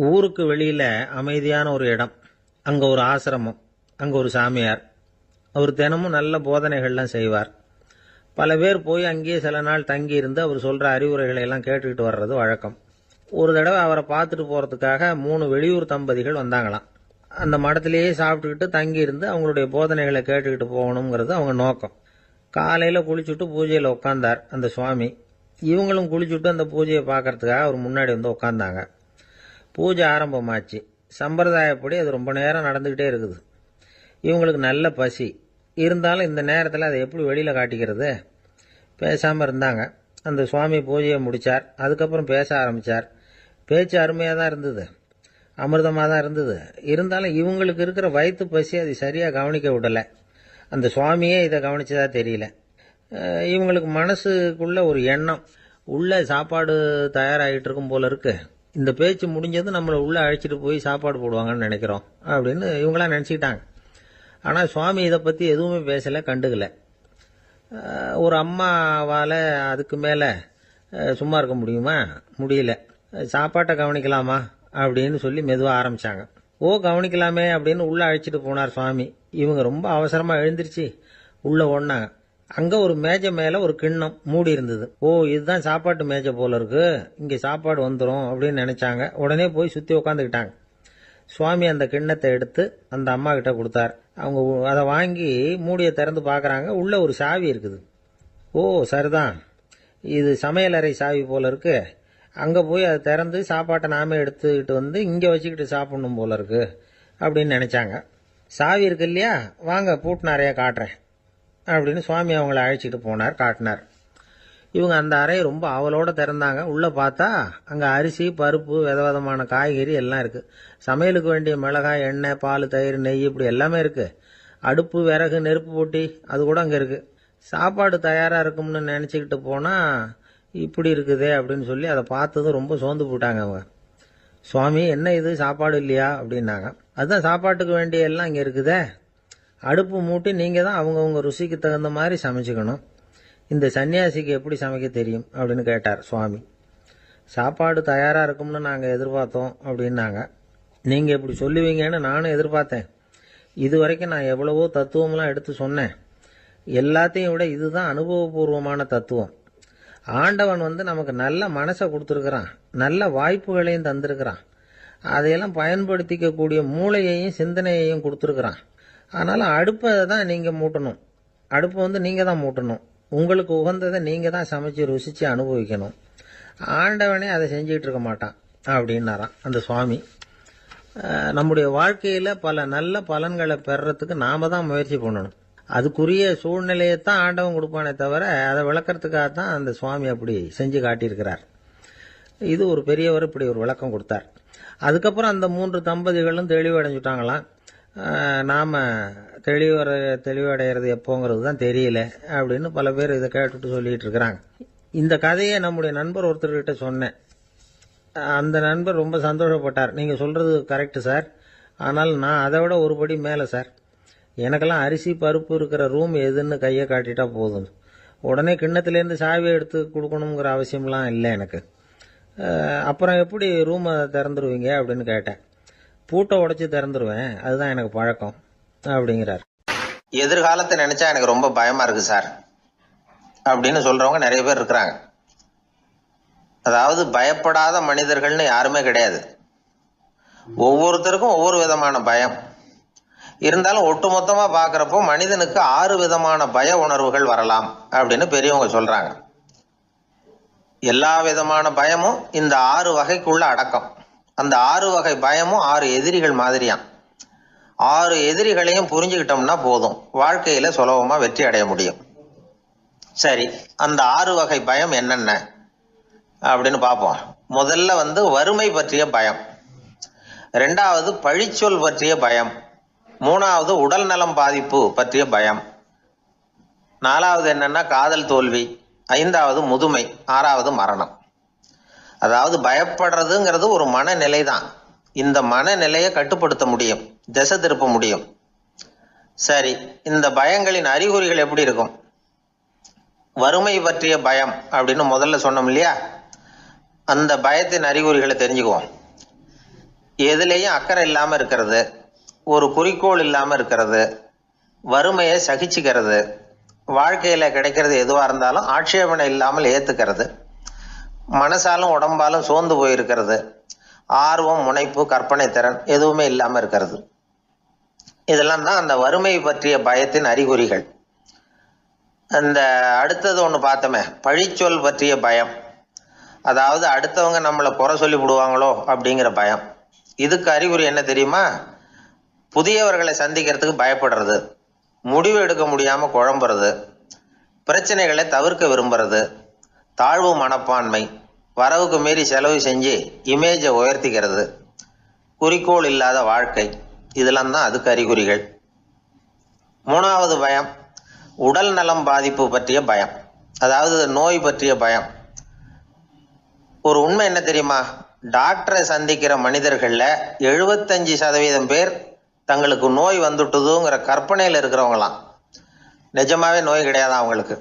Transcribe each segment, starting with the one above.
ஊருக்கு வெளியில் அமைதியான ஒரு இடம், அங்கே ஒரு ஆசிரமம், அங்கே ஒரு சாமியார். அவர் தினமும் நல்ல போதனைகள்லாம் செய்வார். பல பேர் போய் அங்கேயே சில நாள் தங்கி இருந்து அவர் சொல்கிற அறிவுரைகளை எல்லாம் கேட்டுக்கிட்டு வர்றது வழக்கம். ஒரு தடவை அவரை பார்த்துட்டு போகிறதுக்காக 3 வெளியூர் தம்பதிகள் வந்தாங்களாம். அந்த மடத்திலேயே சாப்பிட்டுக்கிட்டு தங்கி இருந்து அவங்களுடைய போதனைகளை கேட்டுக்கிட்டு போகணுங்கிறது அவங்க நோக்கம். காலையில் குளிச்சுட்டு பூஜையில் உட்காந்தார் அந்த சுவாமி. இவங்களும் குளிச்சுட்டு அந்த பூஜையை பார்க்கறதுக்காக அவர் முன்னாடி வந்து உட்காந்தாங்க. பூஜை ஆரம்பமாச்சு. சம்பிரதாயப்படி அது ரொம்ப நேரம் நடந்துக்கிட்டே இருக்குது. இவங்களுக்கு நல்ல பசி இருந்தாலும் இந்த நேரத்தில் அதை எப்படி வெளியில் காட்டிக்கிறது? பேசாமல் இருந்தாங்க. அந்த சுவாமி பூஜையை முடித்தார். அதுக்கப்புறம் பேச ஆரம்பித்தார். பேச்சு அருமையாக தான் இருந்தது, அமிர்தமாக தான் இருந்தது. இருந்தாலும் இவங்களுக்கு இருக்கிற வயிற்று பசி அது சரியாக கவனிக்க விடலை. அந்த சுவாமியே இதை கவனிச்சதா தெரியல. இவங்களுக்கு மனசுக்குள்ள ஒரு எண்ணம், உள்ள சாப்பாடு தயாராகிட்டு இருக்கும் போல இருக்கு, இந்த பேச்சு முடிஞ்சது நம்மளை உள்ளே அழைச்சிட்டு போய் சாப்பாடு போடுவாங்கன்னு நினைக்கிறோம் அப்படின்னு இவங்களாம் நினச்சிக்கிட்டாங்க. ஆனால் சுவாமி இதை பற்றி எதுவுமே பேசலை, கண்டுக்கலை. ஒரு அம்மாவால் அதுக்கு மேலே சும்மா இருக்க முடியுமா? முடியல. சாப்பாட்டை கவனிக்கலாமா அப்படின்னு சொல்லி மெதுவாக ஆரம்பித்தாங்க. கவனிக்கலாமே அப்படின்னு உள்ளே அழைச்சிட்டு போனார் சுவாமி. இவங்க ரொம்ப அவசரமாக எழுந்திருச்சு உள்ளே ஓடினாங்க. அங்கே ஒரு மேஜை மேலே ஒரு கிண்ணம் மூடி இருந்தது. இதுதான் சாப்பாட்டு மேஜை போல இருக்கு, இங்கே சாப்பாடு வந்துடும் அப்படின்னு நினச்சாங்க. உடனே போய் சுற்றி உட்காந்துக்கிட்டாங்க. சுவாமி அந்த கிண்ணத்தை எடுத்து அந்த அம்மா கிட்ட கொடுத்தார். அவங்க அதை வாங்கி மூடியை திறந்து பார்க்குறாங்க. உள்ளே ஒரு சாவி இருக்குது. சரிதான், இது சமையலறை சாவி போல இருக்கு. அங்கே போய் அதை திறந்து சாப்பாட்டை நாமே எடுத்துக்கிட்டு வந்து இங்கே வச்சுக்கிட்டு சாப்பிடணும் போல இருக்கு அப்படின்னு நினச்சாங்க. சாவி இருக்கு இல்லையா, வாங்க பூட்டு நிறையா காட்டுறேன் அப்படின்னு சுவாமி அவங்கள அழைச்சிட்டு போனார், காட்டினார். இவங்க அந்த அறையை ரொம்ப ஆவலோடு திறந்தாங்க. உள்ளே பார்த்தா அங்கே அரிசி, பருப்பு, விதவிதமான காய்கறி எல்லாம் இருக்குது. சமையலுக்கு வேண்டிய மிளகாய், எண்ணெய், பால், தயிர், நெய் இப்படி எல்லாமே இருக்குது. அடுப்பு, விறகு, நெருப்பு போட்டி அது கூட அங்கே இருக்குது. சாப்பாடு தயாராக இருக்கும்னு நினச்சிக்கிட்டு போனால் இப்படி இருக்குதே அப்படின்னு சொல்லி அதை பார்த்ததும் ரொம்ப சோர்ந்து போட்டாங்க அவங்க. சுவாமி, என்ன இது சாப்பாடு இல்லையா அப்படின்னாங்க. அதுதான் சாப்பாட்டுக்கு வேண்டிய எல்லாம் இங்கே இருக்குதே. அடுப்பு மூட்டி நீங்கள் தான் அவங்கவுங்க ருசிக்கு தகுந்த மாதிரி சமைச்சிக்கணும். இந்த சன்னியாசிக்கு எப்படி சமைக்க தெரியும் அப்படின்னு கேட்டார் சுவாமி. சாப்பாடு தயாராக இருக்கும்னு நாங்கள் எதிர்பார்த்தோம் அப்படின்னாங்க. நீங்கள் இப்படி சொல்லுவீங்கன்னு நானும் எதிர்பார்த்தேன். இது வரைக்கும் நான் எவ்வளவோ தத்துவம்லாம் எடுத்து சொன்னேன். எல்லாத்தையும் விட இதுதான் அனுபவபூர்வமான தத்துவம். ஆண்டவன் நமக்கு நல்ல மனசை கொடுத்துருக்கிறான், நல்ல வாய்ப்புகளையும் தந்திருக்கிறான், அதையெல்லாம் பயன்படுத்திக்கக்கூடிய மூளையையும் சிந்தனையையும் கொடுத்துருக்குறான். அதனால் அடுப்பை தான் நீங்கள் மூட்டணும். அடுப்பை நீங்கள் தான் மூட்டணும். உங்களுக்கு உகந்ததை நீங்கள் தான் சமைச்சு ருசித்து அனுபவிக்கணும். ஆண்டவனே அதை செஞ்சுக்கிட்டு இருக்க மாட்டான் அப்படின்னாராம் அந்த சுவாமி. நம்முடைய வாழ்க்கையில் பல நல்ல பலன்களை பெறறதுக்கு நாம் தான் முயற்சி பண்ணணும். அதுக்குரிய சூழ்நிலையைத்தான் ஆண்டவன் கொடுப்பானே தவிர அதை விளக்கறதுக்காக தான் அந்த சுவாமி அப்படி செஞ்சு காட்டியிருக்கிறார். இது ஒரு பெரியவர் இப்படி ஒரு விளக்கம் கொடுத்தார். அதுக்கப்புறம் அந்த 3 தம்பதிகளும் தெளிவடைஞ்சுட்டாங்களாம். நாம் தெளிவடைகிறது எப்போங்கிறது தான் தெரியல அப்படின்னு பல பேர் இதை கேட்டுட்டு சொல்லிகிட்டு இருக்கிறாங்க. இந்த கதையை நம்முடைய நண்பர் ஒருத்தர்கிட்ட சொன்னேன். அந்த நண்பர் ரொம்ப சந்தோஷப்பட்டார். நீங்கள் சொல்கிறது கரெக்டு சார், ஆனால் நான் அதை விட ஒரு படி மேலே சார். எனக்கெல்லாம் அரிசி, பருப்பு இருக்கிற ரூம் எதுன்னு கையை காட்டிட்டா போதும். உடனே கிண்ணத்துலேருந்து சாவியை எடுத்து கொடுக்கணுங்கிற அவசியம்லாம் இல்லை எனக்கு. அப்புறம் எப்படி ரூமை திறந்துருவீங்க அப்படின்னு கேட்டேன். பூட்டை உடைச்சி திறந்துருவேன், அதுதான் எனக்கு பழக்கம் அப்படிங்கிறார். எதிர்காலத்தை நினைச்சா எனக்கு ரொம்ப பயமா இருக்கு சார் அப்படின்னு சொல்றவங்க நிறைய பேர் இருக்கிறாங்க. அதாவது பயப்படாத மனிதர்கள்னு யாருமே கிடையாது. ஒவ்வொருத்தருக்கும் ஒவ்வொரு விதமான பயம் இருந்தாலும் ஒட்டுமொத்தமா பாக்குறப்போ மனிதனுக்கு 6 விதமான பய உணர்வுகள் வரலாம் அப்படின்னு பெரியவங்க சொல்றாங்க. எல்லா விதமான பயமும் இந்த 6 வகைக்குள்ள அடக்கம். அந்த 6 வகை பயமும் 6 எதிரிகள் மாதிரியாம். 6 எதிரிகளையும் புரிஞ்சுக்கிட்டோம்னா போதும், வாழ்க்கையில சுலபமா வெற்றி அடைய முடியும். சரி, அந்த 6 வகை பயம் என்னென்ன அப்படின்னு பார்ப்போம். முதல்ல வறுமை பற்றிய பயம், 2வது பழிச்சொல் பற்றிய பயம், 3வது உடல் நலம் பாதிப்பு பற்றிய பயம், 4வது என்னன்னா காதல் தோல்வி, 5வது முதுமை, 6வது மரணம். அதாவது பயப்படுறதுங்கிறது ஒரு மனநிலை தான். இந்த மனநிலையை கட்டுப்படுத்த முடியும், திசை திருப்ப முடியும். சரி, இந்த பயங்களின் அறிகுறிகள் எப்படி இருக்கும்? வறுமை பற்றிய பயம் அப்படின்னு முதல்ல சொன்னோம் இல்லையா, அந்த பயத்தின் அறிகுறிகளை தெரிஞ்சுக்குவோம். எதுலேயும் அக்கறை இல்லாமல் இருக்கிறது, ஒரு குறிக்கோள் இல்லாமல் இருக்கிறது, வறுமையை சகிச்சுக்கிறது, வாழ்க்கையில் கிடைக்கிறது எதுவாக இருந்தாலும் ஆட்சேபனை இல்லாமல் ஏற்றுக்கிறது, மனசாலும் உடம்பாலும் சோர்ந்து போயிருக்கிறது, ஆர்வம், முனைப்பு, கற்பனை திறன் எதுவுமே இல்லாமல் இருக்கிறது. இதெல்லாம் தான் அந்த வறுமை பற்றிய பயத்தின் அறிகுறிகள். அந்த அடுத்தது ஒன்று பார்த்தோமே, பழிச்சொல் பற்றிய பயம். அதாவது அடுத்தவங்க நம்மளை குறை சொல்லி விடுவாங்களோ அப்படிங்கிற பயம். இதுக்கு அறிகுறி என்ன தெரியுமா? புதியவர்களை சந்திக்கிறதுக்கு பயப்படுறது, முடிவு எடுக்க முடியாமல் குழம்புறது, பிரச்சனைகளை தவிர்க்க விரும்புறது, தாழ்வு மனப்பான்மை, வரவுக்கு மீறி செலவு செஞ்சு இமேஜை உயர்த்திக்கிறது, குறிக்கோள் இல்லாத வாழ்க்கை. இதெல்லாம் தான் அதுக்கு அறிகுறிகள். மூணாவது பயம், உடல் நலம் பாதிப்பு பற்றிய பயம், அதாவது நோய் பற்றிய பயம். ஒரு உண்மை என்ன தெரியுமா? டாக்டரை சந்திக்கிற மனிதர்களில் 75% பேர் தங்களுக்கு நோய் வந்துட்டுதுங்கிற கற்பனையில் இருக்கிறவங்களாம். நிஜமாவே நோய் கிடையாது அவங்களுக்கு.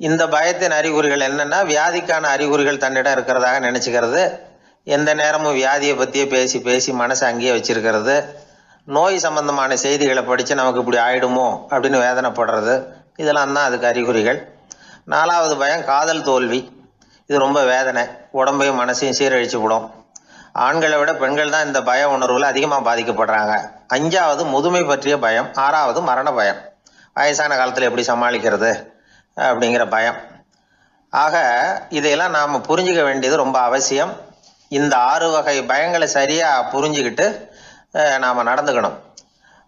இந்த பயத்தின் அறிகுறிகள் என்னென்னா, வியாதிக்கான அறிகுறிகள் தன்னிடம் இருக்கிறதாக நினச்சிக்கிறது, எந்த நேரமும் வியாதியை பற்றியே பேசி பேசி மனசை அங்கேயே வச்சிருக்கிறது, நோய் சம்பந்தமான செய்திகளை படித்து நமக்கு இப்படி ஆயிடுமோ அப்படின்னு வேதனைப்படுறது. இதெல்லாம் தான் அதுக்கு அறிகுறிகள். நாலாவது பயம், காதல் தோல்வி. இது ரொம்ப வேதனை, உடம்பையும் மனசையும் சீரழிச்சு விடும். ஆண்களை விட பெண்கள் தான் இந்த பய உணர்வில் அதிகமாக பாதிக்கப்படுறாங்க. அஞ்சாவது முதுமை பற்றிய பயம். ஆறாவது மரண பயம், வயசான காலத்தில் எப்படி சமாளிக்கிறது அப்படிங்கிற பயம். ஆக இதையெல்லாம் நாம் புரிஞ்சிக்க வேண்டியது ரொம்ப அவசியம். இந்த 6 வகை பயங்களை சரியாக புரிஞ்சுக்கிட்டு நாம் நடந்துக்கணும்.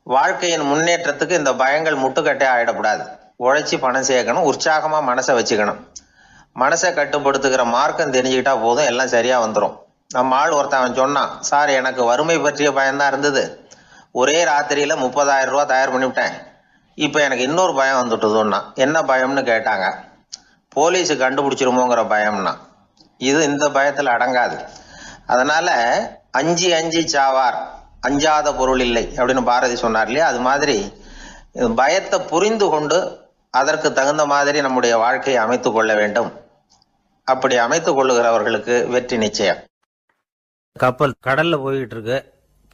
வாழ்க்கையின் முன்னேற்றத்துக்கு இந்த பயங்கள் முட்டுக்கட்டே ஆகிடக்கூடாது. உழைச்சி பணம் சேர்க்கணும், உற்சாகமாக மனசை வச்சுக்கணும். மனசை கட்டுப்படுத்துகிற மார்க்கம் தெரிஞ்சுக்கிட்டா போதும், எல்லாம் சரியாக வந்துடும். நம்ம ஆள் ஒருத்தன் சொன்னான், சார் எனக்கு வறுமை பற்றிய பயம்தான் இருந்தது, ஒரே ராத்திரியில் 30,000 ரூபா தயார் பண்ணிவிட்டேன், இப்போ எனக்கு இன்னொரு பயம் வந்துட்டுதுன்னா. என்ன பயம்னு கேட்டாங்க. போலீஸு கண்டுபிடிச்சிருமோங்கிற பயம்னா. இது இந்த பயத்தில் அடங்காது. அதனால் அஞ்சி அஞ்சி சாவார், அஞ்சாத பொருள் இல்லை அப்படின்னு பாரதி சொன்னார் இல்லையா? அது மாதிரி பயத்தை புரிந்து கொண்டு அதற்கு தகுந்த மாதிரி நம்முடைய வாழ்க்கையை அமைத்து கொள்ள வேண்டும். அப்படி அமைத்து கொள்ளுகிறவர்களுக்கு வெற்றி நிச்சயம். கப்பல் கடல்ல போய்கிட்டு இருக்கு.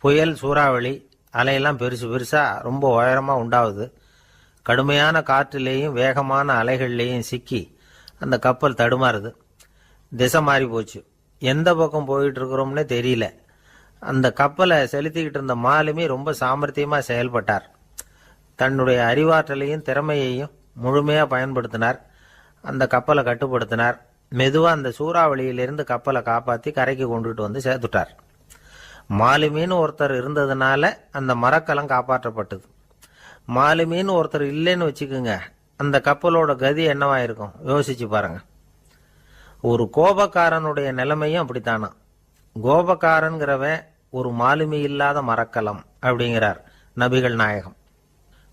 புயல், சூறாவளி, அலையெல்லாம் பெருசு பெருசா ரொம்ப உயரமா உண்டாகுது. கடுமையான காற்றிலேயும் வேகமான அலைகள்லேயும் சிக்கி அந்த கப்பல் தடுமாறுது. திசை மாறி போச்சு. எந்த பக்கம் போயிட்டு இருக்கிறோம்னே தெரியல. அந்த கப்பலை செலுத்திக்கிட்டு இருந்த மாலுமி ரொம்ப சாமர்த்தியமா செயல்பட்டார். தன்னுடைய அறிவாற்றலையும் திறமையையும் முழுமையாக பயன்படுத்தினார். அந்த கப்பலை கட்டுப்படுத்தினார். மெதுவாக அந்த சூறாவளியிலிருந்து கப்பலை காப்பாற்றி கரைக்கு கொண்டுட்டு வந்து சேர்த்துட்டார். மாலுமின்னு ஒருத்தர் இருந்ததுனால அந்த மரக்கலம் காப்பாற்றப்பட்டது. மாலுமின்னு ஒருத்தர் இல்லைன்னு வச்சுக்கோங்க, அந்த கப்பலோட கதி என்னவாயிருக்கும் யோசிச்சு பாருங்க. ஒரு கோபக்காரனுடைய நிலைமையும் அப்படித்தானா. கோபக்காரன்கிறவன் ஒரு மாலுமி இல்லாத மரக்கலம் அப்படிங்கிறார் நபிகள் நாயகம்.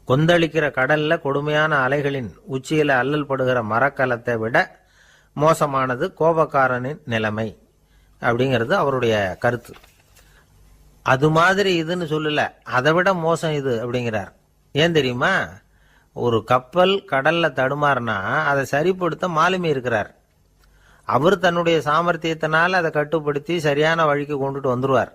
கொந்தளிக்கிற கடல்ல கொடுமையான அலைகளின் உச்சியில அல்லல் படுகிற மரக்கலத்தை விட மோசமானது கோபக்காரனின் நிலைமை அப்படிங்கிறது அவருடைய கருத்து. அது மாதிரி இதுன்னு சொல்லல, அதை விட மோசம் இது அப்படிங்கிறார். ஏன் தெரியுமா? ஒரு கப்பல் கடல்ல தடுமாறினா அதை சரிப்படுத்த மாலுமி இருக்கிறார். அவர் தன்னுடைய சாமர்த்தியத்தினால அதை கட்டுப்படுத்தி சரியான வழிக்கு கொண்டுட்டு வந்துருவார்.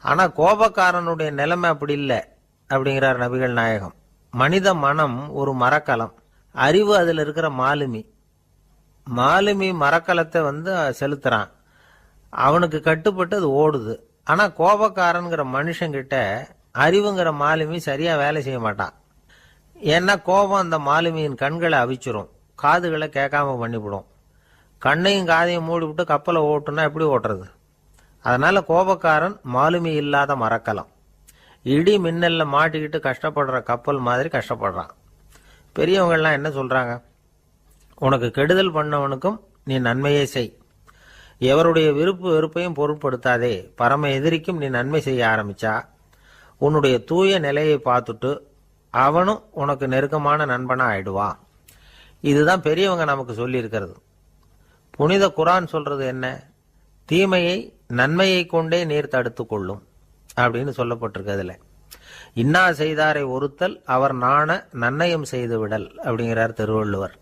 ஆனா கோபக்காரனுடைய நிலைமை அப்படி இல்லை அப்படிங்கிறார் நபிகள் நாயகம். மனித மனம் ஒரு மரக்கலம், அறிவு அதில் இருக்கிற மாலுமி. மாலுமி மரக்கலத்தை செலுத்துறான், அவனுக்கு கட்டுப்பட்டு அது ஓடுது. ஆனா கோபக்காரன்கிற மனுஷங்கிட்ட அறிவுங்கிற மாலுமி சரியா வேலை செய்ய மாட்டான். ஏன்னா கோபம் அந்த மாலுமியின் கண்களை அவிச்சிரும், காதுகளை கேட்காம பண்ணிவிடும். கண்ணையும் காதையும் மூடிவிட்டு கப்பலை ஓட்டுனா எப்படி ஓட்டுறது? அதனால கோபக்காரன் மாலுமி இல்லாத மரக்கலம். இடி மின்னல்ல மாட்டிக்கிட்டு கஷ்டப்படுற கப்பல் மாதிரி கஷ்டப்படுறான். பெரியவங்கள்லாம் என்ன சொல்றாங்க? உனக்கு கெடுதல் பண்ணவனுக்கும் நீ நன்மையே செய், எவருடைய விருப்பு வெறுப்பையும் பொருட்படுத்தாதே, பரம எதிரிக்கும் நீ நன்மை செய்ய ஆரம்பிச்சா உன்னுடைய தூய நிலையை பார்த்துட்டு அவனும் உனக்கு நெருக்கமான நண்பனா ஆயிடுவான். இதுதான் பெரியவங்க நமக்கு சொல்லி இருக்கிறது. புனித குர்ஆன் சொல்றது என்ன? தீமையை நன்மையை கொண்டே நீர் தடுத்து கொள்ளும் அப்படின்னு சொல்லப்பட்டிருக்கிறதுல. இன்னா செய்தாரை ஒருத்தல் அவர் நாண நன்னயம் செய்து விடல் அப்படிங்கிறார் திருவள்ளுவர்.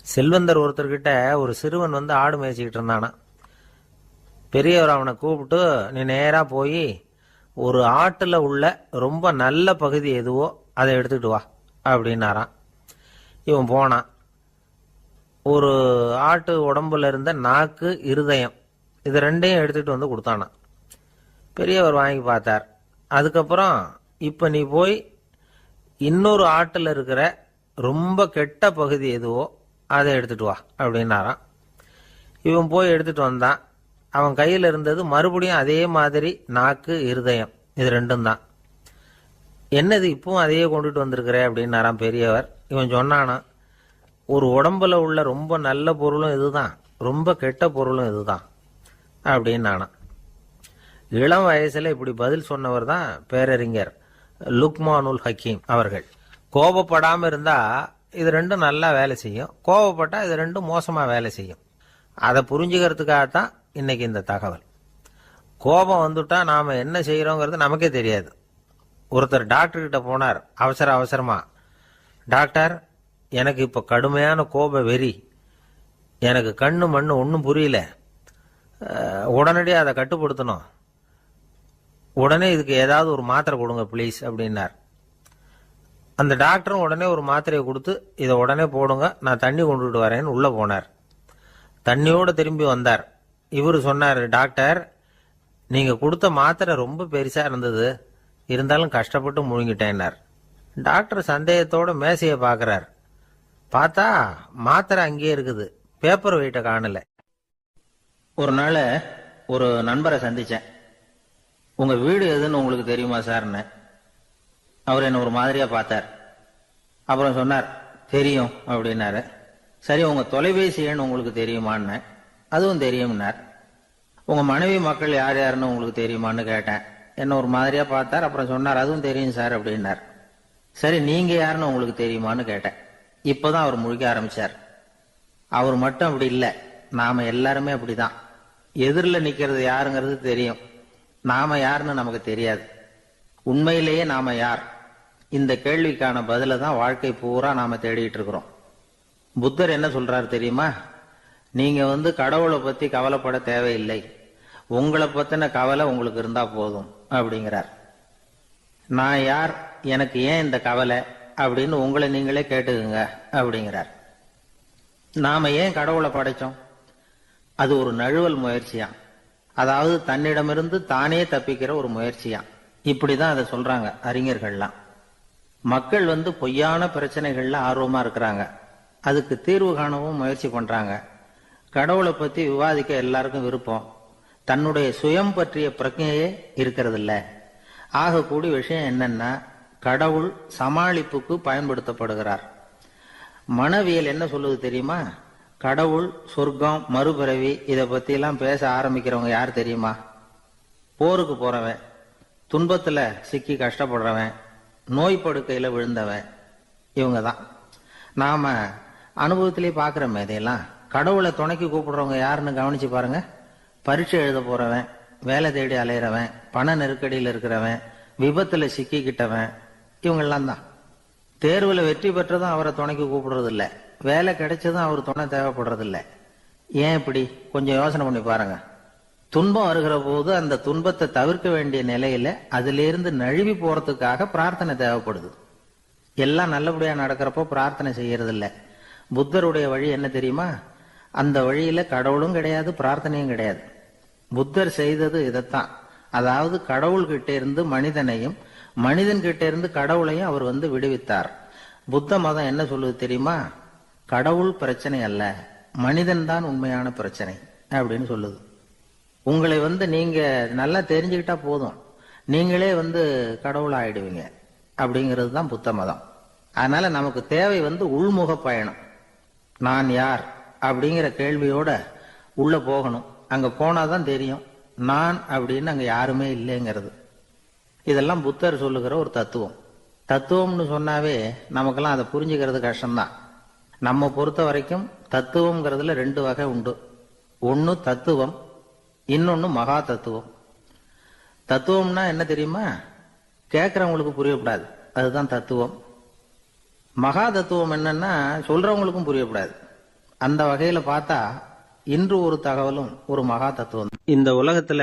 செல்வந்தர் ஒருத்தர்கிட்ட ஒரு சிறுவன் ஆடு மேய்ச்சிக்கிட்டு இருந்தானா. பெரியவர் அவனை கூப்பிட்டு, நீ நேராக போய் ஒரு ஆட்டில் உள்ள ரொம்ப நல்ல பகுதி எதுவோ அதை எடுத்துக்கிட்டு வா அப்படின்னாரான். இவன் போனான். ஒரு ஆட்டு உடம்புல இருந்த நாக்கு, இருதயம், இது ரெண்டையும் எடுத்துகிட்டு வந்து கொடுத்தானான். பெரியவர் வாங்கி பார்த்தார். அதுக்கப்புறம், இப்போ நீ போய் இன்னொரு ஆட்டில் இருக்கிற ரொம்ப கெட்ட பகுதி எதுவோ அதை எடுத்துகிட்டு வா அப்படின்னாரான். இவன் போய் எடுத்துகிட்டு வந்தான். அவன் கையில் இருந்தது மறுபடியும் அதே மாதிரி நாக்கு, இருதயம், இது ரெண்டும் தான். என்னது இப்பவும் அதையே கொண்டுட்டு வந்திருக்கிற அப்படின்னாராம் பெரியவர். இவன் சொன்னானா, ஒரு உடம்புல உள்ள ரொம்ப நல்ல பொருளும் இதுதான், ரொம்ப கெட்ட பொருளும் இதுதான் அப்படின்னானா. இளம் வயசுல இப்படி பதில் சொன்னவர் தான் பேரறிஞர் லுக்மானுல் ஹக்கீம் அவர்கள். கோபப்படாமல் இருந்தா இது ரெண்டும் நல்லா வேலை செய்யும், கோபப்பட்டா இது ரெண்டும் மோசமா வேலை செய்யும். அதை புரிஞ்சுக்கிறதுக்காகத்தான் இன்னைக்கு இந்த தகவல். கோபம் வந்துட்டா நாம என்ன செய்யறோங்கிறது நமக்கே தெரியாது. ஒருத்தர் டாக்டர் கிட்ட போனார் அவசரமா. டாக்டர், எனக்கு இப்ப கடுமையான கோப வெறி, எனக்கு கண்ணு மண்ணு ஒன்றும் புரியல, உடனடியாக அதை கட்டுப்படுத்தணும், உடனே இதுக்கு ஏதாவது ஒரு மாத்திரை கொடுங்க ப்ளீஸ் அப்படின்னார். அந்த டாக்டரும் உடனே ஒரு மாத்திரையை கொடுத்து, இதை உடனே போடுங்க, நான் தண்ணி கொண்டுட்டு வரேன்னு உள்ள போனார். தண்ணியோடு திரும்பி வந்தார். இவர் சொன்னார், டாக்டர், நீங்க கொடுத்த மாத்திரை ரொம்ப பெருசா இருந்தது, இருந்தாலும் கஷ்டப்பட்டு முழுங்கிட்டேன்னார். டாக்டர் சந்தேகத்தோட மேசையை பார்க்கிறார். பார்த்தா மாத்திரை அங்கேயே இருக்குது, பேப்பர் வெயிட்ட காணல. ஒரு நாள் ஒரு நண்பரை சந்திச்சேன். உங்க வீடு எதுன்னு உங்களுக்கு தெரியுமா சார்ன்னு. அவர் என்ன ஒரு மாதிரியா பார்த்தார். அப்புறம் சொன்னார், தெரியும் அப்படின்னாரு. சரி, உங்க தொலைபேசி எண் உங்களுக்கு தெரியுமான்னு. அதுவும் தெரியும்னார். உங்க மனைவி மக்கள் யார் யாருன்னு உங்களுக்கு தெரியுமான்னு கேட்டேன். என்ன ஒரு மாதிரியா பார்த்தார். அப்புறம் சொன்னார், அதுவும் தெரியும் சார் அப்படின்னார். சரி, நீங்க யாருன்னு உங்களுக்கு தெரியுமான்னு கேட்டேன். இப்பதான் அவர் முழிக்க ஆரம்பிச்சார். அவர் மட்டும் அப்படி இல்லை, நாம எல்லாருமே அப்படிதான். எதிரில் நிக்கிறது யாருங்கிறது தெரியும், நாம யாருன்னு நமக்கு தெரியாது. உண்மையிலேயே நாம யார்? இந்த கேள்விக்கான பதில தான் வாழ்க்கை பூரா நாம தேடிட்டு இருக்கிறோம். புத்தர் என்ன சொல்றாரு தெரியுமா? நீங்க கடவுளை பத்தி கவலைப்பட தேவையில்லை, உங்களை பத்தின கவலை உங்களுக்கு இருந்தா போதும் அப்படிங்கிறார். நான் யார், எனக்கு ஏன் இந்த கவலை அப்படின்னு உங்களை நீங்களே கேட்டுக்குங்க அப்படிங்கிறார். நாம ஏன் கடவுளை படைச்சோம்? அது ஒரு நழுவல் முயற்சியாம், அதாவது தன்னிடமிருந்து தானே தப்பிக்கிற ஒரு முயற்சியாம். இப்படிதான் அதை சொல்றாங்க அறிஞர்கள்லாம். மக்கள் பொய்யான பிரச்சனைகள்ல ஆர்வமா இருக்கிறாங்க, அதுக்கு தீர்வு காணவும் முயற்சி பண்றாங்க. கடவுளை பத்தி விவாதிக்க எல்லாருக்கும் விருப்பம், தன்னுடைய சுயம் பற்றிய பிரஜையே இருக்கிறது இல்ல. ஆகக்கூடிய விஷயம் என்னன்னா, கடவுள் சமாளிப்புக்கு பயன்படுத்தப்படுகிறார். மனவியல் என்ன சொல்லுது தெரியுமா? கடவுள், சொர்க்கம், மறுபிறவி, இதை பத்தி எல்லாம் பேச ஆரம்பிக்கிறவங்க யார் தெரியுமா? போருக்கு போறவன், துன்பத்துல சிக்கி கஷ்டப்படுறவன், நோய் படுக்கையில விழுந்தவன், இவங்க தான். நாம அனுபவத்திலேயே பாக்குறோமே இதையெல்லாம். கடவுளை துணைக்கு கூப்பிடுறவங்க யாருன்னு கவனிச்சு பாருங்க. பரீட்சை எழுத போறவன், வேலை தேடி அலையிறவன், பண நெருக்கடியில் இருக்கிறவன், விபத்துல சிக்கிக்கிட்டவன், இவங்கெல்லாம் தான். தேர்வுல வெற்றி பெற்றதும் அவரை துணைக்கு கூப்பிடுறது இல்லை, வேலை கிடைச்சதும் அவர் துணை தேவைப்படுறது இல்லை. ஏன் இப்படி? கொஞ்சம் யோசனை பண்ணி பாருங்க. துன்பம் வருகிற போது அந்த துன்பத்தை தவிர்க்க வேண்டிய நிலையில அதிலிருந்து நழுவி போறதுக்காக பிரார்த்தனை தேவைப்படுது. எல்லாம் நல்லபடியா நடக்கிறப்போ பிரார்த்தனை செய்யறது இல்லை. புத்தருடைய வழி என்ன தெரியுமா? அந்த வழியில கடவுளும் கிடையாது, பிரார்த்தனையும் கிடையாது. புத்தர் செய்தது இதைத்தான். அதாவது கடவுள்கிட்ட இருந்து மனிதனையும், மனிதன் கிட்ட இருந்து கடவுளையும் அவர் விடுவித்தார். புத்த மதம் என்ன சொல்லுது தெரியுமா? கடவுள் பிரச்சனை அல்ல, மனிதன் தான் உண்மையான பிரச்சனை அப்படின்னு சொல்லுது. உங்களை நீங்க நல்லா தெரிஞ்சுக்கிட்டா போதும், நீங்களே கடவுள் ஆயிடுவீங்க அப்படிங்கிறது தான் புத்த மதம். அதனால நமக்கு தேவை உள்முக பயணம். நான் யார் அப்படிங்கிற கேள்வியோட உள்ள போகணும். அங்க போனாதான் தெரியும் நான் அப்படின்னு அங்க யாருமே இல்லைங்கிறது. இதெல்லாம் புத்தர் சொல்லுகிற ஒரு தத்துவம். தத்துவம்னு சொன்னாவே நமக்கெல்லாம் அதை புரிஞ்சுக்கிறது கஷ்டம்தான். நம்ம பொறுத்த வரைக்கும் தத்துவம்ங்கிறதுல ரெண்டு வகை உண்டு. ஒன்னு தத்துவம், இன்னொன்னு மகா தத்துவம். தத்துவம்னா என்ன தெரியுமா? கேட்கறவங்களுக்கு புரியப்படாது, அதுதான் தத்துவம். மகா தத்துவம் என்னன்னா சொல்றவங்களுக்கும் புரியப்படாது. அந்த வகையில பார்த்தா இன்று ஒரு தகவலும் ஒரு மகா தத்துவம். இந்த உலகத்துல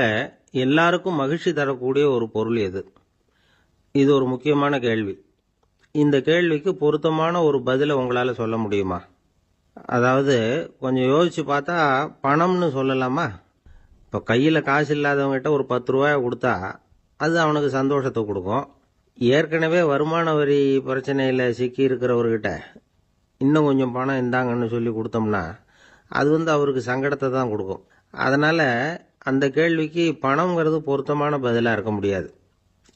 எல்லாருக்கும் மகிழ்ச்சி தரக்கூடிய ஒரு பொருள் எது? இது ஒரு முக்கியமான கேள்வி. இந்த கேள்விக்கு பொருத்தமான ஒரு பதிலை உங்களால சொல்ல முடியுமா? அதாவது கொஞ்சம் யோசிச்சு பார்த்தா பணம்னு சொல்லலாமா? இப்போ கையில் காசு இல்லாதவங்ககிட்ட ஒரு 10 ரூபாய் கொடுத்தா அது அவனுக்கு சந்தோஷத்தை கொடுக்கும். ஏற்கனவே வருமான வரி பிரச்சனையில் சிக்கி இருக்கிறவர்கிட்ட இன்னும் கொஞ்சம் பணம் இந்தாங்கன்னு சொல்லி கொடுத்தோம்னா அது அவருக்கு சங்கடத்தை தான் கொடுக்கும். அதனால அந்த கேள்விக்கு பணம்ங்கிறது பொருத்தமான பதிலாக இருக்க முடியாது.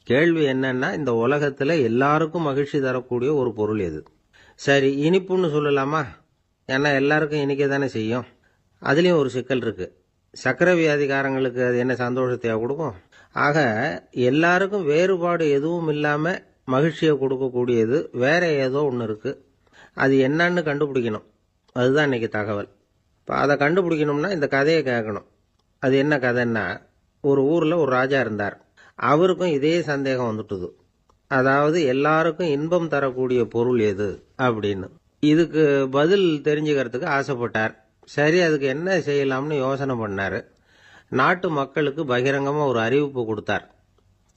கேள்வி என்னன்னா, இந்த உலகத்தில் எல்லாருக்கும் மகிழ்ச்சி தரக்கூடிய ஒரு பொருள் எது? சரி, இனிப்புன்னு சொல்லலாமா? ஏன்னா எல்லாருக்கும் இனிக்க தானே செய்யும். அதுலேயும் ஒரு சிக்கல் இருக்கு. சர்க்கரை வியாதிக்காரங்களுக்கு அது என்ன சந்தோஷத்தையா கொடுக்கும்? ஆக எல்லாருக்கும் வேறுபாடு எதுவும் இல்லாமல் மகிழ்ச்சியை கொடுக்கக்கூடியது வேற ஏதோ ஒன்று இருக்கு. அது என்னன்னு கண்டுபிடிக்கணும். அதுதான் இன்னைக்கு தகவல். இப்போ அதை கண்டுபிடிக்கணும்னா இந்த கதையை கேட்கணும். அது என்ன கதைன்னா, ஒரு ஊரில் ஒரு ராஜா இருந்தார். அவருக்கும் இதே சந்தேகம் வந்துட்டுது. அதாவது எல்லாருக்கும் இன்பம் தரக்கூடிய பொருள் எது அப்படின்னு. இதுக்கு பதில் தெரிஞ்சுக்கிறதுக்கு ஆசைப்பட்டார். சரி, அதுக்கு என்ன செய்யலாம்னு யோசனை பண்ணார். நாட்டு மக்களுக்கு பகிரங்கமாக ஒரு அறிவிப்பு கொடுத்தார்.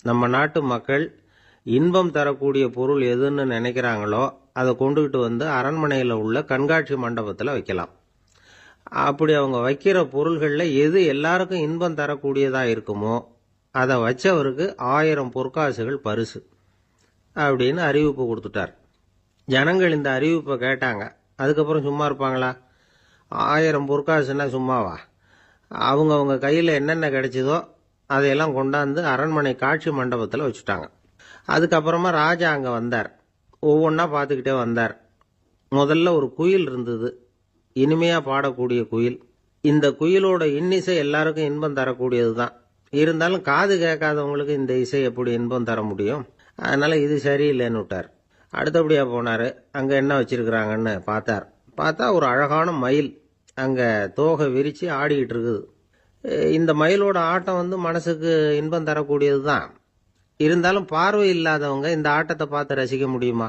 நம்ம நாட்டு மக்கள் இன்பம் தரக்கூடிய பொருள் எதுன்னு நினைக்கிறாங்களோ அதை கொண்டுகிட்டு வந்து அரண்மனையில் உள்ள கண்காட்சி மண்டபத்தில் வைக்கலாம். அப்படி அவங்க வைக்கிற பொருள்களில் எது எல்லாருக்கும் இன்பம் தரக்கூடியதாக இருக்குமோ அதை வச்சவருக்கு 1000 பொற்காசுகள் பரிசு அப்படின்னு அறிவிப்பு கொடுத்துட்டார். ஜனங்கள் இந்த அறிவிப்பை கேட்டாங்க. அதுக்கப்புறம் சும்மா இருப்பாங்களா? 1000 பொற்காசுன்னா சும்மாவா? அவங்க கையில் என்னென்ன கிடைச்சதோ அதையெல்லாம் கொண்டாந்து அரண்மனை காட்சி மண்டபத்தில் வச்சுட்டாங்க. அதுக்கப்புறமா ராஜா அங்கே வந்தார். ஒவ்வொன்றா பார்த்துக்கிட்டே வந்தார். முதல்ல ஒரு குயில் இருந்தது, இனிமையாக பாடக்கூடிய குயில். இந்த குயிலோட இன்னிசை எல்லாருக்கும் இன்பம் தரக்கூடியது தான். இருந்தாலும் காது கேட்காதவங்களுக்கு இந்த இசை எப்படி இன்பம் தர முடியும்? அதனால இது சரியில்லைன்னு விட்டார். அடுத்தபடியாக போனார். அங்கே என்ன வச்சிருக்கிறாங்கன்னு பார்த்தா ஒரு அழகான மயில் அங்கே தோகை விரித்து ஆடிக்கிட்டு இருக்குது. இந்த மயிலோட ஆட்டம் மனசுக்கு இன்பம் தரக்கூடியது தான். இருந்தாலும் பார்வை இல்லாதவங்க இந்த ஆட்டத்தை பார்த்து ரசிக்க முடியுமா?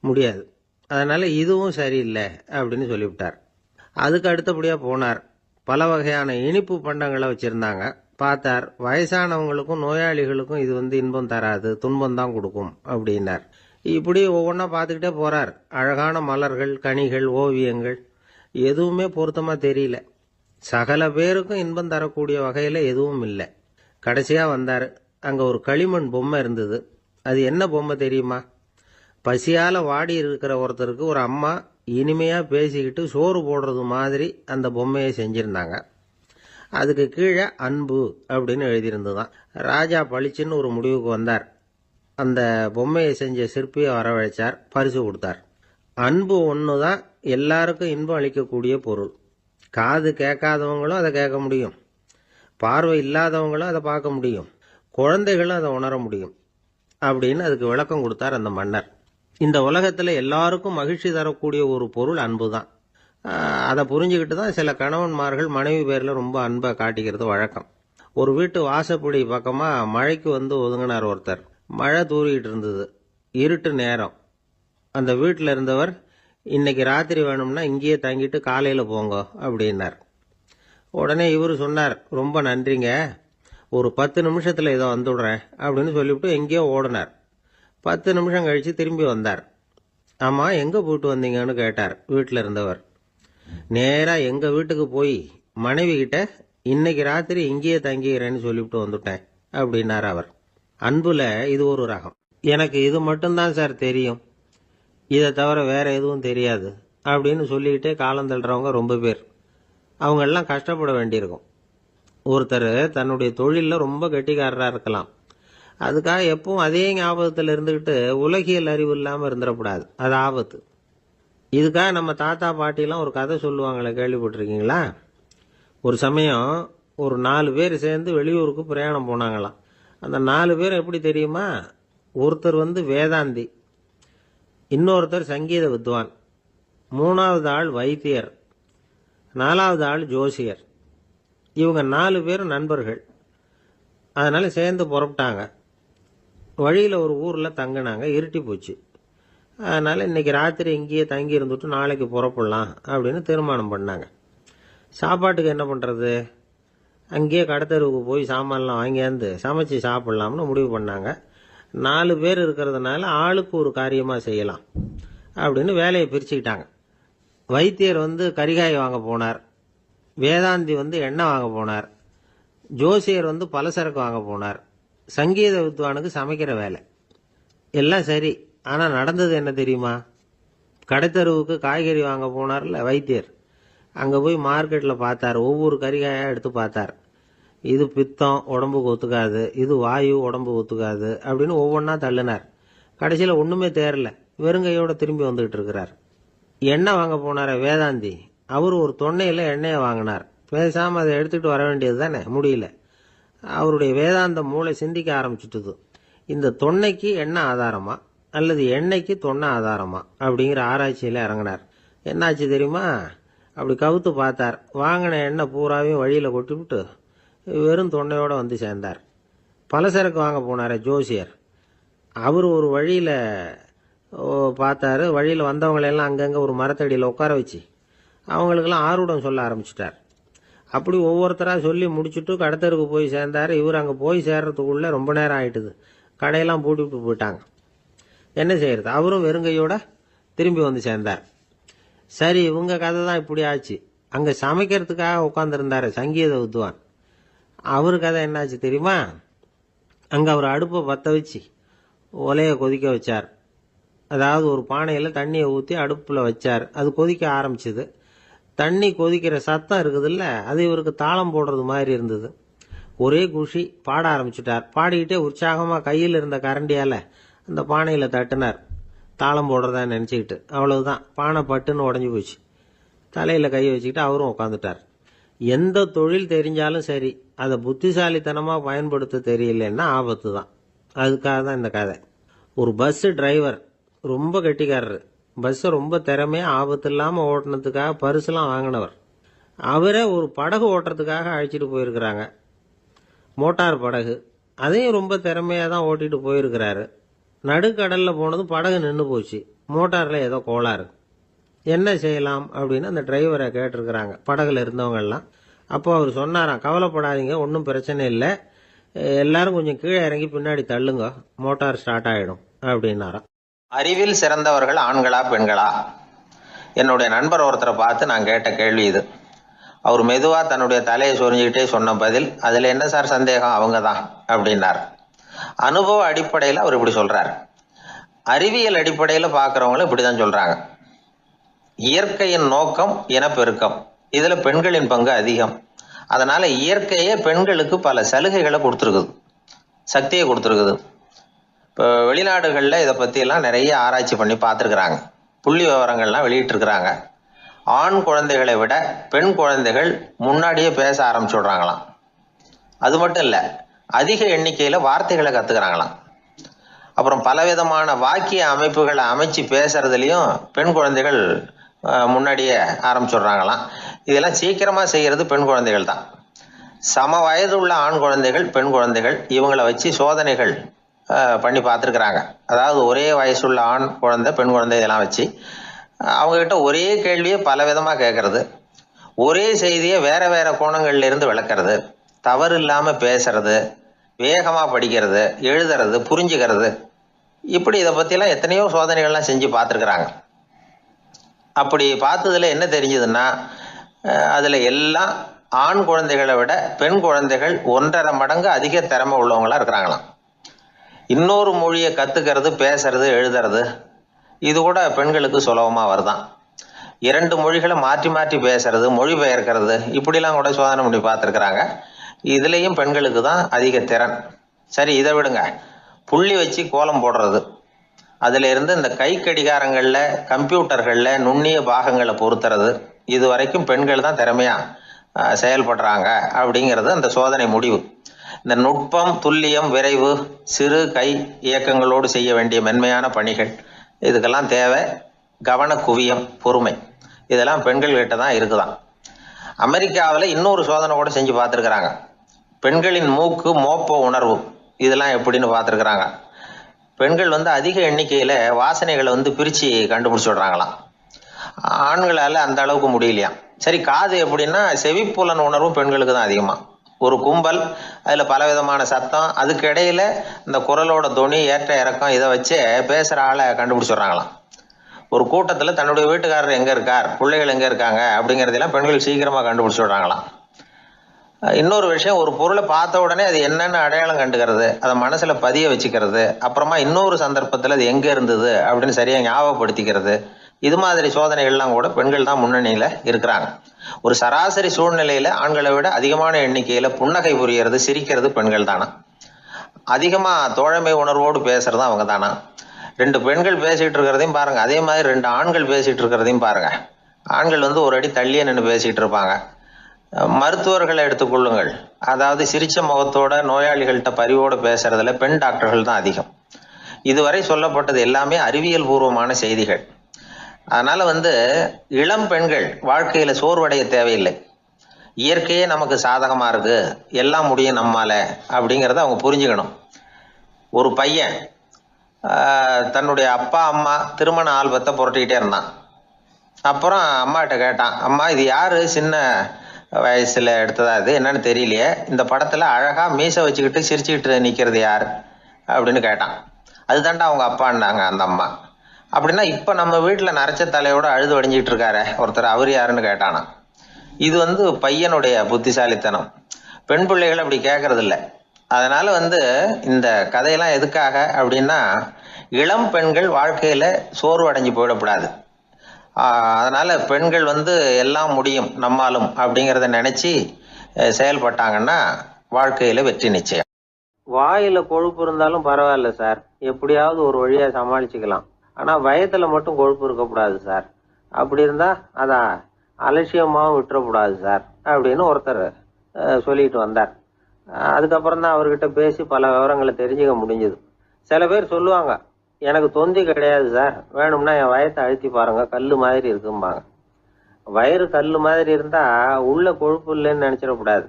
முடியாது. அதனால இதுவும் சரியில்லை அப்படின்னு சொல்லிவிட்டார். அதுக்கு அடுத்தபடியாக போனார். பல வகையான இனிப்பு பண்டங்களை வச்சுருந்தாங்க. பார்த்தார், வயசானவங்களுக்கும் நோயாளிகளுக்கும் இது இன்பம் தராது, துன்பம் தான் கொடுக்கும் அப்படின்னார். இப்படி ஒவ்வொன்றா பார்த்துக்கிட்டே போகிறார். அழகான மலர்கள், கனிகள், ஓவியங்கள் எதுவுமே பொருத்தமாக தெரியல. சகல பேருக்கும் இன்பம் தரக்கூடிய வகையில் எதுவும் இல்லை. கடைசியாக வந்தார். அங்கே ஒரு களிமண் பொம்மை இருந்தது. அது என்ன பொம்மை தெரியுமா? பசியால் வாடி இருக்கிற ஒருத்தருக்கு ஒரு அம்மா இனிமையாக பேசிக்கிட்டு சோறு போடுறது மாதிரி அந்த பொம்மையை செஞ்சுருந்தாங்க. அதுக்கு கீழே அன்பு அப்படின்னு எழுதியிருந்துதான். ராஜா பளிச்சுன்னு ஒரு முடிவுக்கு வந்தார். அந்த பொம்மையை செஞ்ச சிற்பியை வரவழைச்சார், பரிசு கொடுத்தார். அன்பு ஒன்று தான் எல்லாருக்கும் இன்பம் அளிக்கக்கூடிய பொருள். காது கேட்காதவங்களும் அதை கேட்க முடியும், பார்வை இல்லாதவங்களும் அதை பார்க்க முடியும், குழந்தைகளும் அதை உணர முடியும் அப்படின்னு அதுக்கு விளக்கம் கொடுத்தார் அந்த மன்னர். இந்த உலகத்தில் எல்லாருக்கும் மகிழ்ச்சி தரக்கூடிய ஒரு பொருள் அன்பு தான். அதை புரிஞ்சுக்கிட்டு தான் சில கணவன்மார்கள் மனைவி பேரில் ரொம்ப அன்பை காட்டிக்கிறது வழக்கம். ஒரு வீட்டு வாசப்படி பக்கமாக மழைக்கு ஒதுங்கினார் ஒருத்தர். மழை தூரிக்கிட்டு இருந்தது, இருட்டு நேரம். அந்த வீட்டில் இருந்தவர், இன்னைக்கு ராத்திரி வேணும்னா இங்கேயே தங்கிட்டு காலையில் போங்க அப்படின்னார். உடனே இவர் சொன்னார், ரொம்ப நன்றிங்க, ஒரு 10 நிமிஷத்தில் இதை வந்துவிடுறேன் அப்படின்னு சொல்லிவிட்டு எங்கேயோ ஓடினார். 10 நிமிஷம் கழித்து திரும்பி வந்தார். ஆமாம், எங்கே போயிட்டு வந்தீங்கன்னு கேட்டார் வீட்டில் இருந்தவர். நேராக எங்கள் வீட்டுக்கு போய் மனைவி கிட்ட இன்னைக்கு ராத்திரி இங்கேயே தங்கிக்கிறேன்னு சொல்லிவிட்டு வந்துட்டேன் அப்படின்னார் அவர். அன்புல இது ஒரு ரகம். எனக்கு இது மட்டும்தான் சார் தெரியும், இதை தவிர வேற எதுவும் தெரியாது அப்படின்னு சொல்லிக்கிட்டே காலம் தள்ளுறவங்க ரொம்ப பேர். அவங்கெல்லாம் கஷ்டப்பட வேண்டியிருக்கும். ஒருத்தர் தன்னுடைய தொழிலில் ரொம்ப கெட்டிக்காரராக இருக்கலாம். அதுக்காக எப்பவும் அதே ஞாபகத்தில் இருந்துக்கிட்டு உலகியல் அறிவு இல்லாமல் இருந்துடக்கூடாது, அது ஆபத்து. இதுக்காக நம்ம தாத்தா பாட்டிலாம் ஒரு கதை சொல்லுவாங்களே, கேள்விப்பட்டிருக்கீங்களா? ஒரு சமயம் ஒரு 4 பேர் சேர்ந்து வெளியூருக்கு பிரயாணம் போனாங்களாம். அந்த 4 பேர் எப்படி தெரியுமா? ஒருத்தர் வேதாந்தி, இன்னொருத்தர் சங்கீத வித்வான், 3வது ஆள் வைத்தியர், 4வது ஆள் ஜோசியர். இவங்க 4 பேரும் நண்பர்கள். அதனால சேர்ந்து புறப்பட்டாங்க. வழியில் ஒரு ஊரில் தங்கினாங்க. இருட்டி போச்சு. அதனால் இன்னைக்கு ராத்திரி இங்கேயே தங்கி இருந்துட்டு நாளைக்கு புறப்படலாம் அப்படின்னு தீர்மானம் பண்ணாங்க. சாப்பாட்டுக்கு என்ன பண்ணுறது? அங்கேயே கடத்தெருவுக்கு போய் சாமான்லாம் வாங்கியாந்து சமைச்சு சாப்பிட்லாம்னு முடிவு பண்ணாங்க. 4 பேர் இருக்கிறதுனால ஆளுக்கு ஒரு காரியமாக செய்யலாம் அப்படின்னு வேலையை பிரிச்சுக்கிட்டாங்க. வைத்தியர் கரிகாய் வாங்க போனார், வேதாந்தி எண்ணெய் வாங்க போனார், ஜோசியர் பலசரக்கு வாங்க போனார், சங்கீத வித்வானுக்கு சமைக்கிற வேலை. எல்லாம் சரி, ஆனால் நடந்தது என்ன தெரியுமா? கடைத்தெருவுக்கு காய்கறி வாங்க போனார்ல வைத்தியர், அங்கே போய் மார்க்கெட்டில் பார்த்தார். ஒவ்வொரு கரிகாயாக எடுத்து பார்த்தார். இது பித்தம், உடம்புக்கு ஒத்துக்காது, இது வாயு, உடம்புக்கு ஒத்துக்காது அப்படின்னு ஒவ்வொன்றா தள்ளினார். கடைசியில் ஒன்றுமே தேரல, வெறுங்கையோட திரும்பி வந்துகிட்டு இருக்கிறார். எண்ணெய் வாங்க போனார வேதாந்தி, அவர் ஒரு தொன்னையில் எண்ணெயை வாங்கினார். பேசாமல் அதை எடுத்துகிட்டு வர வேண்டியது தானே, முடியல. அவருடைய வேதாந்த மூளை சிந்திக்க ஆரம்பிச்சுட்டுது. இந்த தொன்னைக்கு எண்ணெய் ஆதாரமா அல்லது எண்ணெய்க்கு தொன்னை ஆதாரமா அப்படிங்கிற ஆராய்ச்சியில் இறங்கினார். என்னாச்சு தெரியுமா? அப்படி கவுத்து பார்த்தார். வாங்கின எண்ணெய் பூராவையும் வழியில் கொட்டிவிட்டு வெறும் தொன்னையோடு வந்து சேர்ந்தார். பலசரக்கு வாங்க போனார் ஜோசியர், அவர் ஒரு வழியில் பார்த்தாரு. வழியில் வந்தவங்களெல்லாம் அங்கங்கே ஒரு மரத்தடியில் உட்கார வச்சு அவங்களுக்கெல்லாம் ஆர்வம் சொல்ல ஆரம்பிச்சிட்டார். அப்படி ஒவ்வொருத்தராக சொல்லி முடிச்சுட்டு கடத்தருக்கு போய் சேர்ந்தார். இவர் அங்கே போய் சேர்றதுக்குள்ளே ரொம்ப நேரம் ஆயிட்டுது. கடையெல்லாம் பூட்டி விட்டு போயிட்டாங்க. என்ன செய்யறது? அவரும் வெறுங்கையோட திரும்பி வந்து சேர்ந்தார். சரி, இவங்க கதை தான் இப்படி ஆச்சு. அங்கே சமைக்கிறதுக்காக உட்காந்துருந்தார் சங்கீத வித்வான், அவரு கதை என்னாச்சு தெரியுமா? அங்கே அவர் அடுப்பை பற்ற வச்சு ஒலையை கொதிக்க வச்சார். அதாவது ஒரு பானையில் தண்ணியை ஊற்றி அடுப்பில் வச்சார். அது கொதிக்க ஆரம்பிச்சுது. தண்ணி கொதிக்கிற சத்தம் இருக்குதுல்ல, அது இவருக்கு தாளம் போடுறது மாதிரி இருந்தது. ஒரே குஷி, பாட ஆரம்பிச்சுட்டார். பாடிக்கிட்டே உற்சாகமாக கையில் இருந்த கரண்டியால் அந்த பானையில் தட்டினார், தாளம் போடுறதா நினச்சிக்கிட்டு. அவ்வளவுதான், பானை பட்டுன்னு உடஞ்சி போச்சு. தலையில் கையை வச்சுக்கிட்டு அவரும் உட்காந்துட்டார். எந்த தொழில் தெரிஞ்சாலும் சரி, அதை புத்திசாலித்தனமாக பயன்படுத்த தெரியலன்னா ஆபத்து தான். அதுக்காக தான் இந்த கதை. ஒரு பஸ்ஸு டிரைவர் ரொம்ப கெட்டிக்காரரு. பஸ்ஸை ரொம்ப திறமையாக ஆபத்து இல்லாமல் ஓட்டினதுக்காக பரிசுலாம் வாங்கினவர். அவரே ஒரு படகு ஓட்டுறதுக்காக அழைச்சிட்டு போயிருக்கிறாங்க, மோட்டார் படகு. அதையும் ரொம்ப திறமையாக தான் ஓட்டிட்டு போயிருக்கிறாரு. நடுக்கடலில் போனதும் படகு நின்று போச்சு. மோட்டாரில் ஏதோ கோளாறு. என்ன செய்யலாம் அப்படின்னு அந்த டிரைவரை கேட்டிருக்கிறாங்க படகுல இருந்தவங்கெல்லாம். அப்போ அவர் சொன்னாராம், கவலைப்படாதீங்க, ஒன்றும் பிரச்சனை இல்லை, எல்லாரும் கொஞ்சம் கீழே இறங்கி பின்னாடி தள்ளுங்க, மோட்டார் ஸ்டார்ட் ஆகிடும் அப்படின்னாராம். அறிவில் சிறந்தவர்கள் ஆண்களா பெண்களா? என்னுடைய நண்பர் ஒருத்தரை பார்த்து நான் கேட்ட கேள்வி இது. அவர் மெதுவாக தன்னுடைய தலையை சொரிஞ்சுக்கிட்டே சொன்ன பதில், அதில் என்ன சார் சந்தேகம், அவங்க தான் அப்படின்னார். அனுபவ அடிப்படையில் அவர் இப்படி சொல்றார். அறிவியல் அடிப்படையில் பார்க்குறவங்களும் இப்படி தான் சொல்றாங்க. இயற்கையின் நோக்கம் இனப்பெருக்கம், இதுல பெண்களின் பங்கு அதிகம். அதனால இயற்கையே பெண்களுக்கு பல சலுகைகளை கொடுத்துருக்குது, சக்தியை கொடுத்துருக்குது. இப்போ வெளிநாடுகளில் இதை பற்றியெல்லாம் நிறைய ஆராய்ச்சி பண்ணி பார்த்துருக்குறாங்க, புள்ளி விவரங்கள்லாம் வெளியிட்டிருக்கிறாங்க. ஆண் குழந்தைகளை விட பெண் குழந்தைகள் முன்னாடியே பேச ஆரம்பிச்சுடுறாங்களாம். அது மட்டும் இல்லை, அதிக எண்ணிக்கையில் வார்த்தைகளை கற்றுக்கிறாங்களாம். அப்புறம் பலவிதமான வாக்கிய அமைப்புகளை அமைச்சு பேசுறதுலையும் பெண் குழந்தைகள் முன்னாடியே ஆரம்பிச்சுடுறாங்களாம். இதெல்லாம் சீக்கிரமாக செய்கிறது பெண் குழந்தைகள் தான். சம வயது உள்ள ஆண் குழந்தைகள், பெண் குழந்தைகள், இவங்களை வச்சு சோதனைகள் பண்ணி பார்த்துருக்குறாங்க. அதாவது ஒரே வயசுள்ள ஆண் குழந்தை, பெண் குழந்தை இதெல்லாம் வச்சு அவங்கக்கிட்ட ஒரே கேள்வியை பல விதமாக கேட்கறது, ஒரே செய்தியை வேற வேற கோணங்கள்ல இருந்து விளக்குறது, தவறு இல்லாமல் பேசுறது, வேகமாக படிக்கிறது, எழுதுறது, புரிஞ்சுக்கிறது, இப்படி இதை பற்றிலாம் எத்தனையோ சோதனைகள்லாம் செஞ்சு பார்த்துருக்குறாங்க. அப்படி பார்த்ததுல என்ன தெரிஞ்சதுன்னா, அதில் எல்லாம் ஆண் குழந்தைகளை விட பெண் குழந்தைகள் 1.5 மடங்கு அதிக திறமை உள்ளவங்களா இருக்கிறாங்களாம். இன்னொரு மொழியை கற்றுக்கிறது, பேசுறது, எழுதுறது, இது கூட பெண்களுக்கு சுலபமாக வருதான். 2 மொழிகளை மாற்றி மாற்றி பேசுறது, மொழிபெயர்க்கிறது, இப்படிலாம் கூட சோதனை பண்ணி பார்த்துருக்குறாங்க. இதுலேயும் பெண்களுக்கு தான் அதிக திறன். சரி, இதை விடுங்க. புள்ளி வச்சு கோலம் போடுறது, அதில் இருந்து இந்த கை கடிகாரங்களில், கம்ப்யூட்டர்களில் நுண்ணிய பாகங்களை பொருத்துறது, இது வரைக்கும் பெண்கள் தான் திறமையாக செயல்படுறாங்க அப்படிங்கிறது அந்த சோதனை முடிவு. இந்த நுட்பம், துல்லியம், விரைவு, சிறு கை இயக்கங்களோடு செய்ய வேண்டிய மென்மையான பணிகள், இதுக்கெல்லாம் தேவை கவன குவியம், பொறுமை. இதெல்லாம் பெண்கள்கிட்ட தான் இருக்குதான். அமெரிக்காவில் இன்னொரு சோதனை கூட செஞ்சு பார்த்துருக்குறாங்க. பெண்களின் மூக்கு, மோப்ப உணர்வு, இதெல்லாம் எப்படின்னு பார்த்துருக்குறாங்க. பெண்கள் அதிக எண்ணிக்கையில் வாசனைகளை பிரித்து கண்டுபிடிச்சி விடுறாங்களாம். ஆண்களால் அந்த அளவுக்கு முடியலையாம். சரி, காது எப்படின்னா செவிப்புலன் உணர்வும் பெண்களுக்கு தான் அதிகமாக. ஒரு கும்பல், அதில் பலவிதமான சத்தம், அதுக்கு இடையில இந்த குரலோட தொனி, ஏற்ற இறக்கம், இதை வச்சே பேசுகிற ஆளை கண்டுபிடிச்சிடுறாங்களாம். ஒரு கூட்டத்தில் தன்னுடைய வீட்டுக்காரர் எங்கே இருக்கார், பிள்ளைகள் எங்கே இருக்காங்க அப்படிங்கிறதெல்லாம் பெண்கள் சீக்கிரமாக கண்டுபிடிச்சிடுறாங்களாம். இன்னொரு விஷயம், ஒரு பொருளை பார்த்த உடனே அது என்னென்னு அடையாளம் கண்டுக்கிறது, அதை மனசில் பதிய வச்சுக்கிறது, அப்புறமா இன்னொரு சந்தர்ப்பத்தில் அது எங்கே இருந்தது அப்படின்னு சரியாக ஞாபகப்படுத்திக்கிறது, இது மாதிரி சோதனைகள்லாம் கூட பெண்கள் தான் முன்னணியில் இருக்கிறாங்க. ஒரு சராசரி சூழ்நிலையில் ஆண்களை விட அதிகமான எண்ணிக்கையில் புன்னகை புரியறது, சிரிக்கிறது பெண்கள் தானா. அதிகமாக தோழமை உணர்வோடு பேசுறது அவங்க தானா. 2 பெண்கள் பேசிகிட்டு இருக்கிறதையும் பாருங்கள், அதே மாதிரி 2 ஆண்கள் பேசிகிட்டு இருக்கிறதையும் பாருங்கள். ஆண்கள் ஒரு அடி தள்ளியே நின்று பேசிகிட்டு இருப்பாங்க. மருத்துவர்களை எடுத்துக்கொள்ளுங்கள், அதாவது சிரிச்ச முகத்தோட நோயாளிகள்கிட்ட பரிவோடு பேசுறதுல பெண் டாக்டர்கள் தான் அதிகம். இதுவரை சொல்லப்பட்டது எல்லாமே அறிவியல் பூர்வமான செய்திகள். அதனால இளம் பெண்கள் வாழ்க்கையில சோர்வடைய தேவையில்லை. இயற்கையே நமக்கு சாதகமா இருக்கு, எல்லாம் முடியும் நம்மால அப்படிங்கிறத அவங்க புரிஞ்சுக்கணும். ஒரு பையன் தன்னுடைய அப்பா அம்மா திருமண ஆல்பத்தை புரட்டிக்கிட்டே இருந்தான். அப்புறம் அம்மாட்ட கேட்டான், அம்மா இது யாரு சின்ன வயசுல எடுத்ததா, இது என்னன்னு தெரியலையே, இந்த படத்துல அழகா மீசை வச்சுக்கிட்டு சிரிச்சுக்கிட்டு நிக்கிறது யார் அப்படின்னு கேட்டான். அதுதான்டா அவங்க அப்பான்னாங்க அந்த அம்மா. அப்படின்னா இப்ப நம்ம வீட்டுல நரைச்ச தலையோட அழுது வடிஞ்சிட்டு இருக்காரு ஒருத்தர், அவர் யாருன்னு கேட்டானா. இது பையனுடைய புத்திசாலித்தனம். பெண் பிள்ளைகள் அப்படி கேட்கறது இல்லை. அதனால இந்த கதையெல்லாம் எதுக்காக அப்படின்னா, இளம் பெண்கள் வாழ்க்கையில சோர்வு அடைஞ்சு போயிடக்கூடாது. அதனால பெண்கள் எல்லாம் முடியும் நம்மாலும் அப்படிங்கிறத நினைச்சு செயல்பட்டாங்கன்னா வாழ்க்கையில வெற்றி நிச்சயம். வாயில கொழுப்பு இருந்தாலும் பரவாயில்ல சார், எப்படியாவது ஒரு வழியா சமாளிச்சுக்கலாம். ஆனா வயத்துல மட்டும் கொழுப்பு இருக்கக்கூடாது சார். அப்படி இருந்தா அதான் அலட்சியமாவும் விட்டுறக்கூடாது சார் அப்படின்னு ஒருத்தர் சொல்லிட்டு வந்தார். அதுக்கப்புறம் தான் அவர்கிட்ட பேசி பல விவரங்களை தெரிஞ்சுக்க முடிஞ்சது. சில பேர் சொல்லுவாங்க, எனக்கு தொந்தி கிடையாது சார், வேணும்னா என் வயத்தை அழுத்தி பாருங்க, கல்லு மாதிரி இருக்கும்பாங்க. வயிறு கல்லு மாதிரி இருந்தா உள்ள கொழுப்பு இல்லைன்னு நினைச்சிடக்கூடாது.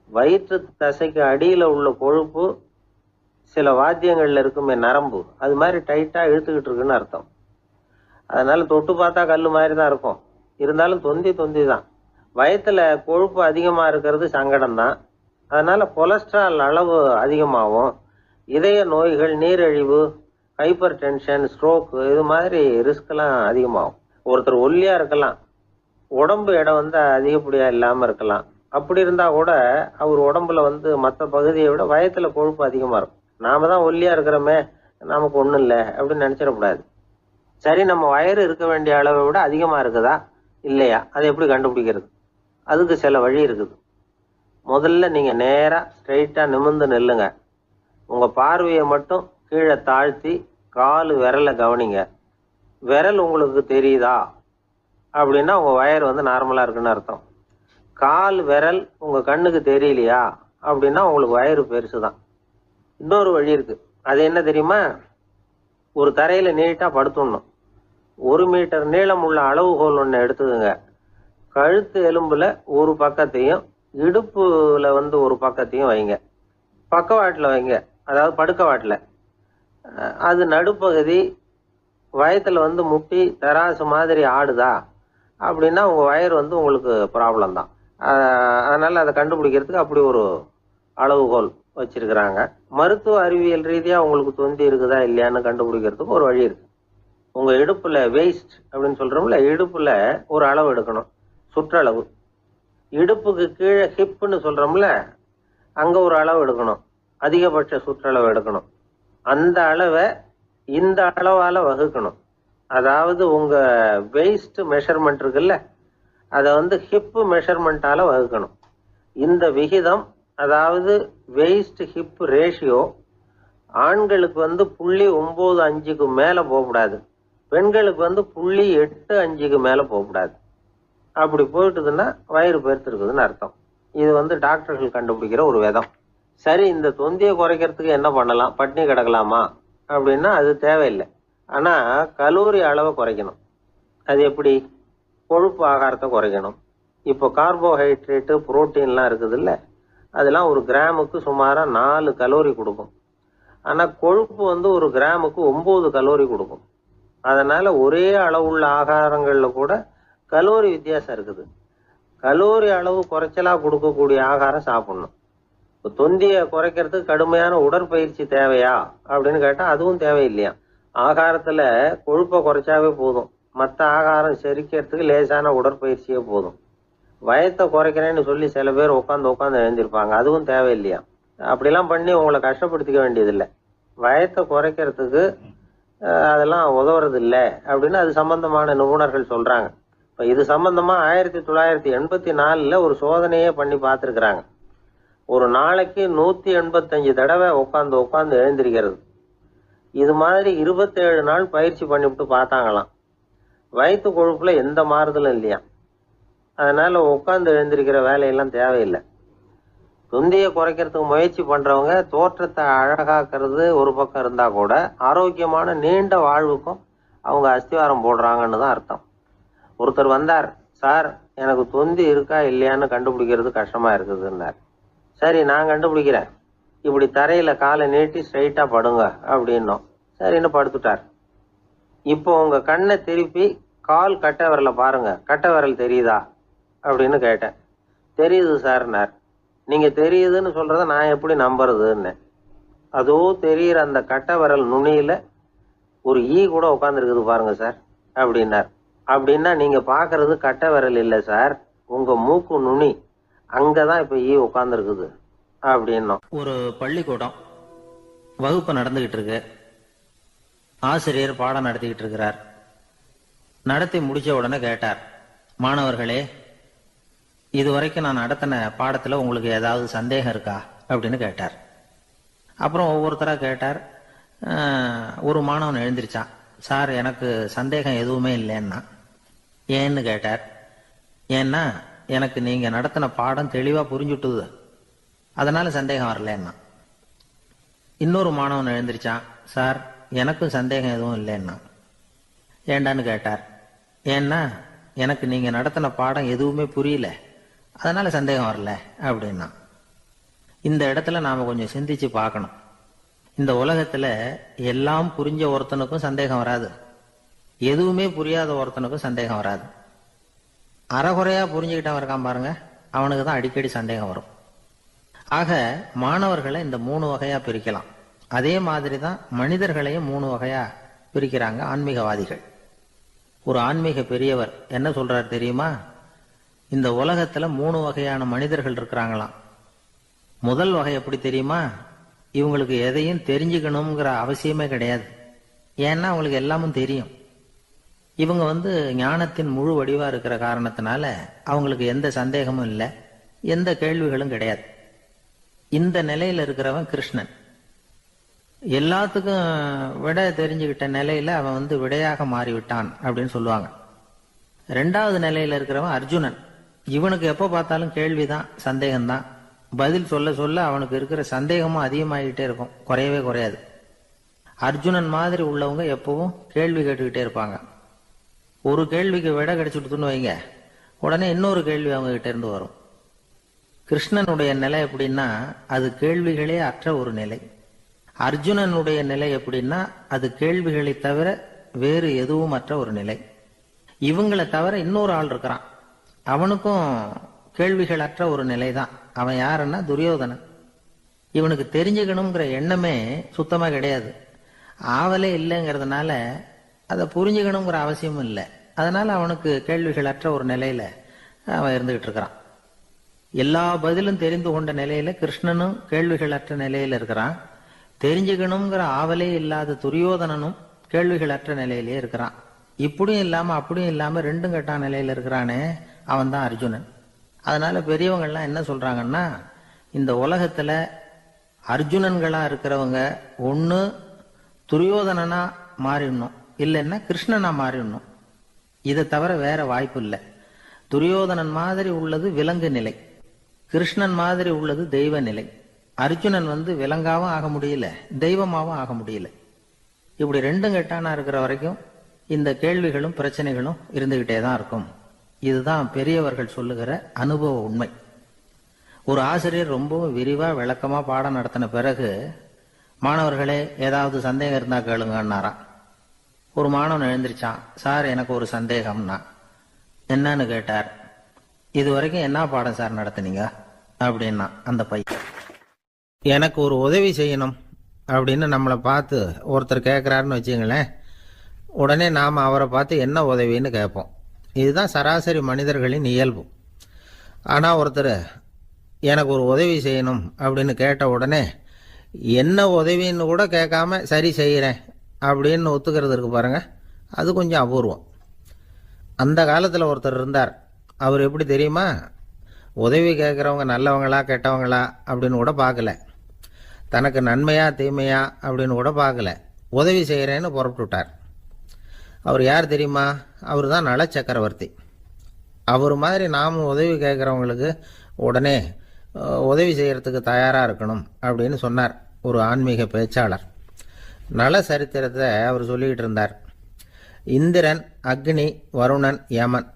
வயிற்று தசைக்கு அடியில உள்ள கொழுப்பு சில வாத்தியங்கள்ல இருக்குமே நரம்பு, அது மாதிரி டைட்டா இழுத்துக்கிட்டு இருக்குன்னு அர்த்தம். அதனால தொட்டு பார்த்தா கல்லு மாதிரி தான் இருக்கும், இருந்தாலும் தொந்தி தான். வயத்துல கொழுப்பு அதிகமா இருக்கிறது சங்கடம் தான். அதனால கொலஸ்ட்ரால் அளவு அதிகமாகும், இதய நோய்கள், நீரிழிவு, ஹைப்பர் டென்ஷன், ஸ்ட்ரோக், இது மாதிரி ரிஸ்க் எல்லாம் அதிகமாகும். ஒருத்தர் ஒல்லியா இருக்கலாம், உடம்பு இடம் அதிகப்படியா இல்லாம இருக்கலாம். அப்படி இருந்தா கூட அவர் உடம்புல மற்ற பகுதியை விட வயத்துல கொழுப்பு அதிகமா இருக்கும். நாம தான் ஒல்லியா இருக்கிறோமே, நமக்கு ஒண்ணும் இல்லை அப்படின்னு நினைச்சிடக்கூடாது. சரி, நம்ம வயிறு இருக்க வேண்டிய அளவை விட அதிகமா இருக்குதா இல்லையா, அதை எப்படி கண்டுபிடிக்கிறது? அதுக்கு சில வழி இருக்குது. முதல்ல நீங்க நேரா ஸ்ட்ரைட்டா நிமிர்ந்து நில்லுங்க. உங்க பார்வையை மட்டும் கீழே தாழ்த்தி காலு விரலை கவனிங்க. விரல் உங்களுக்கு தெரியுதா அப்படின்னா உங்க வயர் நார்மலா இருக்குன்னு அர்த்தம். கால் விரல் உங்க கண்ணுக்கு தெரியலையா அப்படின்னா உங்களுக்கு வயிறு பெருசுதான். இன்னொரு வழி இருக்கு, அது என்ன தெரியுமா? ஒரு தரையில நீட்டா படுத்துடணும். 1 மீட்டர் நீளம் உள்ள அளவுகோல் ஒன்று எடுத்துதுங்க. கழுத்து எலும்புல ஒரு பக்கத்தையும் இடுப்புல ஒரு பக்கத்தையும் வைங்க. பக்கவாட்டில் வைங்க, அதாவது படுக்கவாட்டில். அது நடுப்பகுதி வயத்துல முட்டி தராசு மாதிரி ஆடுதா அப்படின்னா உங்க வயர் உங்களுக்கு ப்ராப்ளம் தான். அதனால அதை கண்டுபிடிக்கிறதுக்கு அப்படி ஒரு அளவுகோல் வச்சிருக்கிறாங்க. மருத்துவ அறிவியல் ரீதியா உங்களுக்கு தொந்தி இருக்குதா இல்லையான்னு கண்டுபிடிக்கிறதுக்கு ஒரு வழி இருக்கு. உங்க இடுப்புல வெயிஸ்ட் அப்படின்னு சொல்றோம்ல, இடுப்புல ஒரு அளவு எடுக்கணும், சுற்றளவு. இடுப்புக்கு கீழே ஹிப்னு சொல்றோம்ல, அங்க ஒரு அளவு எடுக்கணும், அதிகபட்ச சுற்றளவு எடுக்கணும். அந்த அளவை இந்த அளவால வகுக்கணும். அதாவது உங்க வெயிஸ்ட் மெஷர்மெண்ட் இருக்குல்ல, அதை ஹிப் மெஷர்மெண்டால வகுக்கணும். இந்த விகிதம், அதாவது வெயிஸ்ட் ஹிப் ரேஷியோ, ஆண்களுக்கு 0.95க்கு மேல போகக்கூடாது, பெண்களுக்கு 0.85க்கு மேல போகக்கூடாது. அப்படி போயிட்டுதுன்னா வயிறு பெருத்திருக்குதுன்னு அர்த்தம். இது டாக்டர்கள் கண்டுபிடிக்கிற ஒரு விதம். சரி, இந்த தொந்தியை குறைக்கிறதுக்கு என்ன பண்ணலாம்? பட்னி கிடக்கலாமா அப்படின்னா அது தேவையில்லை. ஆனா கலோரி அளவை குறைக்கணும். அது எப்படி? கொழுப்பு ஆகாரத்தை குறைக்கணும். இப்போ கார்போஹைட்ரேட்டு, புரோட்டீன்லாம் இருக்குது இல்லை, அதெல்லாம் ஒரு கிராமுக்கு சுமாரா 4 கலோரி கொடுக்கும். ஆனா கொழுப்பு ஒரு கிராமுக்கு 9 கலோரி கொடுக்கும். அதனால ஒரே அளவுள்ள ஆகாரங்கள்ல கூட கலோரி வித்தியாசம் இருக்குது. கலோரி அளவு குறைச்சலா கொடுக்கக்கூடிய ஆகாரம் சாப்பிடணும். இப்போ தொந்தியை குறைக்கிறதுக்கு கடுமையான உடற்பயிற்சி தேவையா அப்படின்னு கேட்டா அதுவும் தேவையில்லையா. ஆகாரத்துல கொழுப்பை குறைச்சாவே போதும், மற்ற ஆகாரம் செரிக்கிறதுக்கு லேசான உடற்பயிற்சியே போதும். வயத்தை குறைக்கிறேன்னு சொல்லி சில பேர் உட்காந்து எழுந்திருப்பாங்க, அதுவும் தேவையில்லையா. அப்படிலாம் பண்ணி உங்களை கஷ்டப்படுத்திக்க வேண்டியதில்லை. வயத்தை குறைக்கிறதுக்கு அதெல்லாம் உதவுறது இல்லை அப்படின்னு அது சம்பந்தமான நிபுணர்கள் சொல்றாங்க. இப்போ இது சம்பந்தமா 1984 ஒரு சோதனையே பண்ணி பார்த்துருக்குறாங்க. ஒரு நாளைக்கு 185 தடவை உட்காந்து எழுந்திருக்கிறது. இது மாதிரி 27 நாள் பயிற்சி பண்ணிவிட்டு பார்த்தாங்களாம். வயிற்று கொழுப்புல எந்த மாறுதலும் இல்லையா. அதனால உட்காந்து எழுந்திருக்கிற வேலையெல்லாம் தேவையில்லை. தொந்தியை குறைக்கிறதுக்கு முயற்சி பண்றவங்க தோற்றத்தை அழகாக்குறது ஒரு பக்கம் இருந்தா கூட ஆரோக்கியமான நீண்ட வாழ்வுக்கும் அவங்க அஸ்திவாரம் போடுறாங்கன்னு தான் அர்த்தம். ஒருத்தர் வந்தார், சார் எனக்கு தொந்தி இருக்கா இல்லையான்னு கண்டுபிடிக்கிறது கஷ்டமா இருக்குதுன்னார். சரி நான் கண்டுபிடிக்கிறேன், இப்படி தரையில காலை நீட்டி ஸ்ட்ரைட்டா படுங்க அப்படின்னோம். சரின்னு படுத்துட்டார். இப்போ உங்க கண்ணை திருப்பி கால் கட்டை விரல பாருங்க, கட்டை விரல் தெரியுதா அப்படின்னு கேட்டேன். தெரியுது சார்னார். நீங்க தெரியுதுன்னு சொல்றத நான் எப்படி நம்புறதுன்னு. அதோ தெரியுற அந்த கட்டை விரல் நுனியில ஒரு ஈ கூட உட்காந்துருக்குது பாருங்க சார் அப்படின்னார். அப்படின்னா நீங்க பாக்குறது கட்டை விரல் இல்லை சார், உங்க மூக்கு நுனி, அங்கதான் இப்ப ஈ உட்காந்துருக்குது அப்படின்னோம். ஒரு பள்ளிக்கூடம் வகுப்பு நடந்துகிட்டு இருக்கு. ஆசிரியர் பாடம் நடத்திக்கிட்டு இருக்கிறார். நடத்தி முடிச்ச உடனே கேட்டார், மாணவர்களே இதுவரைக்கும் நான் நடத்தின பாடத்துல உங்களுக்கு ஏதாவது சந்தேகம் இருக்கா அப்படின்னு கேட்டார். அப்புறம் ஒவ்வொருத்தரா கேட்டார். ஒரு மாணவன் எழுந்திருச்சான். சார் எனக்கு சந்தேகம் எதுவுமே இல்லைன்னா. ஏன்னு கேட்டார். ஏன்னா எனக்கு நீங்க நடத்தின பாடம் தெளிவா புரிஞ்சுட்டுது, அதனால சந்தேகம் வரலன்னா. இன்னொரு மாணவன் எழுந்திருச்சான். சார் எனக்கும் சந்தேகம் எதுவும் இல்லைன்னா. ஏண்டான்னு கேட்டார். ஏன்னா எனக்கு நீங்க நடத்தின பாடம் எதுவுமே புரியல, அதனால சந்தேகம் வரல அப்படின்னா. இந்த இடத்துல நாம கொஞ்சம் சிந்திச்சு பார்க்கணும். இந்த உலகத்துல எல்லாம் புரிஞ்ச ஒருத்தனுக்கும் சந்தேகம் வராது, எதுவுமே புரியாத ஒருத்தனுக்கும் சந்தேகம் வராது. அறகுறையா புரிஞ்சுக்கிட்டவன் இருக்கான் பாருங்க, அவனுக்கு தான் அடிக்கடி சந்தேகம் வரும். ஆக மாணவர்களை இந்த 3 வகையா பிரிக்கலாம். அதே மாதிரி தான் மனிதர்களையும் 3 வகையா பிரிக்கிறாங்க ஆன்மீகவாதிகள். ஒரு ஆன்மீக பெரியவர் என்ன சொல்றார் தெரியுமா? இந்த உலகத்துல 3 வகையான மனிதர்கள் இருக்கிறாங்களாம். முதல் வகை எப்படி தெரியுமா? இவங்களுக்கு எதையும் தெரிஞ்சுக்கணுங்கிற அவசியமே கிடையாது. ஏன்னா அவங்களுக்கு எல்லாமும் தெரியும். இவங்க ஞானத்தின் முழு வடிவா இருக்கிற காரணத்தினால அவங்களுக்கு எந்த சந்தேகமும் இல்லை, எந்த கேள்விகளும் கிடையாது. இந்த நிலையில இருக்கிறவன் கிருஷ்ணன். எல்லாத்துக்கும் விட தெரிஞ்சுக்கிட்ட நிலையில அவன் விடையாக மாறிவிட்டான் அப்படின்னு சொல்லுவாங்க. 2வது நிலையில இருக்கிறவன் அர்ஜுனன். இவனுக்கு எப்ப பார்த்தாலும் கேள்விதான், சந்தேகம்தான். பதில் சொல்ல சொல்ல அவனுக்கு இருக்கிற சந்தேகமும் அதிகமாகிட்டே இருக்கும், குறையவே குறையாது. அர்ஜுனன் மாதிரி உள்ளவங்க எப்பவும் கேள்வி கேட்டுக்கிட்டே இருப்பாங்க. ஒரு கேள்விக்கு விட கிடைச்சுட்டுன்னு வைங்க, உடனே இன்னொரு கேள்வி அவங்க கிட்ட இருந்து வரும். கிருஷ்ணனுடைய நிலை எப்படின்னா அது கேள்விகளே அற்ற ஒரு நிலை. அர்ஜுனனுடைய நிலை எப்படின்னா அது கேள்விகளை தவிர வேறு எதுவும் அற்ற ஒரு நிலை. இவங்களை தவிர இன்னொரு ஆள் இருக்கிறான், அவனுக்கும் கேள்விகள் அற்ற ஒரு நிலை தான். அவன் யாருன்னா துரியோதனன். இவனுக்கு தெரிஞ்சுக்கணுங்கிற எண்ணமே சுத்தமா கிடையாது. ஆவலே இல்லைங்கிறதுனால அதை புரிஞ்சுக்கணுங்கிற அவசியமும் இல்லை. அதனால அவனுக்கு கேள்விகள் அற்ற ஒரு நிலையில அவன் இருந்துகிட்டு இருக்கிறான். எல்லா பதிலும் தெரிந்து கொண்ட நிலையில கிருஷ்ணனும் கேள்விகள் அற்ற நிலையில இருக்கிறான். தெரிஞ்சுக்கணுங்கிற ஆவலே இல்லாத துரியோதனனும் கேள்விகள் அற்ற நிலையிலேயே இருக்கிறான். இப்படியும் இல்லாம அப்படியும் இல்லாம 2ம் கெட்டான நிலையில இருக்கிறானே, அவன் தான் அர்ஜுனன். அதனால பெரியவங்கள்லாம் என்ன சொல்றாங்கன்னா, இந்த உலகத்துல அர்ஜுனன்களா இருக்கிறவங்க ஒண்ணு துரியோதனனா மாறிடணும், இல்லைன்னா கிருஷ்ணனா மாறிடணும். இதை தவிர வேற வாய்ப்பு இல்லை. துரியோதனன் மாதிரி உள்ளது விலங்கு நிலை, கிருஷ்ணன் மாதிரி உள்ளது தெய்வ நிலை. அர்ஜுனன் விலங்காவும் ஆக முடியல, தெய்வமாவும் ஆக முடியல. இப்படி 2ம் கெட்டானா இருக்கிற வரைக்கும் இந்த கேள்விகளும் பிரச்சனைகளும் இருந்துகிட்டே தான் இருக்கும். இதுதான் பெரியவர்கள் சொல்லுகிற அனுபவ உண்மை. ஒரு ஆசிரியர் ரொம்பவும் விரிவா விளக்கமா பாடம் நடத்தின பிறகு, மாணவர்களே ஏதாவது சந்தேகம் இருந்தா கேளுங்கன்னாராம். ஒரு மாணவன் எழுந்திருச்சான். சார் எனக்கு ஒரு சந்தேகம்னா. என்னன்னு கேட்டார். இது வரைக்கும் என்ன பாடம் சார் நடத்துனீங்க அப்படின்னா அந்த பையன். எனக்கு ஒரு உதவி செய்யணும் அப்படின்னு நம்மளை பார்த்து ஒருத்தர் கேட்குறாருன்னு வச்சுங்களேன், உடனே நாம் அவரை பார்த்து என்ன உதவின்னு கேட்போம். இதுதான் சராசரி மனிதர்களின் இயல்பு. ஆனால் ஒருத்தர் எனக்கு ஒரு உதவி செய்யணும் அப்படின்னு கேட்ட உடனே என்ன உதவின்னு கூட கேட்காம சரி செய்கிறேன் அப்படின்னு ஒத்துக்கிறது இருக்கு பாருங்க, அது கொஞ்சம் அபூர்வம். அந்த காலத்தில் ஒருத்தர் இருந்தார். அவர் எப்படி தெரியுமா? உதவி கேட்குறவங்க நல்லவங்களா கெட்டவங்களா அப்படின்னு கூட பார்க்கல, தனக்கு நன்மையா தீமையா அப்படின்னு கூட பார்க்கல, உதவி செய்கிறேன்னு புறப்பட்டுட்டார். அவர் யார் தெரியுமா? அவர் தான் நல சக்கரவர்த்தி. அவர் மாதிரி நாமும் உதவி கேட்குறவங்களுக்கு உடனே உதவி செய்கிறதுக்கு தயாராக இருக்கணும் அப்படின்னு சொன்னார் ஒரு ஆன்மீக பேச்சாளர். நல சரித்திரத்தை அவர் சொல்லிக்கிட்டு இருந்தார். இந்திரன், அக்னி, வருணன், யமன்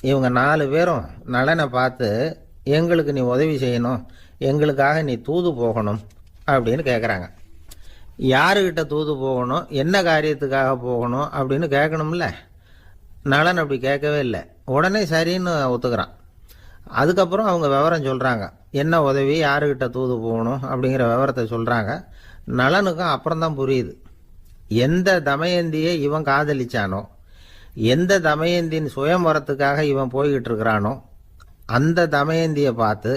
இவங்க 4 பேரும் நலனை பார்த்து எங்களுக்கு நீ உதவி செய்யணும், எங்களுக்காக நீ தூது போகணும் அப்படின்னு கேட்குறாங்க. யாருக்கிட்ட தூது போகணும், என்ன காரியத்துக்காக போகணும் அப்படின்னு கேட்கணும்ல. நலன் அப்படி கேட்கவே இல்லை, உடனே சரின்னு ஒத்துக்கிறான். அதுக்கப்புறம் அவங்க விவரம் சொல்கிறாங்க, என்ன உதவி, யாருக்கிட்ட தூது போகணும் அப்படிங்கிற விவரத்தை சொல்கிறாங்க. நலனுக்கும் அப்புறம்தான் புரியுது, எந்த தமயந்தியை இவன் காதலிச்சானோ, எந்த தமயந்தின் சுயம்பரத்துக்காக இவன் போய்கிட்டு இருக்கிறானோ அந்த தமயந்தியை பார்த்து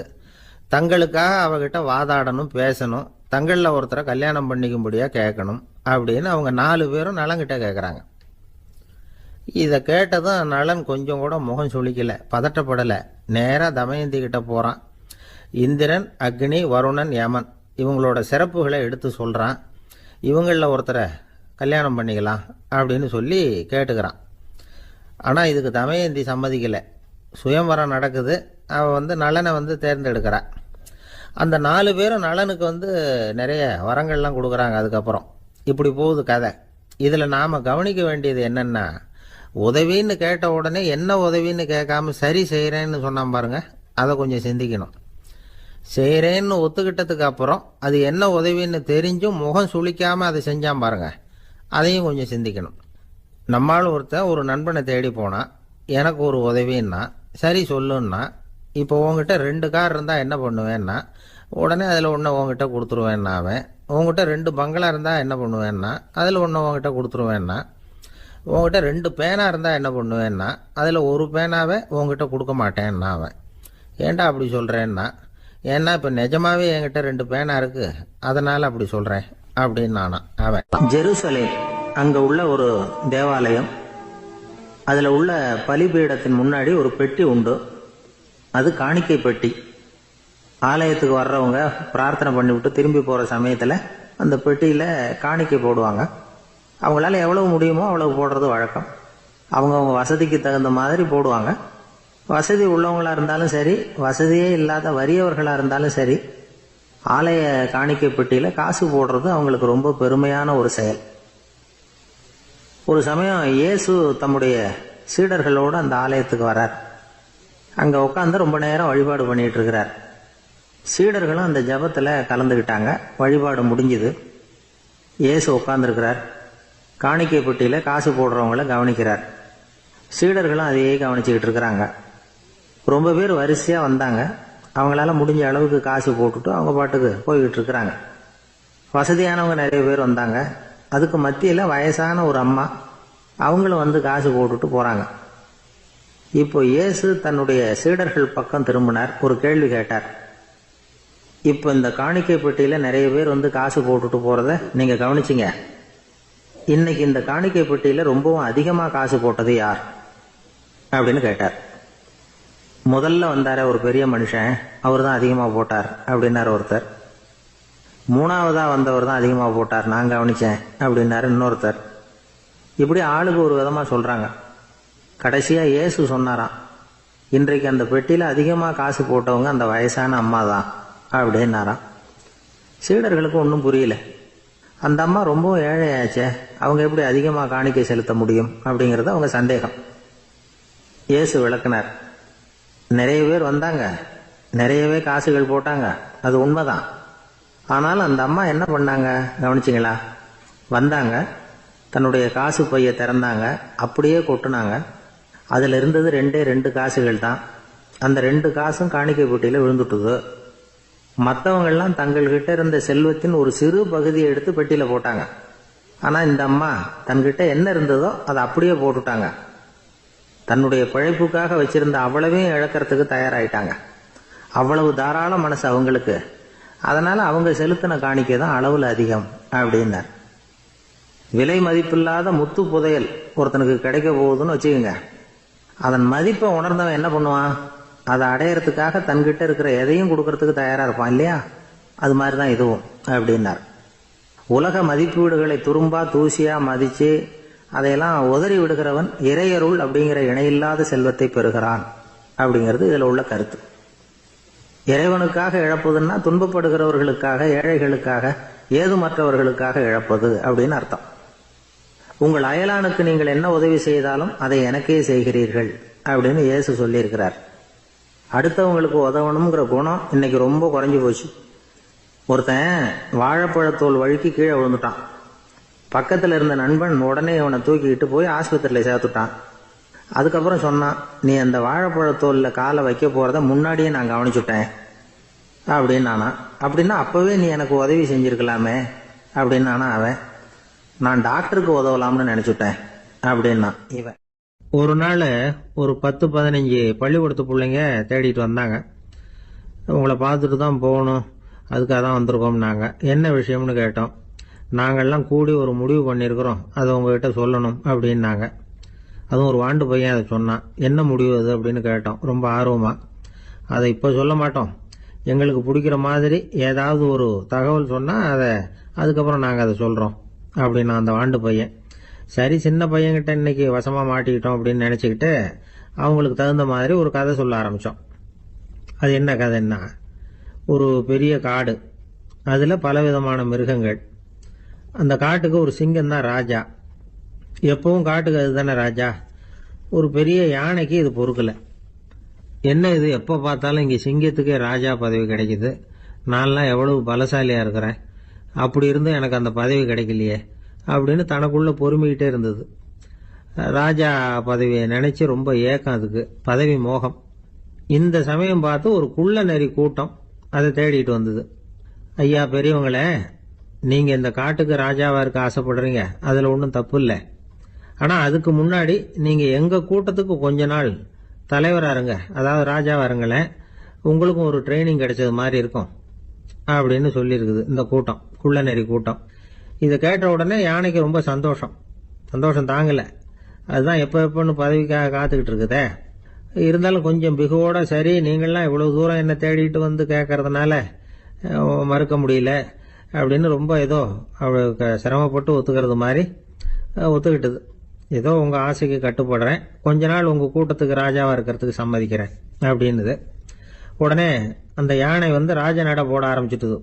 தங்களுக்காக அவகிட்ட வாதாடணும், பேசணும், தங்களில் ஒருத்தரை கல்யாணம் பண்ணிக்கும்படியாக கேட்கணும் அப்படின்னு அவங்க 4 பேரும் நலன்கிட்ட கேட்குறாங்க. இதை கேட்டதும் நலன் கொஞ்சம் கூட முகம் சுளிக்கலை, பதட்டப்படலை. நேராக தமயந்தி கிட்ட போகிறான். இந்திரன், அக்னி, வருணன், யமன் இவங்களோட சிறப்புகளை எடுத்து சொல்கிறான். இவங்களில் ஒருத்தரை கல்யாணம் பண்ணிக்கலாம் அப்படின்னு சொல்லி கேட்டுக்கிறான். ஆனால் இதுக்கு தமயந்தி சம்மதிக்கலை. சுயம்வரம் நடக்குது, அவள் நலனை தேர்ந்தெடுக்கிறா. அந்த 4 பேரும் நலனுக்கு நிறைய வரங்கள்லாம் கொடுக்குறாங்க. அதுக்கப்புறம் இப்படி போகுது கதை. இதில் நாம் கவனிக்க வேண்டியது என்னென்னா, உதவின்னு கேட்ட உடனே என்ன உதவின்னு கேட்காம சரி செய்கிறேன்னு சொன்னான் பாருங்க, அதை கொஞ்சம் சிந்திக்கணும். செய்கிறேன்னு ஒத்துக்கிட்டதுக்கு அப்புறம் அது என்ன உதவின்னு தெரிஞ்சும் முகம் சுளிக்காமல் அதை செஞ்சான் பாருங்க, அதையும் கொஞ்சம் சிந்திக்கணும். நம்மால் ஒருத்தன் ஒரு நண்பனை தேடி போனான், எனக்கு ஒரு உதவின்னா சரி சொல்லுன்னா, இப்போ உங்ககிட்ட 2 கார் இருந்தால் என்ன பண்ணுவேன்னா உடனே அதில் ஒன்று உங்ககிட்ட கொடுத்துருவேன்னா, அவன் உங்ககிட்ட 2 பங்களா இருந்தால் என்ன பண்ணுவேன்னா அதில் ஒன்று உங்ககிட்ட கொடுத்துருவேன்னா, உங்ககிட்ட 2 பேனா இருந்தால் என்ன பண்ணுவேன்னா அதில் ஒரு பேனாவை உங்ககிட்ட கொடுக்க மாட்டேன்னா அவன். ஏன்டா அப்படி சொல்கிறேன்னா, ஏன்னா இப்போ நிஜமாவே என்கிட்ட 2 பேனா இருக்குது, அதனால் அப்படி சொல்கிறேன் அப்படின்னு நானா அவன். ஜெருசலேம் அங்கே உள்ள ஒரு தேவாலயம், அதில் உள்ள பலிபீடத்தின் முன்னாடி ஒரு பெட்டி உண்டு. அது காணிக்கை பெட்டி. ஆலயத்துக்கு வர்றவங்க பிரார்த்தனை பண்ணிவிட்டு திரும்பி போகிற சமயத்தில் அந்த பெட்டியில் காணிக்கை போடுவாங்க. அவங்களால எவ்வளவு முடியுமோ அவ்வளவு போடுறது வழக்கம். அவங்கவுங்க வசதிக்கு தகுந்த மாதிரி போடுவாங்க. வசதி உள்ளவங்களாக இருந்தாலும் சரி, வசதியே இல்லாத வறியவர்களாக இருந்தாலும் சரி, ஆலய காணிக்கை பெட்டியில் காசு போடுறது அவங்களுக்கு ரொம்ப பெருமையான ஒரு செயல். ஒரு சமயம் இயேசு தம்முடைய சீடர்களோடு அந்த ஆலயத்துக்கு வரார். அங்கே உட்காந்து ரொம்ப நேரம் வழிபாடு பண்ணிட்டு இருக்கிறார். சீடர்களும் அந்த ஜபத்தில் கலந்துக்கிட்டாங்க. வழிபாடு முடிஞ்சுது. இயேசு உட்காந்துருக்கிறார். காணிக்கை பெட்டியில் காசு போடுறவங்கள கவனிக்கிறார். சீடர்களும் அதையே கவனிச்சுக்கிட்டு இருக்கிறாங்க. ரொம்ப பேர் வரிசையாக வந்தாங்க. அவங்களால முடிஞ்ச அளவுக்கு காசு போட்டுட்டு அவங்க பாட்டுக்கு போய்கிட்டு இருக்கிறாங்க. வசதியானவங்க நிறைய பேர் வந்தாங்க. அதுக்கு மத்தியில் வயசான ஒரு அம்மா, அவங்களும் காசு போட்டுட்டு போகிறாங்க. இப்போ இயேசு தன்னுடைய சீடர்கள் பக்கம் திரும்பினார். ஒரு கேள்வி கேட்டார். இப்போ இந்த காணிக்கை பெட்டியில் நிறைய பேர் காசு போட்டுட்டு போகிறத நீங்கள் கவனிச்சிங்க. இன்னைக்கு இந்த காணிக்கை பெட்டியில் ரொம்பவும் அதிகமாக காசு போட்டது யார் அப்படின்னு கேட்டார். முதல்ல வந்தார ஒரு பெரிய மனுஷன், அவர் தான் அதிகமாக போட்டார் அப்படின்னார் ஒருத்தர். 3ஆவதாக வந்தவர் தான் அதிகமாக போட்டார், நான் கவனித்தேன் அப்படின்னாரு இன்னொருத்தர். இப்படி ஆளுக்கு ஒரு விதமாக சொல்கிறாங்க. கடைசியாக இயேசு சொன்னாராம், இன்றைக்கு அந்த பெட்டியில் அதிகமாக காசு போட்டவங்க அந்த வயசான அம்மா தான் அப்படின்னாராம். சீடர்களுக்கு ஒன்றும் புரியல. அந்த அம்மா ரொம்பவும் ஏழையாச்சே, அவங்க எப்படி அதிகமாக காணிக்கை செலுத்த முடியும் அப்படிங்கிறது அவங்க சந்தேகம். இயேசு விளக்குனார். நிறைய பேர் வந்தாங்க, நிறையவே காசுகள் போட்டாங்க, அது உண்மைதான். ஆனால் அந்த அம்மா என்ன பண்ணாங்க கவனிச்சிங்களா? வந்தாங்க, தன்னுடைய காசு பையை திறந்தாங்க, அப்படியே கொட்டுனாங்க. அதில் இருந்தது 2 காசுகள் தான். அந்த 2 காசும் காணிக்கை பெட்டியில் விழுந்துட்டுது. மற்றவங்கள்லாம் தங்கள்கிட்ட இருந்த செல்வத்தின் ஒரு சிறு பகுதியை எடுத்து பெட்டியில் போட்டாங்க. ஆனால் இந்த அம்மா தன்கிட்ட என்ன இருந்ததோ அதை அப்படியே போட்டுட்டாங்க. தன்னுடைய பிழைப்புக்காக வச்சிருந்த அவ்வளவையும் இழக்கிறதுக்கு தயாராயிட்டாங்க. அவ்வளவு தாராள மனசு அவங்களுக்கு. அதனால அவங்க செலுத்தின காணிக்கை தான் அளவில் அதிகம் அப்படின்னார். விலை மதிப்பில்லாத முத்து புதையல் ஒருத்தனுக்கு கிடைக்க போகுதுன்னு வச்சுக்கோங்க. அதன் மதிப்பை உணர்ந்தவன் என்ன பண்ணுவான்? அதை அடையறதுக்காக தன்கிட்ட இருக்கிற எதையும் கொடுக்கறதுக்கு தயாரா இருப்பான் இல்லையா? அது மாதிரிதான் இதுவும் அப்படின்னார். உலக மதிப்பீடுகளை துரும்பா தூசியா மதிச்சு அதையெல்லாம் உதறி விடுகிறவன் இறையருள் அப்படிங்கிற இணையில்லாத செல்வத்தை பெறுகிறான் அப்படிங்கிறது இதுல உள்ள கருத்து. இறைவனுக்காக இழப்பதுன்னா துன்பப்படுகிறவர்களுக்காக, ஏழைகளுக்காக, ஏதுமற்றவர்களுக்காக இழப்பது அப்படின்னு அர்த்தம். உங்கள் அயலானுக்கு நீங்கள் என்ன உதவி செய்தாலும் அதை எனக்கே செய்கிறீர்கள் அப்படின்னு இயேசு சொல்லியிருக்கிறார். அடுத்தவங்களுக்கு உதவணுங்கிற குணம் இன்னைக்கு ரொம்ப குறைஞ்சி போச்சு. ஒருத்தன் வாழைப்பழத்தோல் வழுக்கி கீழே விழுந்துட்டான். பக்கத்தில் இருந்த நண்பன் உடனே அவனை தூக்கிக்கிட்டு போய் ஆஸ்பத்திரியில் சேர்த்துட்டான். அதுக்கப்புறம் சொன்னான், நீ அந்த வாழைப்பழத்தோலில் காலை வைக்க போகிறத முன்னாடியே நான் கவனிச்சுட்டேன் அப்படின்னானா. அப்படின்னா அப்போவே நீ எனக்கு உதவி செஞ்சுருக்கலாமே அப்படின்னானா அவன். நான் டாக்டருக்கு உதவலாம்னு நினச்சிட்டேன் அப்படின்னா இவன். ஒரு நாள் ஒரு 10-15 பள்ளிக்கூடத்து பிள்ளைங்க தேடிட்டு வந்தாங்க. உங்களை பார்த்துட்டு தான் போகணும், அதுக்காக தான் வந்திருக்கோம்னாங்க. என்ன விஷயம்னு கேட்டோம். நாங்கள்லாம் கூடி ஒரு முடிவு பண்ணியிருக்கிறோம், அதை உங்ககிட்ட சொல்லணும் அப்படின்னாங்க. அதுவும் ஒரு வாண்டு பையன் அதை சொன்னான். என்ன முடிவு அது அப்படின்னு கேட்டோம் ரொம்ப ஆர்வமாக. அதை இப்போ சொல்ல மாட்டோம், எங்களுக்கு பிடிக்கிற மாதிரி ஏதாவது ஒரு தகவல் சொன்னால் அதுக்கப்புறம் நாங்கள் அதை சொல்கிறோம் அப்படின்னா அந்த வாண்டு பையன். சரி, சின்ன பையன்கிட்ட இன்னைக்கு வசமாக மாட்டிக்கிட்டோம் அப்படின்னு நினச்சிக்கிட்டு அவங்களுக்கு தகுந்த மாதிரி ஒரு கதை சொல்ல ஆரம்பித்தோம். அது என்ன கதைன்னா, ஒரு பெரிய காடு, அதில் பலவிதமான மிருகங்கள். அந்த காட்டுக்கு ஒரு சிங்கம் தான் ராஜா. எப்பவும் காட்டுக்கு அதுதானே ராஜா. ஒரு பெரிய யானைக்கு இது பொறுக்கலை. என்ன இது, எப்போ பார்த்தாலும் இங்கே சிங்கத்துக்கே ராஜா பதவி கிடைக்குது, நான்லாம் எவ்வளவு பலசாலியாக இருக்கிறேன், அப்படி இருந்தும் எனக்கு அந்த பதவி கிடைக்கலையே அப்படின்னு தனக்குள்ள பொறுமிக்கிட்டே இருந்தது. ராஜா பதவியை நினைச்சு ரொம்ப ஏக்கம், அதுக்கு பதவி மோகம். இந்த சமயம் பார்த்து ஒரு குள்ள நெறி கூட்டம் அதை தேடிட்டு வந்தது. ஐயா பெரியவங்களே, நீங்க இந்த காட்டுக்கு ராஜாவா இருக்க ஆசைப்படுறீங்க, அதுல ஒன்றும் தப்பு இல்லை. ஆனா அதுக்கு முன்னாடி நீங்க எங்க கூட்டத்துக்கு கொஞ்ச நாள் தலைவரா இருங்க, அதாவது ராஜாவா இருங்களேன், உங்களுக்கும் ஒரு ட்ரைனிங் கிடைச்சது மாதிரி இருக்கும் அப்படின்னு சொல்லியிருக்குது இந்த கூட்டம், குள்ள நெறி கூட்டம். இதை கேட்ட உடனே யானைக்கு ரொம்ப சந்தோஷம் தாங்கலை. அதுதான் எப்பன்னு பதவிக்காக காத்துக்கிட்டு இருக்குதே. இருந்தாலும் கொஞ்சம் பிகுவோட, சரி நீங்கள்லாம் இவ்வளவு தூரம் என்ன தேடிட்டு வந்து கேட்கறதுனால மறுக்க முடியல அப்படின்னு ரொம்ப ஏதோ அவளுக்கு சிரமப்பட்டு ஒத்துக்கிறது மாதிரி ஒத்துக்கிட்டது. ஏதோ உங்கள் ஆசைக்கு கட்டுப்படுறேன், கொஞ்ச நாள் உங்கள் கூட்டத்துக்கு ராஜாவாக இருக்கிறதுக்கு சம்மதிக்கிறேன் அப்படின்னுது. உடனே அந்த யானை ராஜ நட போட ஆரம்பிச்சுட்டுது.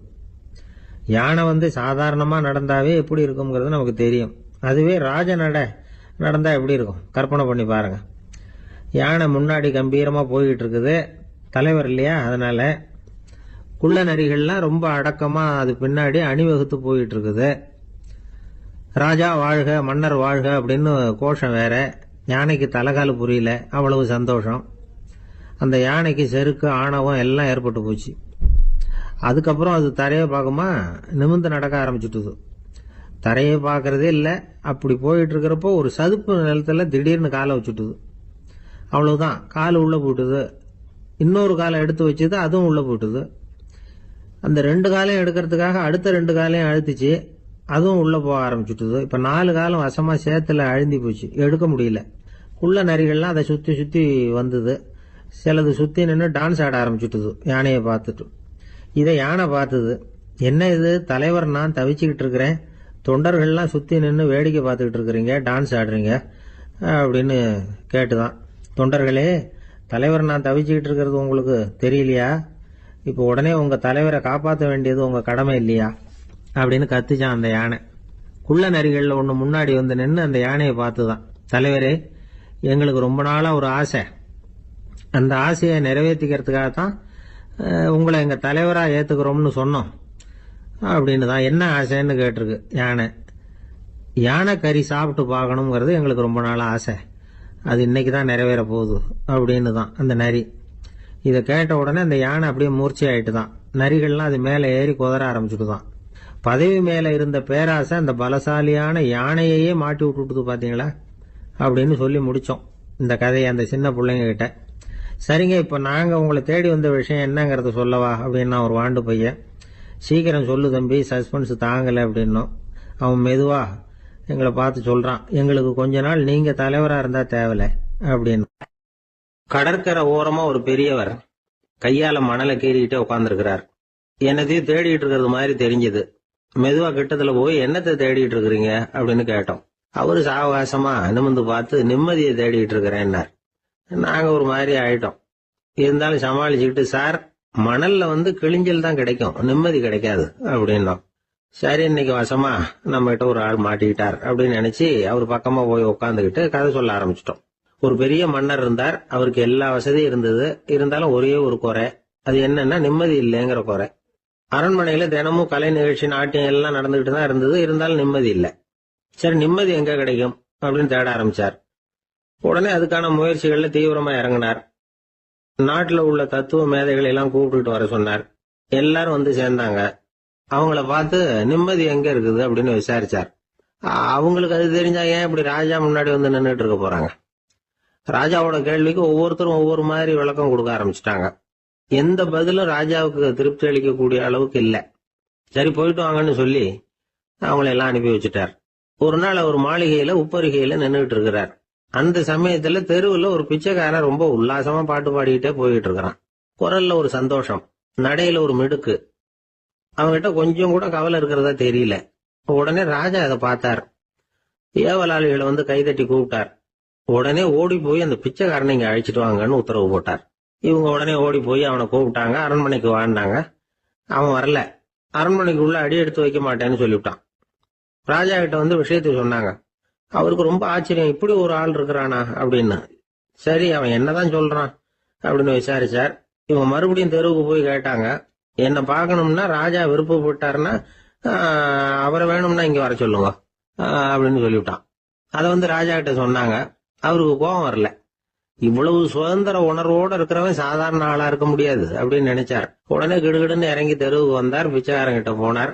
யானை சாதாரணமாக நடந்தாவே எப்படி இருக்குங்கிறது நமக்கு தெரியும். அதுவே ராஜ நட நடந்தா எப்படி இருக்கும் கற்பனை பண்ணி பாருங்க. யானை முன்னாடி கம்பீரமாக போய்கிட்டு இருக்குது, தலைவர் இல்லையா, அதனால குள்ள நரிகள்லாம் ரொம்ப அடக்கமாக அது பின்னாடி அணிவகுத்து போயிட்டு இருக்குது. ராஜா வாழ்க, மன்னர் வாழ்க அப்படின்னு கோஷம் வேற. யானைக்கு தலைகால புரியல, அவ்வளவு சந்தோஷம். அந்த யானைக்கு செருக்கு, ஆணவம் எல்லாம் ஏற்பட்டு போச்சு. அதுக்கப்புறம் அது தரையை பார்க்குமா, நிமிர்ந்து நடக்க ஆரம்பிச்சுட்டுது. தரையை பார்க்கறதே இல்லை. அப்படி போயிட்டு இருக்கிறப்போ ஒரு சதுப்பு நிலத்தில் திடீர்னு காலை வச்சுட்டுது. அவ்வளவுதான், கால் உள்ள போயிட்டுது. இன்னொரு காலை எடுத்து வச்சுது, அதுவும் உள்ள போயிட்டுது. அந்த 2 காலையும் எடுக்கிறதுக்காக அடுத்த 2 காலையும் அழுத்திச்சு, அதுவும் உள்ள போக ஆரம்பிச்சுட்டுது. இப்ப 4 காலம் வசமா சேத்துல அழுந்தி போச்சு, எடுக்க முடியல. குள்ள நரிகள்லாம் அதை சுத்தி சுத்தி வந்தது. சிலது சுத்தி நின்று டான்ஸ் ஆட ஆரம்பிச்சுட்டுது யானையை பார்த்துட்டு. இதை யானை பார்த்தது. என்ன இது, தலைவர் நான் தவிச்சுக்கிட்டு இருக்கிறேன், தொண்டர்கள்லாம் சுத்தி நின்று வேடிக்கை பார்த்துக்கிட்டு இருக்கிறீங்க, டான்ஸ் ஆடுறீங்க அப்படின்னு கேட்டுதான். தொண்டர்களே, தலைவர் நான் தவிச்சுக்கிட்டு இருக்கிறது உங்களுக்கு தெரியலையா? இப்போ உடனே உங்க தலைவரை காப்பாற்ற வேண்டியது உங்க கடமை இல்லையா அப்படின்னு கத்துச்சான் அந்த யானை. குள்ள நரிகள்ல ஒன்று முன்னாடி நின்று அந்த யானையை பார்த்துதான், தலைவரே எங்களுக்கு ரொம்ப நாளா ஒரு ஆசை, அந்த ஆசையை நிறைவேற்றிக்கிறதுக்காகத்தான் உங்களை எங்க தலைவரா ஏத்துக்கிறோம்னு சொன்னோம் அப்படின்னு தான். என்ன ஆசைன்னு கேட்டிருக்கு யானை. யானை கறி சாப்பிட்டு பார்க்கணுங்கிறது எங்களுக்கு ரொம்ப நாள் ஆசை, அது இன்னைக்கு தான் நிறைவேற போகுது அப்படின்னு தான் அந்த நரி. இதை கேட்ட உடனே அந்த யானை அப்படியே மூர்ச்சி ஆயிட்டு தான். நரிகள்லாம் அது மேலே ஏறி குதற ஆரம்பிச்சுட்டுதான். பதவி மேல இருந்த பேராசை அந்த பலசாலியான யானையையே மாட்டி விட்டுட்டு பாத்தீங்களா அப்படின்னு சொல்லி முடிச்சோம் இந்த கதையை அந்த சின்ன பிள்ளைங்க கிட்ட. சரிங்க, இப்ப நாங்க உங்களை தேடி வந்த விஷயம் என்னங்கறத சொல்லவா அப்படின்னா ஒரு வாண்டு பையன். சீக்கிரம் சொல்லு தம்பி, சஸ்பென்ஸ் தாங்கல அப்படின்னும். அவன் மெதுவா எங்களை பார்த்து சொல்றான், எங்களுக்கு கொஞ்ச நாள் நீங்க தலைவரா இருந்தா தேவல அப்படின்னு. கடற்கரை ஓரமா ஒரு பெரியவர் கையால மணலை கீறிக்கிட்டே உட்கார்ந்துருக்கிறார். என்னத்தையும் தேடிட்டு இருக்கிறது மாதிரி தெரிஞ்சது. மெதுவா கிட்டத்துல போய் என்னத்தை தேடிட்டு இருக்கிறீங்க அப்படின்னு கேட்டோம். அவரு சாவகாசமா நிமிந்து பார்த்து நிம்மதியை தேடிட்டு இருக்கிறேன்னார். நாங்க ஒரு மாதிரி ஆயிட்டோம். இருந்தாலும் சமாளிச்சுக்கிட்டு, சார் மணல்ல கிழிஞ்சல் தான் கிடைக்கும், நிம்மதி கிடைக்காது அப்படின்னோம். சரி, இன்னைக்கு வசமா நம்ம கிட்ட ஒரு ஆள் மாட்டிக்கிட்டார் அப்படின்னு நினைச்சு அவர் பக்கமா போய் உட்காந்துக்கிட்டு கதை சொல்ல ஆரம்பிச்சிட்டோம். ஒரு பெரிய மன்னர் இருந்தார். அவருக்கு எல்லா வசதியும் இருந்தது. இருந்தாலும் ஒரே ஒரு குறை. அது என்னன்னா நிம்மதி இல்லைங்கிற குறை. அரண்மனையில தினமும் கலை நிகழ்ச்சி, நாட்டியம் எல்லாம் நடந்துகிட்டு தான் இருந்தது. இருந்தாலும் நிம்மதி இல்லை. சரி, நிம்மதி எங்க கிடைக்கும் அப்படின்னு தேட ஆரம்பிச்சார். உடனே அதுக்கான முயற்சிகள்ல தீவிரமா இறங்கினார். நாட்டுல உள்ள தத்துவ மேதைகளை எல்லாம் கூப்பிட்டுட்டு வர சொன்னார். எல்லாரும் சேர்ந்தாங்க. அவங்கள பார்த்து நிம்மதி எங்க இருக்குது அப்படின்னு விசாரிச்சார். அவங்களுக்கு அது தெரிஞ்சா ஏன் இப்படி ராஜா முன்னாடி நின்றுட்டு இருக்க போறாங்க? ராஜாவோட கேள்விக்கு ஒவ்வொருத்தரும் ஒவ்வொரு மாதிரி விளக்கம் கொடுக்க ஆரம்பிச்சுட்டாங்க. எந்த பதிலும் ராஜாவுக்கு திருப்தி அளிக்கக்கூடிய அளவுக்கு இல்ல. சரி, போயிட்டு வாங்கன்னு சொல்லி அவங்களை எல்லாம் அனுப்பி வச்சுட்டார். ஒரு நாள் அவர் மாளிகையில உப்பருகையில நின்றுட்டு இருக்கிறார். அந்த சமயத்துல தெருவுல ஒரு பிச்சைக்காரன் ரொம்ப உல்லாசமா பாட்டு பாடிக்கிட்டே போயிட்டு இருக்கிறான். குரல்ல ஒரு சந்தோஷம், நடையில ஒரு மிடுக்கு. அவங்ககிட்ட கொஞ்சம் கூட கவலை இருக்கிறதா தெரியல. உடனே ராஜா அதை பார்த்தார். ஏவலாளிகளை கைதட்டி கூப்பிட்டார். உடனே ஓடி போய் அந்த பிச்சைக்காரனை இங்க அழைச்சிட்டு வாங்கன்னு உத்தரவு போட்டார். இவங்க உடனே ஓடி போய் அவனை கூப்பிட்டாங்க. அரண்மனைக்கு வாழ்ந்தாங்க. அவன் வரல. அரண்மனைக்கு உள்ள அடி எடுத்து வைக்க மாட்டேன்னு சொல்லிவிட்டான். ராஜா கிட்ட விஷயத்தை சொன்னாங்க. அவருக்கு ரொம்ப ஆச்சரியம், இப்படி ஒரு ஆள் இருக்கிறானா அப்படின்னு. சரி, அவன் என்னதான் சொல்றான் அப்படின்னு விசாரிச்சார். இவங்க மறுபடியும் தெருவுக்கு போய் கேட்டாங்க. என்ன பார்க்கணும்னா ராஜா விருப்பப்பட்டாருன்னா அவரை வேணும்னா இங்க வர சொல்லுங்க அப்படின்னு சொல்லிவிட்டான். அதை ராஜா கிட்ட சொன்னாங்க. அவருக்கு கோபம் வரல. இவ்வளவு சுதந்திர உணர்வோட இருக்கிறவன் சாதாரண ஆளா இருக்க முடியாது அப்படின்னு நினைச்சார். உடனே கிடுகிடுன்னு இறங்கி தெருவுக்கு வந்தார். பிச்சைக்காரங்கிட்ட போனார்.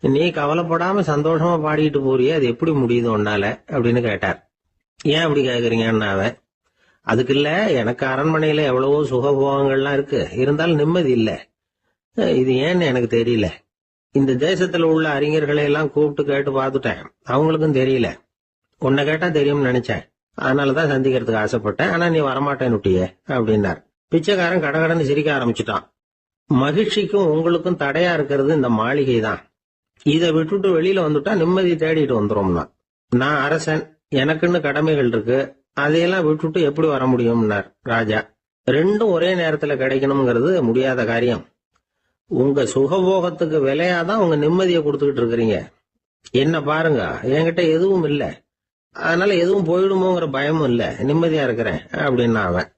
நீ கவலைப்படாம சந்தோஷமா பாடிட்டு போறியே, அது எப்படி முடியுது உன்னால அப்படின்னு கேட்டார். ஏன் அப்படி கேக்குறீங்கன்னா அவன், அதுக்கு இல்ல, எனக்கு அரண்மனையில எவ்வளவோ சுகபோகங்கள்லாம் இருக்கு, இருந்தாலும் நிம்மதி இல்ல. இது ஏன்னு எனக்கு தெரியல. இந்த தேசத்துல உள்ள அறிஞர்களை எல்லாம் கூப்பிட்டு கேட்டு பார்த்துட்டேன், அவங்களுக்கும் தெரியல. உன்னை கேட்டா தெரியும்னு நினைச்சேன், அதனாலதான் சந்திக்கிறதுக்கு ஆசைப்பட்டேன். ஆனா நீ வரமாட்டேன்னுட்டியே அப்படின்னார். பிச்சைக்காரன் கடகடன்னு சிரிக்க ஆரம்பிச்சுட்டான். மகிழ்ச்சிக்கும் உங்களுக்கும் தடையா இருக்கிறது இந்த மாளிகை தான். இதை விட்டுட்டு வெளியில வந்துட்டா நிம்மதி தேடிட்டு வந்துரும்னா. நான் அரசன், எனக்குன்னு கடமைகள் இருக்கு, அதையெல்லாம் விட்டுட்டு எப்படி வர முடியும்னார் ராஜா. ரெண்டும் ஒரே நேரத்துல கிடைக்கணுங்கிறது முடியாத காரியம். உங்க சுகபோகத்துக்கு விலையாதான் உங்க நிம்மதியை கொடுத்துக்கிட்டு இருக்கிறீங்க. என்ன பாருங்க, என்கிட்ட எதுவும் இல்ல, அதனால எதுவும் போயிடுமோங்கிற பயமும் இல்ல, நிம்மதியா இருக்கிறேன் அப்படின்னா அவன்.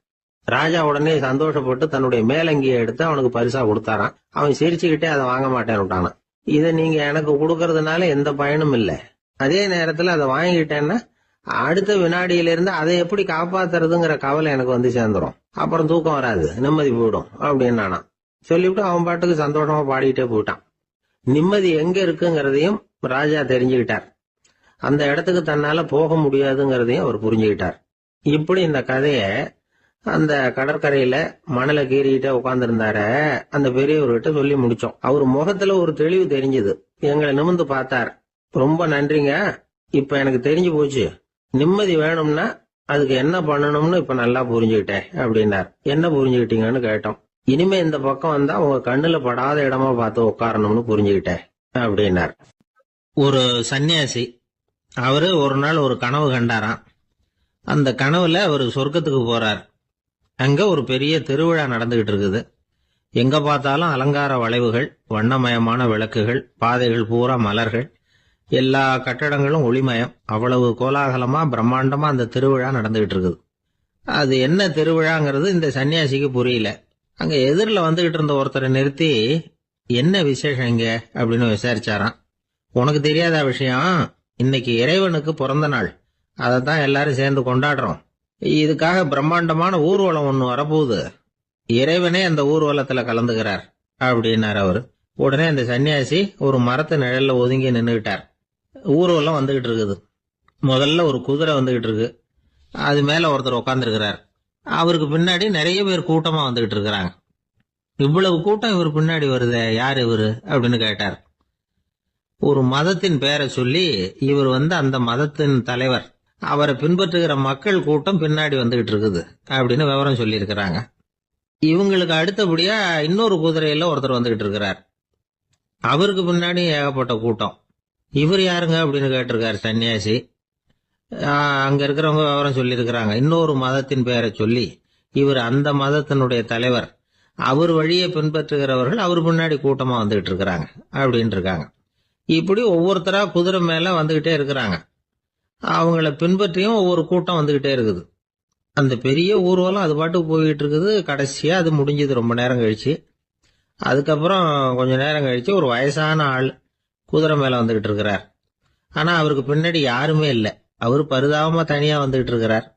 ராஜா உடனே சந்தோஷப்பட்டு தன்னுடைய மேலங்கியை எடுத்து அவனுக்கு பரிசா கொடுத்தாரான். அவன் சிரிச்சுக்கிட்டே அதை வாங்க மாட்டேன்னு விட்டானான். இதை நீங்க எனக்கு கொடுக்கறதுனால எந்த பயனும் இல்ல, அதே நேரத்துல அதை வாங்கிட்டேன்னா அடுத்த வினாடியில இருந்து அதை எப்படி காப்பாத்துறதுங்கிற கவலை எனக்கு சேர்ந்துரும். அப்புறம் தூக்கம் வராது, நிம்மதி போயிடும் அப்படின்னானா. சொல்லிவிட்டு அவன் பாட்டுக்கு சந்தோஷமா பாடிக்கிட்டே போயிட்டான். நிம்மதி எங்க இருக்குங்கிறதையும் ராஜா தெரிஞ்சுக்கிட்டார். அந்த இடத்துக்கு தன்னால போக முடியாதுங்கிறதையும் அவர் புரிஞ்சுக்கிட்டார். இப்படி இந்த கதைய அந்த கடற்கரையில மணலை கீறிக்கிட்டே உட்கார்ந்துருந்தார அந்த பெரியவர்கிட்ட சொல்லி முடிச்சோம். அவர் முகத்துல ஒரு தெளிவு தெரிஞ்சது. எங்களை நிமிர்ந்து பார்த்தார். ரொம்ப நன்றிங்க, இப்ப எனக்கு தெரிஞ்சு போச்சு, நிம்மதி வேணும்னா அதுக்கு என்ன பண்ணணும்னு இப்ப நல்லா புரிஞ்சுக்கிட்டேன் அப்படின்னார். என்ன புரிஞ்சுக்கிட்டீங்கன்னு கேட்டோம். இனிமே இந்த பக்கம் வந்தா உங்க கண்ணுல படாத இடமா பார்த்து உட்காரணும்னு புரிஞ்சுக்கிட்டேன் அப்படின்னார். ஒரு சன்னியாசி, அவரு ஒரு நாள் ஒரு கனவு கண்டாராம். அந்த கனவுல அவர் சொர்க்கத்துக்கு போறார். அங்க ஒரு பெரிய திருவிழா நடந்துகிட்டு இருக்குது. எங்க பார்த்தாலும் அலங்கார வளைவுகள், வண்ணமயமான விளக்குகள், பாதைகள் பூரா மலர்கள், எல்லா கட்டடங்களும் ஒளிமயம். அவ்வளவு கோலாகலமா பிரம்மாண்டமா அந்த திருவிழா நடந்துகிட்டு இருக்குது. அது என்ன திருவிழாங்கிறது இந்த சன்னியாசிக்கு புரியல. அங்க எதிரில் வந்துகிட்டு இருந்த ஒருத்தரை நிறுத்தி, என்ன விசேஷம் இங்க அப்படின்னு விசாரிச்சாராம். உனக்கு தெரியாத விஷயம், இன்னைக்கு இறைவனுக்கு பிறந்த நாள், அதைத்தான் எல்லாரும் சேர்ந்து கொண்டாடுறோம். இதுக்காக பிரம்மாண்டமான ஊர்வலம் ஒண்ணு வரப்போகுது. இறைவனே அந்த ஊர்வலத்துல கலந்துகிறார் அப்படின்னார் அவரு. உடனே அந்த சன்னியாசி ஒரு மரத்து நிழல்ல ஒதுங்கி நின்றுகிட்டார். ஊர்வலம் வந்துகிட்டு இருக்குது. முதல்ல ஒரு குதிரை வந்துகிட்டு இருக்கு. அது மேல ஒருத்தர் உட்காந்துருக்கிறார். அவருக்கு பின்னாடி நிறைய பேர் கூட்டமா வந்துகிட்டு இருக்கிறாங்க. இவ்வளவு கூட்டம் இவர் பின்னாடி வருதே, யார் இவரு அப்படின்னு கேட்டார். ஒரு மதத்தின் பெயரை சொல்லி இவர் அந்த மதத்தின் தலைவர், அவரை பின்பற்றுகிற மக்கள் கூட்டம் பின்னாடி வந்துகிட்டு இருக்குது அப்படின்னு விவரம் சொல்லி இருக்கிறாங்க. இவங்களுக்கு அடுத்தபடியா இன்னொரு குதிரையில ஒருத்தர் வந்துகிட்டு இருக்கிறார். அவருக்கு பின்னாடி ஏகப்பட்ட கூட்டம். இவர் யாருங்க அப்படின்னு கேட்டிருக்காரு சன்னியாசி. அங்க இருக்கிறவங்க விவரம் சொல்லி இருக்கிறாங்க. இன்னொரு மதத்தின் பெயரை சொல்லி இவர் அந்த மதத்தினுடைய தலைவர், அவர் வழியை பின்பற்றுகிறவர்கள் அவர் பின்னாடி கூட்டமா வந்துகிட்டு இருக்கிறாங்க அப்படின்னு இருக்காங்க. இப்படி ஒவ்வொருத்தரா குதிரை மேல வந்துகிட்டே இருக்கிறாங்க. அவங்கள பின்பற்றியும் ஒவ்வொரு கூட்டம் வந்துகிட்டே இருக்குது. அந்த பெரிய ஊர்வலம் அது பாட்டுக்கு போயிட்டு இருக்குது. கடைசியா அது முடிஞ்சது ரொம்ப நேரம் கழிச்சு. அதுக்கப்புறம் கொஞ்ச நேரம் கழிச்சு ஒரு வயசான ஆள் குதிரை மேல வந்துகிட்டு இருக்கிறார். ஆனா அவருக்கு பின்னாடி யாருமே இல்லை. அவர் பரிதாபமா தனியா வந்துகிட்டு இருக்கிறார்.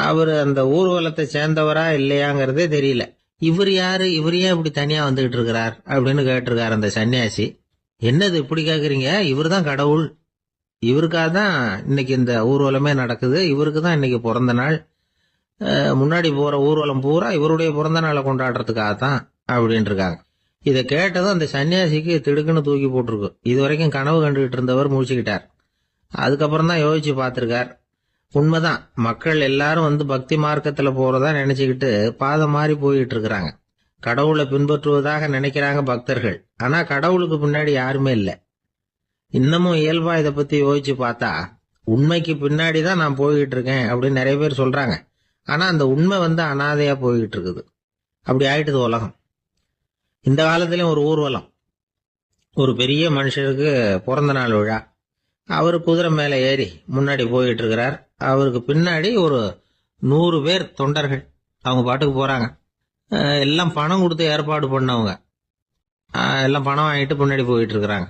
அவர் அந்த ஊர்வலத்தை சேர்ந்தவரா இல்லையாங்கிறதே தெரியல. இவர் யாரு, இவர் ஏன் இப்படி தனியா வந்துகிட்டு இருக்கிறார் அப்படின்னு கேட்டிருக்காரு அந்த சன்னியாசி. என்னது இப்படி கேக்குறீங்க? இவர் தான் கடவுள். இவருக்காக தான் இன்னைக்கு இந்த ஊர்வலமே நடக்குது. இவருக்கு தான் இன்னைக்கு பிறந்த நாள். முன்னாடி போற ஊர்வலம் பூரா இவருடைய பிறந்த நாளை கொண்டாடுறதுக்காக தான் அப்படின்னு இருக்காங்க. இதை கேட்டதும் அந்த சன்னியாசிக்கு திடுக்குன்னு தூக்கி போட்டிருக்கு. இது வரைக்கும் கனவு கண்டுகிட்டு இருந்தவர் முடிச்சுக்கிட்டார். அதுக்கப்புறம் தான் யோசிச்சு பார்த்திருக்கார். உண்மைதான், மக்கள் எல்லாரும் பக்தி மார்க்கத்துல போறதா நினைச்சுக்கிட்டு பாதம் மாறி போயிட்டு இருக்கிறாங்க. கடவுளை பின்பற்றுவதாக நினைக்கிறாங்க பக்தர்கள். ஆனா கடவுளுக்கு பின்னாடி யாருமே இல்லை. இன்னமும் இயல்பா இதை பத்தி யோசிச்சு பார்த்தா உண்மைக்கு பின்னாடி தான் நான் போய்கிட்டு இருக்கேன் அப்படின்னு நிறைய பேர் சொல்றாங்க. ஆனா அந்த உண்மை அனாதையா போய்கிட்டு இருக்குது. அப்படி ஆயிட்டுது உலகம். இந்த காலத்திலயும் ஒரு ஊர்வலம். ஒரு பெரிய மனுஷருக்கு பிறந்த நாள் விழா. அவரு குதிரை மேல ஏறி முன்னாடி போயிட்டு இருக்கிறார். அவருக்கு பின்னாடி ஒரு 100 பேர் தொண்டர்கள். அவங்க பாட்டுக்கு போறாங்க. எல்லாம் பணம் கொடுத்து ஏற்பாடு பண்ணவங்க. எல்லாம் பணம் வாங்கிட்டு பின்னாடி போயிட்டு இருக்கிறாங்க.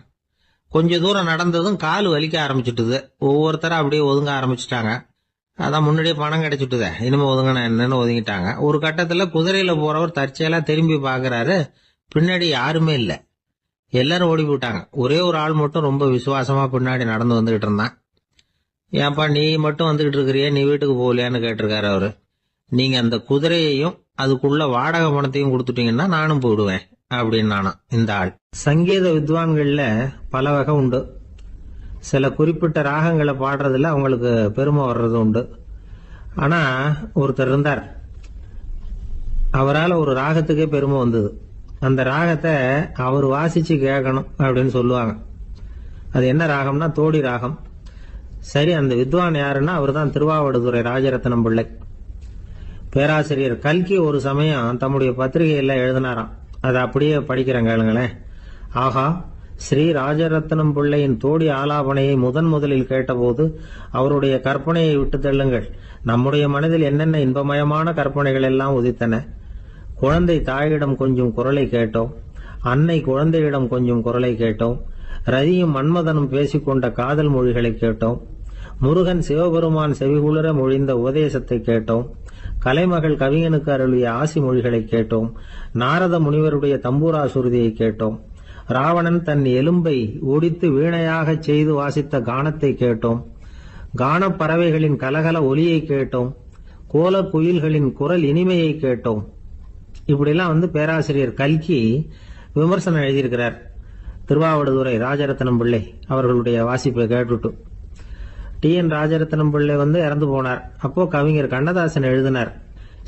கொஞ்ச தூரம் நடந்ததும் கால் வலிக்க ஆரம்பிச்சுட்டுது. ஒவ்வொருத்தரும் அப்படியே ஒதுங்க ஆரம்பிச்சுட்டாங்க. அதான் முன்னாடியே பணம் கிடைச்சிட்டுதே, இனிமே ஒதுங்கினா என்னன்னு ஒதுங்கிட்டாங்க. ஒரு கட்டத்துல குதிரையில போறவர் தற்செயலா திரும்பி பாக்குறாரு. பின்னாடி யாருமே இல்லை. எல்லாரும் ஓடி போட்டாங்க. ஒரே ஒரு ஆள் மட்டும் ரொம்ப விசுவாசமா பின்னாடி நடந்து வந்துகிட்டு இருந்தான். ஏன்பா நீ மட்டும் வந்துகிட்டு இருக்கிறிய, நீ வீட்டுக்கு போகலையான்னு கேட்டிருக்காரு அவரு. நீங்க அந்த குதிரையையும் அதுக்குள்ள வாடகை பணத்தையும் கொடுத்துட்டீங்கன்னா நானும் போயிடுவேன் அப்படின்னு நானும். இந்த ஆள் சங்கீத வித்வான்கள்ல பல வகை உண்டு. சில குறிப்பிட்ட ராகங்களை பாடுறதுல அவங்களுக்கு பெருமை வர்றது உண்டு. ஆனா ஒருத்தர் இருந்தார், அவரால் ஒரு ராகத்துக்கே பெருமை வந்தது. அந்த ராகத்தை அவர் வாசிச்சு கேட்கணும் அப்படின்னு சொல்லுவாங்க. அது என்ன ராகம்னா தோடி ராகம். சரி, அந்த வித்வான் யாருன்னா அவர் தான் திருவாவடுதுறை ராஜரத்னம் பிள்ளை. பேராசிரியர் கல்கி ஒரு சமயம் தம்முடைய பத்திரிகையில எழுதினாராம். அதை அப்படியே படிக்கிறேன் கேளுங்களேன். ஆகா, ஸ்ரீ ராஜரத்னம் பிள்ளையின் தோடி ஆலாபனையை முதலில் கேட்டபோது அவருடைய கற்பனையை விட்டு தள்ளுங்கள். நம்முடைய மனதில் என்னென்ன இன்பமயமான கற்பனைகள் எல்லாம் உதித்தன. குழந்தை தாயிடம் கொஞ்சம் குரலை கேட்டோம். அன்னை குழந்தையிடம் கொஞ்சம் குரலை கேட்டோம். ரதியும் மன்மதனும் பேசிக்கொண்ட காதல் மொழிகளை கேட்டோம். முருகன் சிவபெருமான் செவிகுளிர மொழிந்த உபதேசத்தை கேட்டோம். கலைமகள் கவிஞனுக்கு அருளிய ஆசி மொழிகளை கேட்டோம். நாரத முனிவருடைய தம்பூரா சுருதியை கேட்டோம். ராவணன் தன் எலும்பை ஒடித்து வீணையாகச் செய்து வாசித்த கானத்தை கேட்டோம். கானப் பறவைகளின் கலகல ஒலியை கேட்டோம். கோல குயில்களின் குரல் இனிமையை கேட்டோம். இப்படிலாம் பேராசிரியர் கல்கி விமர்சனம் எழுதியிருக்கிறார். திருவாவடுதுறை ராஜரத்னம் பிள்ளை அவர்களுடைய வாசிப்பை கேட்டுட்டு டி.என். ராஜரத்னம் பிள்ளை இறந்து போனார். அப்போ கவிஞர் கண்ணதாசன் எழுதினார்,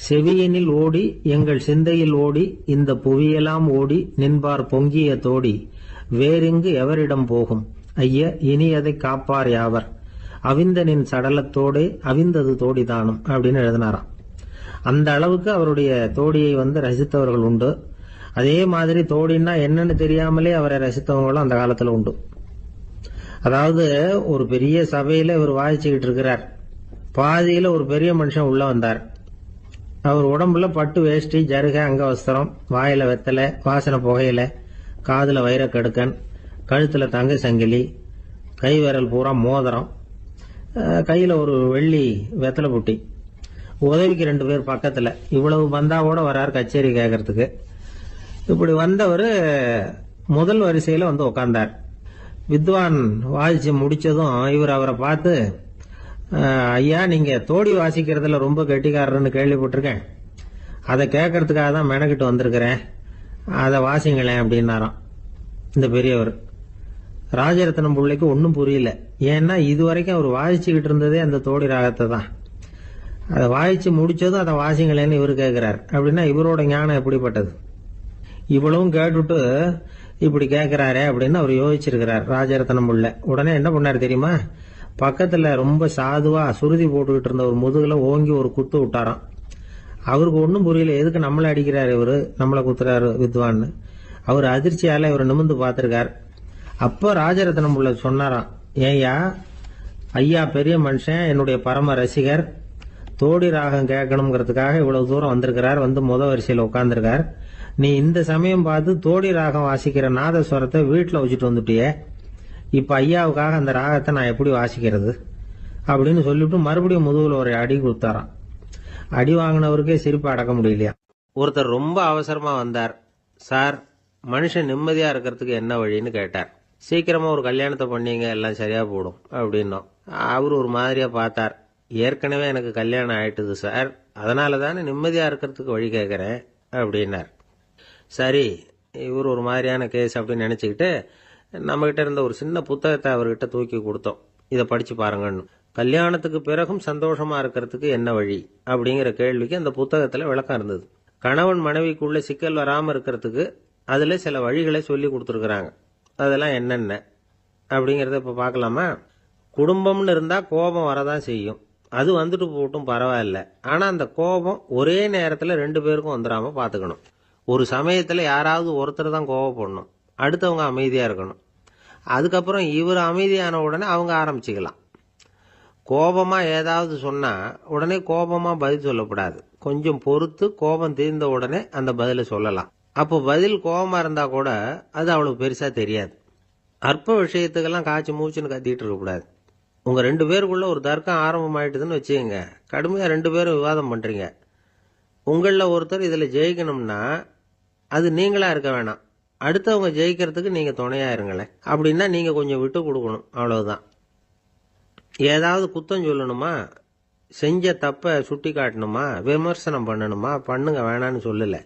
செவியனில் ஓடி எங்கள் சிந்தையில் ஓடி இந்த புவியெல்லாம் ஓடி நின்பார் பொங்கிய தோடி வேறிங்கு எவரிடம் போகும் ஐய இனி அதை காப்பார் யாவர் அவிந்தனின் சடலத்தோடே அவிந்தது தோடிதானும் அப்படின்னு எழுதினாராம். அந்த அளவுக்கு அவருடைய தோடியை ரசித்தவர்கள் உண்டு. அதே மாதிரி தோடின்னா என்னன்னு தெரியாமலே அவரை ரசித்தவங்களும் அந்த காலத்துல உண்டு. அதாவது ஒரு பெரிய சபையில இவர் வாசிச்சுக்கிட்டு இருக்கிறார். பாதியில ஒரு பெரிய மனுஷன் உள்ள வந்தார். அவர் உடம்புல பட்டு வேஷ்டி, ஜருகை, அங்கவஸ்திரம், வாயில வெத்தலை, வாசனை புகையில, காதுல வைரக்கடுக்கன், கழுத்துல தங்க சங்கிலி, கை விரல் பூரா மோதிரம், கையில ஒரு வெள்ளி வெத்தலை புட்டி. உதவிக்கு 2 பேர் பக்கத்துல. இவ்வளவு பந்தாவோட வரார் கச்சேரி கேட்கறதுக்கு. இப்படி வந்தவர் முதல் வரிசையில வந்து உட்கார்ந்தார். வித்வான் வாசிச்சு முடிச்சதும் இவர் அவரை பார்த்து, ஐயா, நீங்க தோடி வாசிக்கிறதுல ரொம்ப கெட்டிக்காரர்னு கேள்விப்பட்டிருக்கேன், அதை கேட்கறதுக்காக தான் மெனக்கிட்டு வந்திருக்கிறேன், அதை வாசிங்களேன் அப்படின்னாராம் இந்த பெரியவர். ராஜரத்னம் பிள்ளைக்கு ஒன்றும் புரியல. ஏன்னா இதுவரைக்கும் அவர் வாசிச்சுக்கிட்டு இருந்ததே அந்த தோடி ராகத்தை தான். அதை வாசிச்சு முடிச்சதும் அதை வாசிங்களேன்னு இவர் கேட்கிறார். அப்படின்னா இவரோட ஞானம் எப்படிப்பட்டது? இவ்வளவும் கேட்டுட்டு இப்படி கேட்கிறாரே அப்படின்னு அவர் யோசிச்சிருக்கிறார் ராஜரத்னம் பிள்ளை. உடனே என்ன பண்ணாரு தெரியுமா? பக்கத்துல ரொம்ப சாதுவா சுருதி போட்டுக்கிட்டு இருந்த ஒரு முதுகுல ஓங்கி ஒரு குத்து விட்டாராம். அவருக்கு ஒன்றும் புரியல, எதுக்கு நம்மளை அடிக்கிறாரு இவரு, நம்மளை குத்துறாரு வித்வான்னு. அவர் அதிர்ச்சியால இவர் நிமிந்து பார்த்திருக்கார். அப்ப ராஜரத்னம் பிள்ளை சொன்னாராம், ஏய்யா, ஐயா பெரிய மனுஷன், என்னுடைய பரம ரசிகர், தோடி ராகம் கேட்கணுங்கிறதுக்காக இவ்வளவு தூரம் வந்திருக்கிறார், வந்து முத வரிசையில் உட்கார்ந்துருக்கார். நீ இந்த சமயம் பார்த்து தோடி ராகம் வாசிக்கிற நாதஸ்வரத்தை வீட்டில் வச்சுட்டு வந்துட்டியே, இப்ப ஐயாவுக்காக அந்த ராகத்தை நான் எப்படி வாசிக்கிறது அப்படின்னு சொல்லிட்டு மறுபடியும் முதுகுல ஒரு அடி கொடுத்தாராம். அடி வாங்கினவருக்கே சிரிப்பு அடக்க முடியலையா. ஒருத்தர் ரொம்ப அவசரமா வந்தார். சார், மனுஷன் நிம்மதியா இருக்கிறதுக்கு என்ன வழின்னு கேட்டார். சீக்கிரமா ஒரு கல்யாணத்தை பண்ணீங்க, எல்லாம் சரியா போடும் அப்படின்னோம். அவர் ஒரு மாதிரியா பார்த்தார். ஏற்கனவே எனக்கு கல்யாணம் ஆயிட்டுது சார், அதனால தானே நிம்மதியா இருக்கிறதுக்கு வழி கேட்கறேன் அப்படின்னார். சரி, இவர் ஒரு மாதிரியான கேஸ் அப்படின்னு நினைச்சுக்கிட்டு நம்மகிட்ட இருந்த ஒரு சின்ன புத்தகத்தை அவர்கிட்ட தூக்கி கொடுத்தோம். இதை படிச்சு பாருங்கன்னு. கல்யாணத்துக்கு பிறகும் சந்தோஷமா இருக்கிறதுக்கு என்ன வழி அப்படிங்கிற கேள்விக்கு அந்த புத்தகத்துல விளக்கம் இருந்தது. கணவன் மனைவிக்குள்ள சிக்கல் வராம இருக்கிறதுக்கு அதுல சில வழிகளை சொல்லி கொடுத்துருக்குறாங்க. அதெல்லாம் என்னென்ன அப்படிங்கறத இப்ப பார்க்கலாமா? குடும்பம்னு இருந்தா கோபம் வரதான் செய்யும். அது வந்துட்டு போட்டும் பரவாயில்ல. ஆனா அந்த கோபம் ஒரே நேரத்துல 2 பேருக்கும் வந்துடாம பாத்துக்கணும். ஒரு சமயத்துல யாராவது ஒருத்தர் தான் கோபப்படணும், அடுத்தவங்க அமைதியா இருக்கணும். அதுக்கப்புறம் இவர் அமைதியான உடனே அவங்க ஆரம்பிச்சுக்கலாம். கோபமா ஏதாவது சொன்னா உடனே கோபமா பதில் சொல்லக்கூடாது. கொஞ்சம் பொறுத்து கோபம் தீர்ந்த உடனே அந்த பதில சொல்லலாம். அப்போ பதில் கோபமா இருந்தா கூட அது அவ்வளவு பெருசா தெரியாது. அற்ப விஷயத்துக்கெல்லாம் காய்ச்சி மூச்சுன்னு கத்திட்டு இருக்கக்கூடாது. உங்க 2 பேருக்குள்ள ஒரு தர்க்கம் ஆரம்பம் ஆயிட்டுதுன்னு வச்சுக்கோங்க. கடுமையா 2 பேரும் விவாதம் பண்றீங்க. உங்கள ஒருத்தர் இதுல ஜெயிக்கணும்னா அது நீங்களா இருக்க வேணாம், அடுத்தவங்க ஜெயிக்கிறதுக்கு நீங்க துணையா இருங்களேன். அப்படின்னா நீங்க கொஞ்சம் விட்டு கொடுக்கணும், அவ்வளவுதான். ஏதாவது குத்தம் சொல்லணுமா, செஞ்ச தப்ப சுட்டி காட்டணுமா, விமர்சனம் பண்ணணுமா, பண்ணுங்க, வேணான்னு சொல்லல.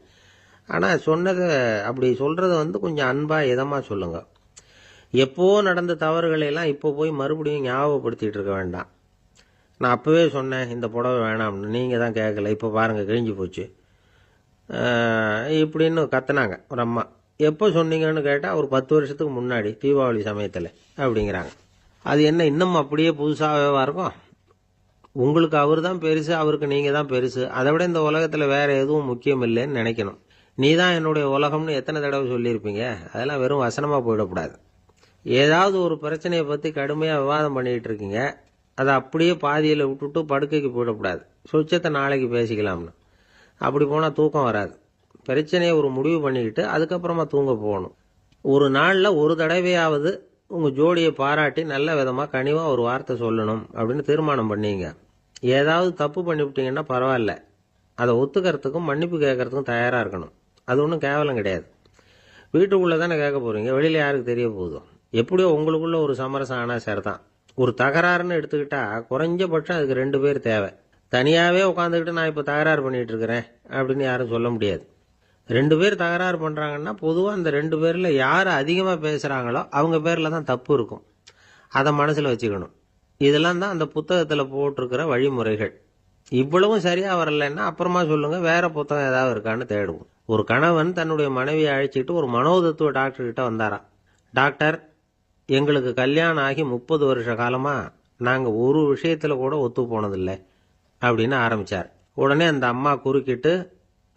ஆனா சொன்னதை அப்படி சொல்றத கொஞ்சம் அன்பா இதமா சொல்லுங்க. எப்போ நடந்த தவறுகளை எல்லாம் இப்போ போய் மறுபடியும் ஞாபகப்படுத்திட்டு இருக்க வேண்டாம். நான் அப்பவே சொன்னேன் இந்த புடவை வேணாம்னு, நீங்க தான் கேட்கல, இப்போ பாருங்க கிழிஞ்சு போச்சு இப்படின்னு கத்துனாங்க ஒரு அம்மா. எப்போ சொன்னீங்கன்னு கேட்டா ஒரு 10 வருஷத்துக்கு முன்னாடி தீபாவளி சமயத்துல அப்படிங்கிறாங்க. அது என்ன இன்னும் அப்படியே புதுசாகவே இருக்கும்? உங்களுக்கு அவர் தான் பெருசு, அவருக்கு நீங்க தான் பெருசு. அதை விட இந்த உலகத்துல வேற எதுவும் முக்கியம் இல்லைன்னு நினைக்கணும். நீ தான் என்னுடைய உலகம்னு எத்தனை தடவை சொல்லியிருப்பீங்க? அதெல்லாம் வெறும் வசனமா போயிடக்கூடாது. ஏதாவது ஒரு பிரச்சனையை பத்தி கடுமையா விவாதம் பண்ணிட்டு இருக்கீங்க, அதை அப்படியே பாதியில விட்டுட்டு படுக்கைக்கு போயிடக்கூடாது. சொச்சத்தை நாளைக்கு பேசிக்கலாம்னு. அப்படி போனா தூக்கம் வராது. பிரச்சனையை ஒரு முடிவு பண்ணிக்கிட்டு அதுக்கப்புறமா தூங்க போகணும். ஒரு நாள்ல ஒரு தடவையாவது உங்க ஜோடியை பாராட்டி நல்ல விதமா கனிவா ஒரு வார்த்தை சொல்லணும் அப்படின்னு தீர்மானம் பண்ணீங்க. ஏதாவது தப்பு பண்ணிவிட்டீங்கன்னா பரவாயில்ல, அதை ஒத்துக்கிறதுக்கும் மன்னிப்பு கேட்கறதுக்கும் தயாரா இருக்கணும். அது ஒன்றும் கேவலம் கிடையாது. வீட்டுக்குள்ளதானே கேட்க போறீங்க, வெளியில யாருக்கு தெரிய போகுதோ? எப்படியோ உங்களுக்குள்ள ஒரு சமரசம் ஆனா சரிதான். ஒரு தகராறுன்னு எடுத்துக்கிட்டா குறைஞ்சபட்சம் அதுக்கு 2 பேர் தேவை. தனியாவே உட்காந்துக்கிட்டு நான் இப்ப தகராறு பண்ணிட்டு இருக்கிறேன் அப்படின்னு யாரும் சொல்ல முடியாது. 2 பேர் தகராறு பண்றாங்கன்னா பொதுவா அந்த 2 பேர்ல யாரு அதிகமா பேசுறாங்களோ அவங்க பேர்ல தான் தப்பு இருக்கும். அதை மனசுல வச்சுக்கணும். இதெல்லாம் தான் அந்த புத்தகத்துல போட்டிருக்கிற வழிமுறைகள். இவ்வளவும் சரியா வரலன்னா அப்புறமா சொல்லுங்க, வேற புத்தகம் ஏதாவது இருக்கான்னு தேடுவோம். ஒரு கணவன் தன்னுடைய மனைவியை அழைச்சிட்டு ஒரு மனோதத்துவ டாக்டர் கிட்ட வந்தாராம். டாக்டர், எங்களுக்கு கல்யாணம் ஆகி 30 வருஷ காலமா நாங்க ஒரு விஷயத்துல கூட ஒத்து போனதில்லை அப்படின்னு ஆரம்பிச்சார். உடனே அந்த அம்மா குறுக்கிட்டு,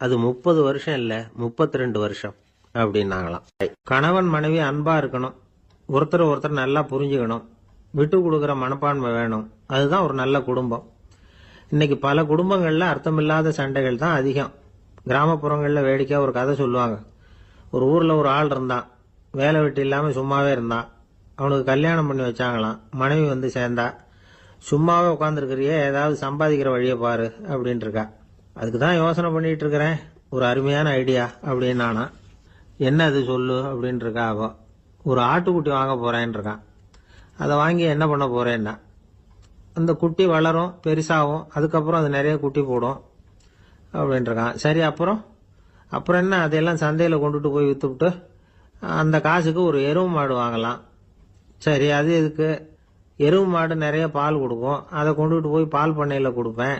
அது 30 வருஷம் இல்ல 32 வருஷம் அப்படின்னாங்களாம். கணவன் மனைவி அன்பா இருக்கணும், ஒருத்தர் ஒருத்தர் நல்லா புரிஞ்சுக்கணும், விட்டு கொடுக்கற மனப்பான்மை வேணும். அதுதான் ஒரு நல்ல குடும்பம். இன்னைக்கு பல குடும்பங்கள்ல அர்த்தமில்லாத சண்டைகள் தான் அதிகம். கிராமப்புறங்கள்ல வேடிக்கை ஒரு கதை சொல்லுவாங்க. ஒரு ஊர்ல ஒரு ஆள் இருந்தான், வேலை வெட்டி இல்லாம சும்மாவே இருந்தான். அவனுக்கு கல்யாணம் பண்ணி வச்சாங்களாம். மனைவி வந்து சேர்ந்தா. சும்மாவே உட்காந்துருக்கிறியே, ஏதாவது சம்பாதிக்கிற வழியை பாரு அப்படின்ட்டு இருக்கா. அதுக்கு தான் யோசனை பண்ணிட்டு இருக்கிறேன், ஒரு அருமையான ஐடியா அப்படின்னு நானா. என்ன அது சொல்லு அப்படின்ட்டு இருக்கா. அவ ஒரு ஆட்டுக்குட்டி வாங்க போறேன்னு இருக்கான். அதை வாங்கி என்ன பண்ண போறேன்னா, அந்த குட்டி வளரும், பெருசாகும், அதுக்கப்புறம் அது நிறைய குட்டி போடும் அப்படின்ட்டு இருக்கான். சரி, அப்புறம் என்ன, அதையெல்லாம் சந்தையில் கொண்டுட்டு போய் விற்றுவிட்டு அந்த காசுக்கு ஒரு எருவு மாடு வாங்கலாம். சரி, அது எதுக்கு? எருவு மாடு நிறைய பால் கொடுக்கும், அதை கொண்டுகிட்டு போய் பால் பண்ணையில் கொடுப்பேன்,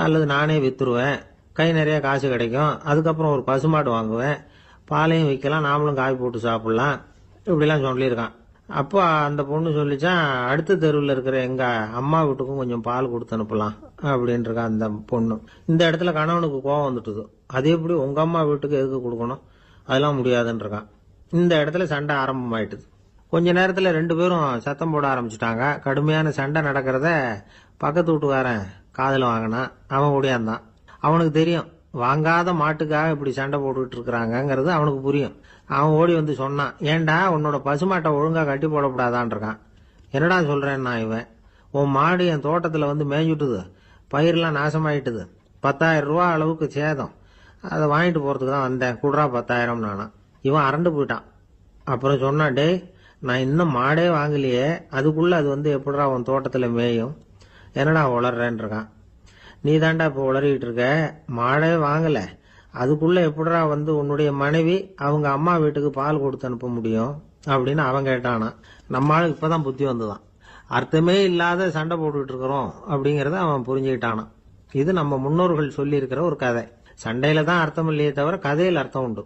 அல்லது நானே விற்றுருவேன், கை நிறைய காசு கிடைக்கும். அதுக்கப்புறம் ஒரு பசுமாடு வாங்குவேன், பாலையும் விற்கலாம், நாமளும் காய் போட்டு சாப்பிட்லாம், இப்படிலாம் சொல்லியிருக்கான். அப்போ அந்த பொண்ணு சொல்லிச்சான், அடுத்த தெருவில் இருக்கிற எங்கள் அம்மா வீட்டுக்கும் கொஞ்சம் பால் கொடுத்து அனுப்பலாம் அப்படின்ட்டு அந்த பொண்ணு. இந்த இடத்துல கணவனுக்கு கோவம் வந்துட்டுது. அது எப்படி உங்கள் அம்மா வீட்டுக்கு எதுக்கு கொடுக்கணும், அதெல்லாம் முடியாதுன்றிருக்கான். இந்த இடத்துல சண்டை ஆரம்பமாயிட்டுது. கொஞ்ச நேரத்தில் 2 பேரும் சத்தம் போட ஆரம்பிச்சுட்டாங்க. கடுமையான சண்டை நடக்கிறத பக்கத்து வீட்டுக்காரன் காதில் வாங்கினான். அவன் ஓடியாந்தான். அவனுக்கு தெரியும், வாங்காத மாட்டுக்காக இப்படி சண்டை போட்டுக்கிட்டு இருக்கிறாங்கிறது அவனுக்கு புரியும். அவன் ஓடி வந்து சொன்னான், ஏண்டா உன்னோட பசுமாட்டை ஒழுங்கா கட்டி போடக்கூடாதான் இருக்கான். என்னடா சொல்றேன்னா, இவன் உன் மாடு என் தோட்டத்தில் வந்து மேய்ஞ்சுட்டுது, பயிரெல்லாம் நாசமாயிட்டுது, 10,000 ரூபா அளவுக்கு சேதம், அதை வாங்கிட்டு போறதுக்கு தான் வந்தேன், குடுறா 10,000 நானா. இவன் அரண்டு போயிட்டான். அப்புறம் சொன்னான், டேய் நான் இன்னும் மாடே வாங்கலையே, அதுக்குள்ள அது வந்து எப்படிடா உன் தோட்டத்தில் மேயும், என்னடா உளர்றேன்னு இருக்கான். நீ தாண்டா இப்போ உளறிக்கிட்டு இருக்க, மாடே வாங்கலை, அதுக்குள்ள எப்படிடா வந்து உன்னுடைய மனைவி அவங்க அம்மா வீட்டுக்கு பால் கொடுத்து அனுப்ப முடியும் அப்படின்னு அவன் கேட்டானா. நம்மளுக்கு இப்பதான் புத்தி வந்துதான். அர்த்தமே இல்லாத சண்டை போட்டுக்கிட்டு இருக்கிறோம் அப்படிங்கறத அவன் புரிஞ்சுக்கிட்டானா. இது நம்ம முன்னோர்கள் சொல்லி இருக்கிற ஒரு கதை. சண்டையில தான் அர்த்தம் இல்லையே தவிர கதையில் அர்த்தம் உண்டு.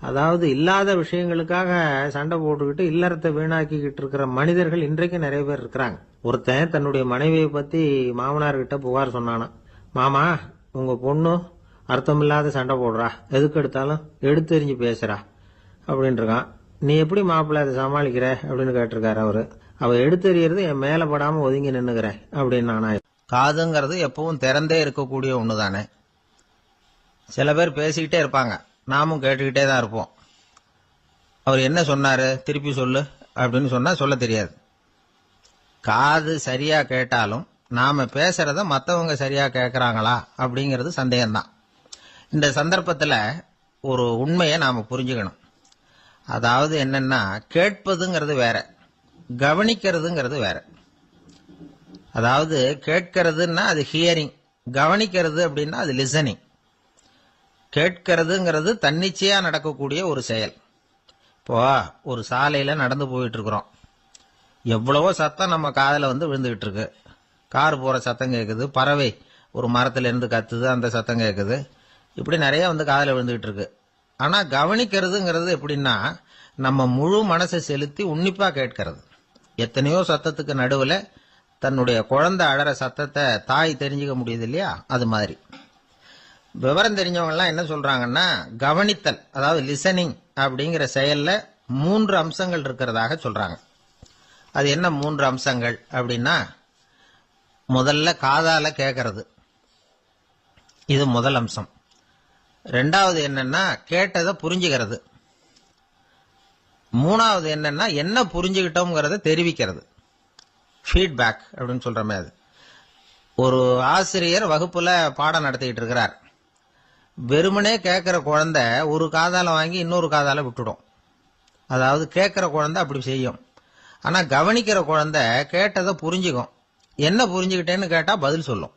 அதாவது இல்லாத விஷயங்களுக்காக சண்டை போட்டுக்கிட்டு இல்லறத்தை வீணாக்கிக்கிட்டு இருக்கிற மனிதர்கள் இன்றைக்கு நிறைய பேர் இருக்கிறாங்க. ஒருத்தன் தன்னுடைய மனைவியை பத்தி மாமனார்கிட்ட புகார் சொன்னானா, மாமா உங்க பொண்ணு அர்த்தமில்லாத சண்டை போடுறா, எதுக்கு எடுத்தாலும் எடுத்தெறிஞ்சு பேசுறா அப்படின்னு இருக்கான். நீ எப்படி மாப்பிள்ளை அதை சமாளிக்கிற அப்படின்னு கேட்டிருக்காரு அவரு. அவ எடுத்தெறியறது என் மேல படாம ஒதுங்கி நின்னுக்கிறேன் அப்படின்னு நானா. காதுங்கிறது எப்பவும் திறந்தே இருக்கக்கூடிய ஒண்ணுதானே. சில பேர் பேசிக்கிட்டே இருப்பாங்க, நாமும் கேட்டுக்கிட்டே தான் இருப்போம். அவர் என்ன சொன்னாரு திருப்பி சொல்லு அப்படின்னு சொன்னா சொல்ல தெரியாது. காது சரியா கேட்டாலும் நாம பேசுறத மற்றவங்க சரியா கேட்கறாங்களா அப்படிங்கிறது சந்தேகம்தான். இந்த சந்தர்ப்பத்தில் ஒரு உண்மையை நாம புரிஞ்சுக்கணும். அதாவது என்னன்னா, கேட்பதுங்கிறது வேற, கவனிக்கிறதுங்கிறது வேற. அதாவது கேட்கறதுன்னா அது ஹியரிங், கவனிக்கிறது அப்படின்னா அது லிசனிங். கேட்கறதுங்கிறது தன்னிச்சையா நடக்கக்கூடிய ஒரு செயல். இப்போ ஒரு சாலையில நடந்து போயிட்டு இருக்கிறோம், எவ்வளவோ சத்தம் நம்ம காதில் வந்து விழுந்துகிட்டு இருக்கு. கார் போற சத்தம் கேட்குது, பறவை ஒரு மரத்துல இருந்து கத்துது, அந்த சத்தம் கேட்குது, இப்படி நிறைய வந்து காதில் விழுந்துகிட்டு இருக்கு. ஆனா கவனிக்கிறதுங்கிறது எப்படின்னா, நம்ம முழு மனசை செலுத்தி உன்னிப்பா கேட்கறது. எத்தனையோ சத்தத்துக்கு நடுவில் தன்னுடைய குழந்தை அழற சத்தத்தை தாய் தெரிஞ்சுக்க முடியுது இல்லையா, அது மாதிரி. விவரம் தெரிஞ்சவங்க எல்லாம் என்ன சொல்றாங்கன்னா, கவனித்தல் அதாவது லிசனிங் அப்படிங்கிற செயல்ல 3 அம்சங்கள் இருக்கிறதாக சொல்றாங்க. அது என்ன 3 அம்சங்கள் அப்படின்னா, முதல்ல காதால கேட்கறது, இது முதல் அம்சம். 2வது என்னன்னா கேட்டதை புரிஞ்சுக்கிறது. 3வது என்னன்னா என்ன புரிஞ்சுக்கிட்டோம்ங்கிறத தெரிவிக்கிறது, ஃபீட்பேக் அப்படின்னு சொல்றமே. அது ஒரு ஆசிரியர் வகுப்புல பாடம் நடத்திக்கிட்டு இருக்கிறார். வெறுமனே கேட்கிற குழந்தை ஒரு காதால வாங்கி இன்னொரு காதால விட்டுடும். அதாவது கேட்கிற குழந்தை அப்படி செய்யும். ஆனா கவனிக்கிற குழந்தை கேட்டதை புரிஞ்சுக்கும். என்ன புரிஞ்சுக்கிட்டேன்னு கேட்டா பதில் சொல்லும்.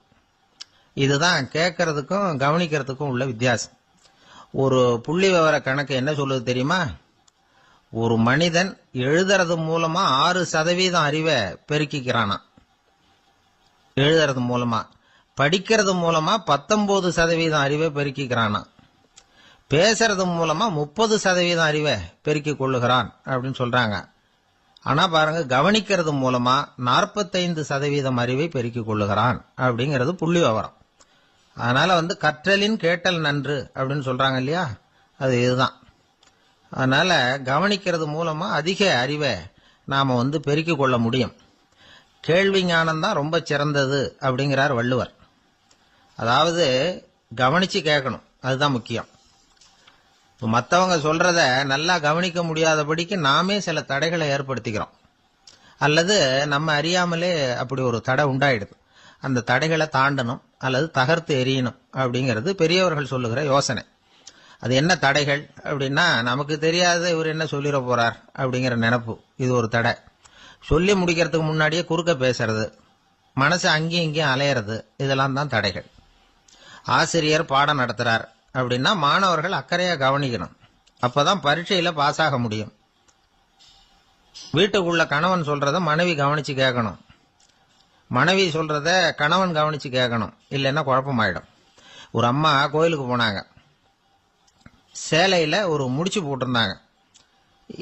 இதுதான் கேட்கறதுக்கும் கவனிக்கிறதுக்கும் உள்ள வித்தியாசம். ஒரு புள்ளி விவர கணக்கு என்ன சொல்லுது தெரியுமா? ஒரு மனிதன் எழுதுறது மூலமா 6% அறிவை பெருக்கிக்கிறானா, எழுதுறது மூலமா. படிக்கிறது மூலமா 19% அறிவை பெருக்கிக்கிறானா. பேசுறது மூலமா 30% அறிவை பெருக்கிக் கொள்ளுகிறான் அப்படின்னு சொல்றாங்க. ஆனா பாருங்க, கவனிக்கிறது மூலமா 45% அறிவை பெருக்கிக் கொள்ளுகிறான் அப்படிங்கிறது புள்ளி விவரம். அதனால வந்து கற்றலின் கேட்டல் நன்று அப்படின்னு சொல்றாங்க இல்லையா, அது இதுதான். அதனால கவனிக்கிறது மூலமா அதிக அறிவை நாம வந்து பெருக்கிக் கொள்ள முடியும். கேள்வி ஞானம் தான் ரொம்ப சிறந்தது அப்படிங்கிறார் வள்ளுவர். அதாவது கவனிச்சு கேட்கணும், அதுதான் முக்கியம். மற்றவங்க சொல்றத நல்லா கவனிக்க முடியாதபடிக்கு நாமே சில தடைகளை ஏற்படுத்திக்கிறோம். அல்லது நம்ம அறியாமலே அப்படி ஒரு தடை உண்டாயிடுது. அந்த தடைகளை தாண்டணும் அல்லது தகர்த்து எறியணும் அப்படிங்கிறது பெரியவர்கள் சொல்லுகிற யோசனை. அது என்ன தடைகள் அப்படின்னா, நமக்கு தெரியாத இவர் என்ன சொல்லிட போறார் அப்படிங்கிற நினைப்பு, இது ஒரு தடை. சொல்லி முடிக்கிறதுக்கு முன்னாடியே குறுக்க பேசுறது, மனசு அங்கேயும் இங்கேயும் அலையிறது, இதெல்லாம் தான் தடைகள். ஆசிரியர் பாடம் நடத்துறார் அப்படின்னா மாணவர்கள் அக்கறையா கவனிக்கணும். அப்பதான் பரீட்சையில பாஸ் ஆக முடியும். வீட்டுக்குள்ள கணவன் சொல்றத மனைவி கவனிச்சு கேட்கணும், மனைவி சொல்றத கணவன் கவனிச்சு கேட்கணும், இல்லைன்னா குழப்பமாயிடும். ஒரு அம்மா கோயிலுக்கு போனாங்க. சேலையில ஒரு முடிச்சு போட்டிருந்தாங்க.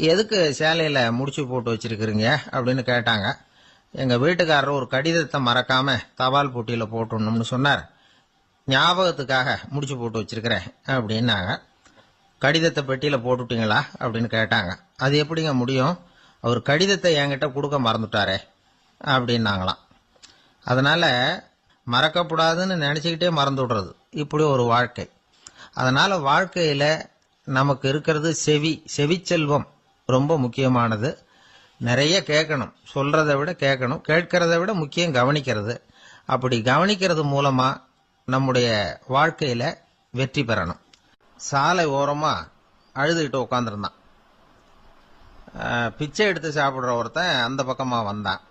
எதுக்கு சேலையில முடிச்சு போட்டு வச்சிருக்கிறீங்க அப்படின்னு கேட்டாங்க. எங்க வீட்டுக்காரர் ஒரு கடிதத்தை மறக்காம தபால் போட்டியில போட்டுடணும்னு சொன்னார். ஞாபகத்துக்காக முடிச்சு போட்டு வச்சிருக்கிறேன் அப்படின்னாங்க. கடிதத்தை பெட்டியில போட்டுட்டீங்களா அப்படின்னு கேட்டாங்க. அது எப்படிங்க முடியும், அவர் கடிதத்தை என்கிட்ட கொடுக்க மறந்துட்டாரே அப்படின்னாங்களாம். அதனால மறக்கப்படாதுன்னு நினைச்சுக்கிட்டே மறந்து விடுறது, இப்படி ஒரு வாழ்க்கை. அதனால வாழ்க்கையில நமக்கு இருக்கிறது செவிச்செல்வம் ரொம்ப முக்கியமானது. நிறைய கேட்கணும், சொல்றதை விட கேட்கணும், கேட்கறதை விட முக்கியம் கவனிக்கிறது. அப்படி கவனிக்கிறது மூலமா நம்முடைய வாழ்க்கையில வெற்றி பெறணும். சாலை ஓரமா அழுதுகிட்டு உட்காந்துருந்தான். பிச்சை எடுத்து சாப்பிட்ற ஒருத்தன் அந்த பக்கமா வந்தான்.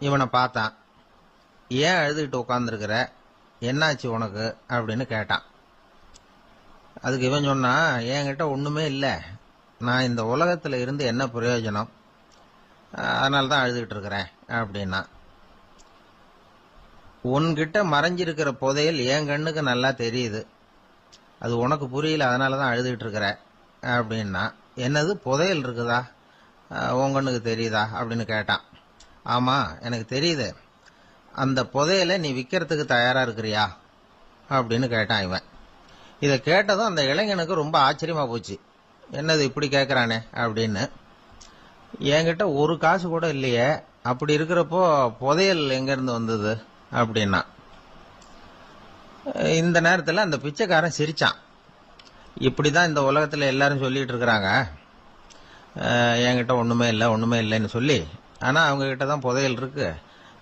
இவனை பார்த்தான். ஏன் அழுதுகிட்டு உட்காந்துருக்கிற, என்னாச்சு உனக்கு அப்படின்னு கேட்டான். அதுக்கு இவன் சொன்னா, என்கிட்ட ஒண்ணுமே இல்லை, நான் இந்த உலகத்துல இருந்து என்ன பிரயோஜனம், அதனால தான் அழுதுகிட்டு இருக்கிறேன் அப்படின்னா. உன்கிட்ட மறைஞ்சிருக்கிற புதையல் என் கண்ணுக்கு நல்லா தெரியுது, அது உனக்கு புரியல, அதனால தான் அழுதுகிட்டு இருக்கிற அப்படின்னா. என்னது, புதையல் இருக்குதா, உன் கண்ணுக்கு தெரியுதா அப்படின்னு கேட்டான். ஆமா எனக்கு தெரியுது, அந்த புதையலை நீ விற்கிறதுக்கு தயாரா இருக்கிறியா அப்படின்னு கேட்டான் இவன். இதை கேட்டதும் அந்த இளைஞனுக்கு ரொம்ப ஆச்சரியமா போச்சு. என்னது இப்படி கேட்கறானே அப்படின்னு. என்கிட்ட ஒரு காசு கூட இல்லையே, அப்படி இருக்கிறப்போ புதையல் எங்க இருந்து வந்தது அப்படின்னா. இந்த நேரத்தில் அந்த பிச்சைக்காரன் சிரிச்சான். இப்படிதான் இந்த உலகத்துல எல்லாரும் சொல்லிட்டு இருக்கிறாங்க, என்கிட்ட ஒண்ணுமே இல்லை ஒண்ணுமே இல்லைன்னு சொல்லி. ஆனா அவங்க கிட்ட தான் புதையல் இருக்கு.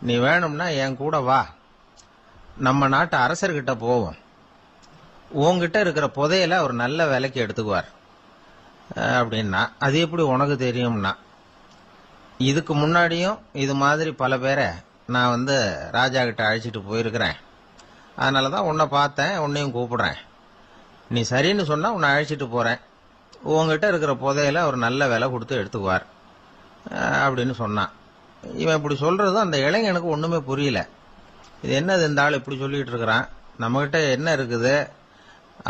நீ வேணும்னா என் கூட வா, நம்ம நாட்டு அரசர்கிட்ட போவோம், உங்ககிட்ட இருக்கிற புதையலை அவர் நல்ல விலைக்கு எடுத்துக்குவார் அப்படின்னா. அது எப்படி உனக்கு தெரியும்னா, இதுக்கு முன்னாடியும் இது மாதிரி பல பேரை நான் ராஜா கிட்ட அழைச்சிட்டு போயிருக்கிறேன், அதனாலதான் உன்னை பார்த்தேன், உன்னையும் கூப்பிடுறேன், நீ சரின்னு சொன்னா உன்னை அழைச்சிட்டு போறேன், உங்ககிட்ட இருக்கிற புதையலை அவர் நல்ல விலை கொடுத்து எடுத்துக்குவார் அப்படின்னு சொன்னான். இவன் இப்படி சொல்றதும் அந்த இளைஞனுக்கு ஒண்ணுமே புரியல. இது என்னது இந்த ஆள் இப்படி சொல்லிட்டு இருக்கிறான், நம்மகிட்ட என்ன இருக்குது,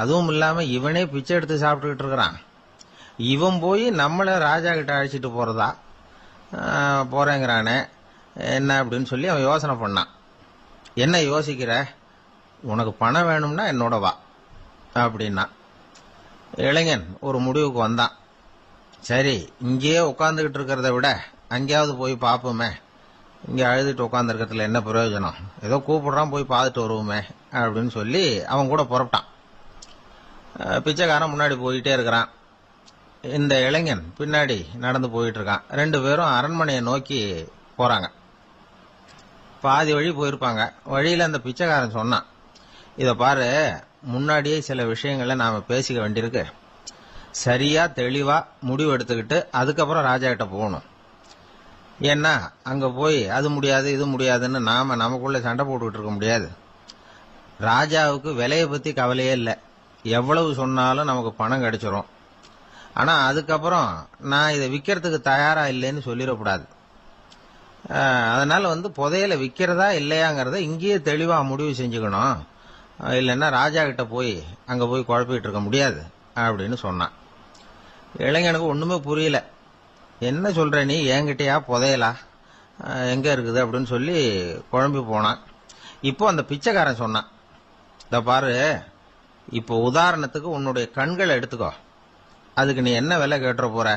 அதுவும் இல்லாம இவனே பிச்சை எடுத்து சாப்பிட்டுக்கிட்டு இருக்கிறான், இவன் போய் நம்மள ராஜா கிட்ட அழைச்சிட்டு போறேங்கிறானே என்ன அப்படின்னு சொல்லி அவன் யோசனை பண்ணான். என்ன யோசிக்கிற, உனக்கு பணம் வேணும்னா என்னோட வா அப்படின்னா. இளைஞன் ஒரு முடிவுக்கு வந்தான். சரி, இங்கேயே உட்காந்துக்கிட்டு இருக்கிறத விட அங்கேயாவது போய் பார்ப்போமே, இங்கே அழுதுட்டு உட்காந்துருக்கிறதுல என்ன பிரயோஜனம், ஏதோ கூப்பிடுறான் போய் பார்த்துட்டு வருவோமே அப்படின்னு சொல்லி அவன் கூட புறப்பட்டான். பிச்சைக்காரன் முன்னாடி போயிட்டே இருக்கிறான், இந்த இளைஞன் பின்னாடி நடந்து போயிட்டு இருக்கான். ரெண்டு பேரும் அரண்மனையை நோக்கி போறாங்க. பாதி வழி போயிருப்பாங்க. வழியில அந்த பிச்சைக்காரன் சொன்னான், இத பாரு, முன்னாடியே சில விஷயங்களை நாம பேசிக்க வேண்டியிருக்கு, சரியா தெளிவா முடிவு எடுத்துக்கிட்டு அதுக்கப்புறம் ராஜா கிட்ட போகணும். ஏன்னா அங்க போய் அது முடியாது இது முடியாதுன்னு நாம நமக்குள்ள சண்டை போட்டுக்கிட்டு இருக்க முடியாது. ராஜாவுக்கு விலையை பத்தி கவலையே இல்லை, எவ்வளவு சொன்னாலும் நமக்கு பணம் கிடைச்சிரும். ஆனா அதுக்கப்புறம் நான் இதை விற்கிறதுக்கு தயாரா இல்லைன்னு சொல்லிடக்கூடாது. அதனால புதையலை விற்கிறதா இல்லையாங்கிறத இங்கேயே தெளிவா முடிவு செஞ்சுக்கணும், இல்லைன்னா ராஜா கிட்ட போய் அங்க போய் குழப்பிட்டு இருக்க முடியாது அப்படின்னு சொன்னான். இளைஞனுக்கு ஒண்ணுமே புரியல. என்ன சொல்ற நீ, என்கிட்டயா புதையலா, எங்க இருக்குது அப்படின்னு சொல்லி குழம்பி போனான். இப்போ அந்த பிச்சைக்காரன் சொன்னான், இத பாரு, இப்போ உதாரணத்துக்கு உன்னுடைய கண்களை எடுத்துக்கோ, அதுக்கு நீ என்ன விலை கேட்டுற போற,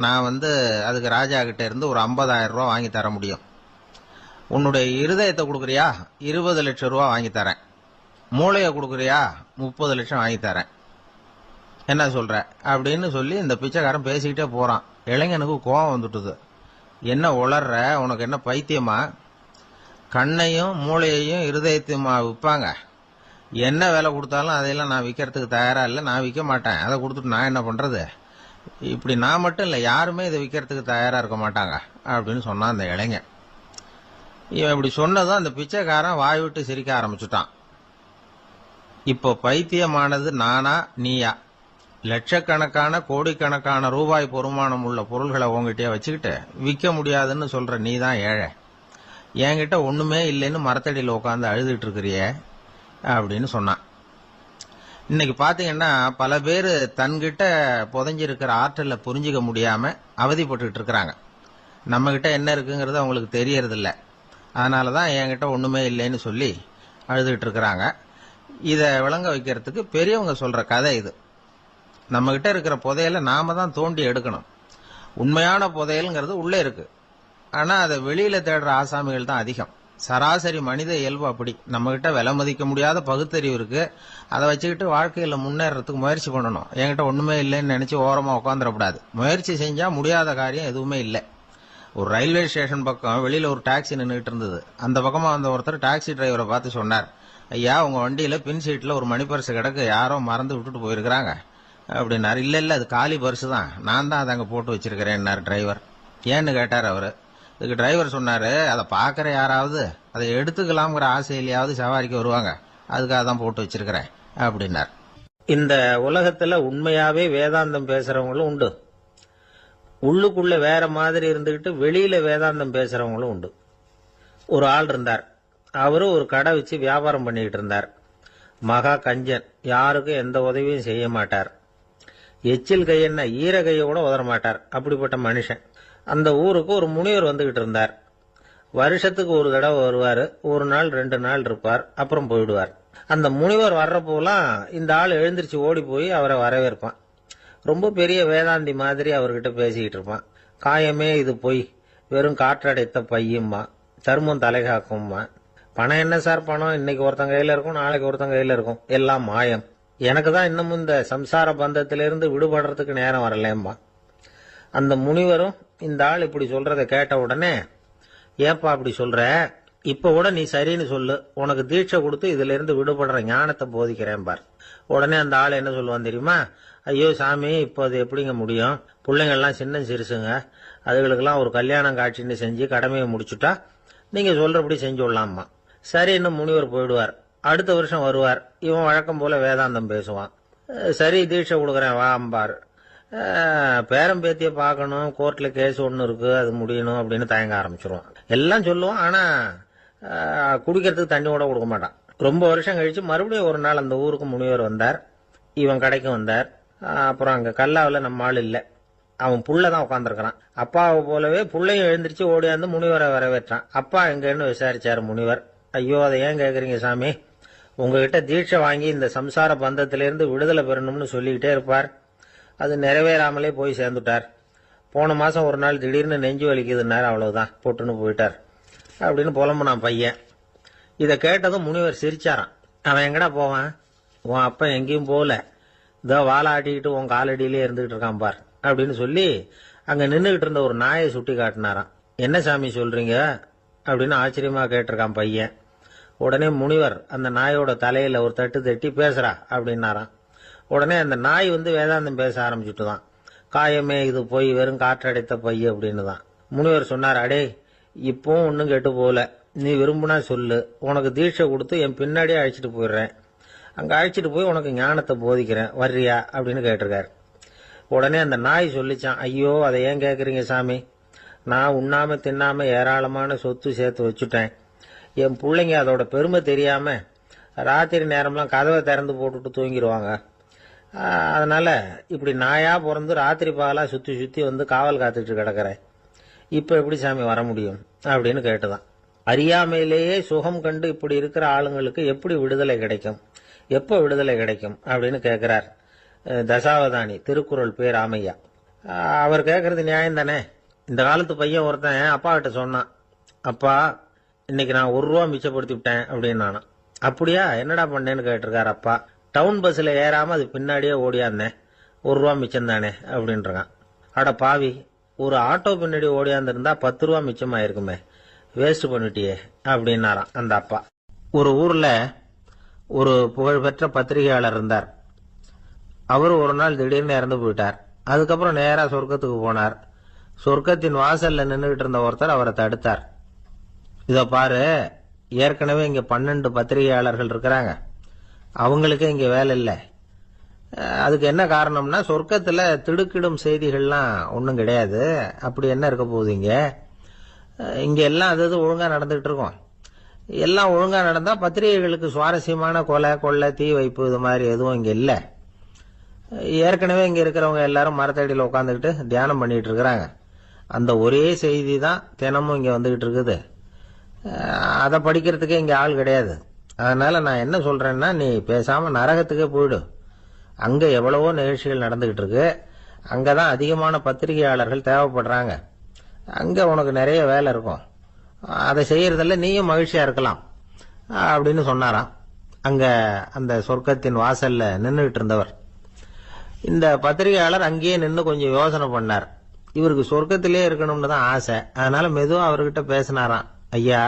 நான் அதுக்கு ராஜா கிட்ட இருந்து ஒரு 50,000 ரூபா வாங்கி தர முடியும். உன்னுடைய இருதயத்தை கொடுக்குறியா, 20 லட்சம் ரூபா வாங்கி தரேன். மூளையை கொடுக்குறியா, 30 லட்சம் வாங்கி தரேன். என்ன சொல்ற அப்படின்னு சொல்லி இந்த பிச்சைக்காரன் பேசிக்கிட்டே போறான். இளைஞனுக்கு கோபம் வந்துட்டுது. என்ன உளர்ற, உனக்கு என்ன பைத்தியமா? கண்ணையும் மூளையையும் இருதயத்தையுமா விற்பாங்க? என்ன விலை கொடுத்தாலும் அதையெல்லாம் நான் விற்கிறதுக்கு தயாரா இல்லை, நான் விற்க மாட்டேன். அதை கொடுத்துட்டு நான் என்ன பண்றது? இப்படி நான் மட்டும் இல்லை, யாருமே இதை விற்கிறதுக்கு தயாரா இருக்க மாட்டாங்க அப்படின்னு சொன்னான் அந்த இளைஞன். இவன் இப்படி சொன்னதும் அந்த பிச்சைக்காரன் வாய் விட்டு சிரிக்க ஆரம்பிச்சுட்டான். இப்போ பைத்தியமானது நானா நீயா? லட்சக்கணக்கான கோடிக்கணக்கான ரூபாய் பொறுமானம் உள்ள பொருள்களை உங்ககிட்டயே வச்சுக்கிட்டு விற்க முடியாதுன்னு சொல்ற நீ தான் ஏழை. என்கிட்ட ஒண்ணுமே இல்லைன்னு மரத்தடியில் உட்காந்து அழுதுட்டு இருக்கிறியே அப்படின்னு சொன்னான். இன்னைக்கு பாத்தீங்கன்னா பல பேர் தன்கிட்ட புதைஞ்சிருக்கிற ஆற்றலை புரிஞ்சிக்க முடியாம அவதிப்பட்டு இருக்கிறாங்க. நம்ம கிட்ட என்ன இருக்குங்கிறது அவங்களுக்கு தெரியறதில்ல. அதனாலதான் என்கிட்ட ஒண்ணுமே இல்லைன்னு சொல்லி அழுதுகிட்டு இருக்கிறாங்க. இதை விளங்க வைக்கிறதுக்கு பெரியவங்க சொல்ற கதை இது. நம்ம கிட்ட இருக்கிற புதையலை நாம தான் தோண்டி எடுக்கணும். உண்மையான புதையல்ங்கிறது உள்ளே இருக்கு. ஆனா அதை வெளியில தேடுற ஆசாமிகள் தான் அதிகம். சராசரி மனித இயல்பு அப்படி. நம்ம கிட்ட விலை மதிக்க முடியாத பகுத்தறிவு இருக்கு. அதை வச்சுக்கிட்டு வாழ்க்கையில முன்னேறதுக்கு முயற்சி பண்ணணும். என்கிட்ட ஒண்ணுமே இல்லைன்னு நினைச்சு ஓரமா உட்காந்துடக்கூடாது. முயற்சி செஞ்சா முடியாத காரியம் எதுவுமே இல்லை. ஒரு ரயில்வே ஸ்டேஷன் பக்கம் வெளியில ஒரு டாக்ஸி நின்றுட்டு இருந்தது. அந்த பக்கமா வந்த ஒருத்தர் டாக்ஸி டிரைவரை பார்த்து சொன்னார், ஐயா, உங்க வண்டியில பின் சீட்ல ஒரு மணி பர்ஸ் கிடக்கு, யாரோ மறந்து விட்டுட்டு போயிருக்கிறாங்க அப்படின்னாரு. இல்ல அது காலி பர்ஸ் தான், நான் தான் அதை அங்க போட்டு வச்சிருக்கிறேன் டிரைவர். ஏன்னு கேட்டார் அவரு. இதுக்கு டிரைவர் சொன்னாரு, அதை பாக்குற யாராவது அதை எடுத்துக்கலாம்ங்கிற ஆசையிலேயாவது சவாரிக்கு வருவாங்க, அதுக்காக தான் போட்டு வச்சிருக்கிறேன் அப்படின்னார். இந்த உலகத்துல உண்மையாவே வேதாந்தம் பேசுறவங்களும் உண்டு. உள்ளுக்குள்ள வேற மாதிரி இருந்துகிட்டு வெளியில வேதாந்தம் பேசுறவங்களும் உண்டு. ஒரு ஆள் இருந்தார். அவரு ஒரு கடை வச்சு வியாபாரம் பண்ணிக்கிட்டு இருந்தார். மகா கஞ்சன், யாருக்கும் எந்த உதவியும் செய்ய மாட்டார். எச்சில் கையென்ன ஈர கையை கூட உதற மாட்டார். அப்படிப்பட்ட மனுஷன். அந்த ஊருக்கு ஒரு முனிவர் வந்துகிட்டு இருந்தார். வருஷத்துக்கு ஒரு தடவை வருவார். ஒரு நாள் 2 நாள் இருப்பார், அப்புறம் போயிடுவார். அந்த முனிவர் வர்றப்போலாம் இந்த ஆள் எழுந்திருச்சு ஓடி போய் அவரை வரவேற்பான். ரொம்ப பெரிய வேதாந்தி மாதிரி அவர்கிட்ட பேசிக்கிட்டு இருப்பான். காயமே இது பொய், வெறும் காற்றடைத்த பையும்மா, தர்மம் தலைகாக்கும்மா. பணம் என்ன சார் பணம், இன்னைக்கு ஒருத்தன் கையில இருக்கும், நாளைக்கு ஒருத்தன் கையில இருக்கும், எல்லாம் மாயம். எனக்கு தான் இன்னமும் இந்த சம்சார பந்தத்திலிருந்து விடுபடுறதுக்கு நேரம் வரலேம்பா. அந்த முனிவரும் இந்த ஆள் இப்படி சொல்றதை கேட்ட உடனே, ஏப்பா அப்படி சொல்ற, இப்ப கூட நீ சரின்னு சொல்லு, உனக்கு தீட்சை கொடுத்து இதுல இருந்து விடுபடுற ஞானத்தை போதிக்கிறேன் பார். உடனே அந்த ஆள் என்ன சொல்லுவான் தெரியுமா? ஐயோ சாமி, இப்போ அது எப்படிங்க முடியும்? பிள்ளைங்கள்லாம் சின்ன சிறுசுங்க, அதுகளுக்கெல்லாம் ஒரு கல்யாணம் காட்சின்னு செஞ்சு கடமையை முடிச்சுட்டா நீங்க சொல்றபடி செஞ்சு விடலாமா. சரின்னு முனிவர் போயிடுவார். அடுத்த வருஷம் வருவார். இவன் வழக்கம் போல வேதாந்தம் பேசுவான். சரி தீட்சை கொடுக்குறேன் வா அம்பார். பேரம் பேத்திய பார்க்கணும், கோர்ட்ல கேஸ் ஒன்று இருக்கு, அது முடியணும் அப்படின்னு தயங்க ஆரம்பிச்சிருவான். எல்லாம் சொல்லுவான், ஆனா குடிக்கிறதுக்கு தண்ணி கூட கொடுக்க மாட்டான். ரொம்ப வருஷம் கழிச்சு மறுபடியும் ஒரு நாள் அந்த ஊருக்கு முனிவர் வந்தார். இவன் கடைக்கு வந்தார். அப்புறம் அங்க கல்லாவில் நம்ம ஆள் இல்லை, அவன் புள்ளதான் உட்காந்துருக்கிறான். அப்பாவை போலவே புள்ளையும் எழுந்திரிச்சு ஓடியாந்து முனிவரை வரவேற்றான். அப்பா எங்கன்னு விசாரிச்சாரு முனிவர். ஐயோ அதை ஏன் கேக்குறீங்க சாமி, உங்ககிட்ட தீட்சை வாங்கி இந்த சம்சார பந்தத்திலிருந்து விடுதலை பெறணும்னு சொல்லிக்கிட்டே இருப்பார், அது நிறைவேறாமலே போய் சேர்ந்துட்டார். போன மாசம் ஒரு நாள் திடீர்னு நெஞ்சு வலிக்குதுன்னாரு, அவ்வளவுதான் போட்டுன்னு போயிட்டார் அப்படின்னு புலம்புனான் பையன். இதை கேட்டதும் முனிவர் சிரிச்சாரான். அவன் எங்கடா போவான், உன் அப்ப எங்கேயும் போகல, இதோ வாழை ஆட்டிக்கிட்டு உன் காலடியிலே இருந்துகிட்டு இருக்கான் பார் அப்படின்னு சொல்லி அங்க நின்றுகிட்டு இருந்த ஒரு நாயை சுட்டி காட்டினாராம். என்ன சாமி சொல்றீங்க அப்படின்னு ஆச்சரியமா கேட்டிருக்கான் பையன். உடனே முனிவர் அந்த நாயோட தலையில ஒரு தட்டு தட்டி பேசுறா அப்படின்னாராம். உடனே அந்த நாய் வேதாந்தம் பேச ஆரம்பிச்சுட்டுதான். காயமே இது போய் வெறும் காற்றடைத்த பைய அப்படின்னு தான். முனிவர் சொன்னார், அடே இப்பவும் ஒன்னும் கெட்டு போல, நீ விரும்புனா சொல்லு, உனக்கு தீட்சை கொடுத்து என் பின்னாடியே அழைச்சிட்டு போயிடுறேன், அங்க அழைச்சிட்டு போய் உனக்கு ஞானத்தை போதிக்கிறேன், வர்றியா அப்படின்னு கேட்டிருக்காரு. உடனே அந்த நாய் சொல்லிச்சான், ஐயோ அதை ஏன் கேக்குறீங்க சாமி, நான் உண்ணாம தின்னாம ஏராளமான சொத்து சேர்த்து வச்சுட்டேன். என் பிள்ளைங்க அதோட பெருமை தெரியாம ராத்திரி நேரம்லாம் கதவை திறந்து போட்டுட்டு தூங்கிடுவாங்க. அதனால இப்படி நாயா பிறந்து ராத்திரி பகலா சுத்தி சுத்தி காவல் காத்துட்டு கிடக்கிறேன். இப்ப எப்படி சாமி வர முடியும் அப்படின்னு கேட்டுதான். அறியாமையிலேயே சுகம் கண்டு இப்படி இருக்கிற ஆளுங்களுக்கு எப்படி விடுதலை கிடைக்கும், எப்ப விடுதலை கிடைக்கும் அப்படின்னு கேட்கிறார் தசாவதானி, திருக்குறள் பேர் ராமையா. அவர் கேட்கறது நியாயம் தானே. இந்த காலத்து பையன் ஒருத்தன் அப்பா கிட்ட சொன்னான், அப்பா இன்னைக்கு நான் 1 ரூபா மிச்சப்படுத்தி விட்டேன் அப்படின்னு நானும். அப்படியா, என்னடா பண்ணேன்னு கேட்டிருக்காரு அப்பா. டவுன் பஸ்ல ஏறாம அது பின்னாடியே ஓடியாந்தேன், 1 ரூபா மிச்சம் தானே அப்படின்றான். அட பாவி, ஒரு ஆட்டோ பின்னாடி ஓடியாந்துருந்தா 10 ரூபா மிச்சமாயிருக்குமே, வேஸ்ட் பண்ணிட்டியே அப்படின்னாராம் அந்த அப்பா. ஒரு ஊர்ல ஒரு புகழ்பெற்ற பத்திரிகையாளர் இருந்தார். அவரு ஒரு நாள் திடீர்னு இறந்து போயிட்டார். அதுக்கப்புறம் நேரா சொர்க்கத்துக்கு போனார். சொர்க்கத்தின் வாசல்ல நின்றுகிட்டு இருந்த ஒருத்தர் அவரை தடுத்தார். இத பாரு, ஏற்கனவே இங்க 12 பத்திரிகையாளர்கள் இருக்கிறாங்க, அவங்களுக்கே இங்க வேலை இல்லை. அதுக்கு என்ன காரணம்னா, சொர்க்கத்துல திடுக்கிடும் செய்திகள்லாம் ஒன்றும் கிடையாது. அப்படி என்ன இருக்க போகுது இங்க எல்லாம் அது ஒழுங்கா நடந்துகிட்டு இருக்கும். எல்லாம் ஒழுங்கா நடந்தா பத்திரிகைகளுக்கு சுவாரஸ்யமான கொலை கொள்ளை தீ வைப்பு இது மாதிரி எதுவும் இங்க இல்லை. ஏற்கனவே இங்க இருக்கிறவங்க எல்லாரும் மரத்தடியில் உட்காந்துக்கிட்டு தியானம் பண்ணிட்டு இருக்கிறாங்க. அந்த ஒரே செய்தி தான் தினமும் இங்க வந்துகிட்டு இருக்குது. அதை படிக்கிறதுக்கே இங்க ஆள் கிடையாது. அதனால நான் என்ன சொல்றேன்னா, நீ பேசாம நரகத்துக்கே போயிடு. அங்க எவ்வளவோ நிகழ்ச்சிகள் நடந்துகிட்டு இருக்கு. அங்கதான் அதிகமான பத்திரிகையாளர்கள் தேவைப்படுறாங்க. அங்க உனக்கு நிறைய வேலை இருக்கும். அதை செய்யறதில்ல, நீயும் மகிழ்ச்சியா இருக்கலாம் அப்படின்னு சொன்னாராம் அங்க அந்த சொர்க்கத்தின் வாசல்ல நின்றுகிட்டு இருந்தவர். இந்த பத்திரிகையாளர் அங்கேயே நின்று கொஞ்சம் யோசனை பண்ணார். இவருக்கு சொர்க்கத்திலே இருக்கணும்னு தான் ஆசை. அதனால மெதுவா அவர்கிட்ட பேசினாராம். ஐயா,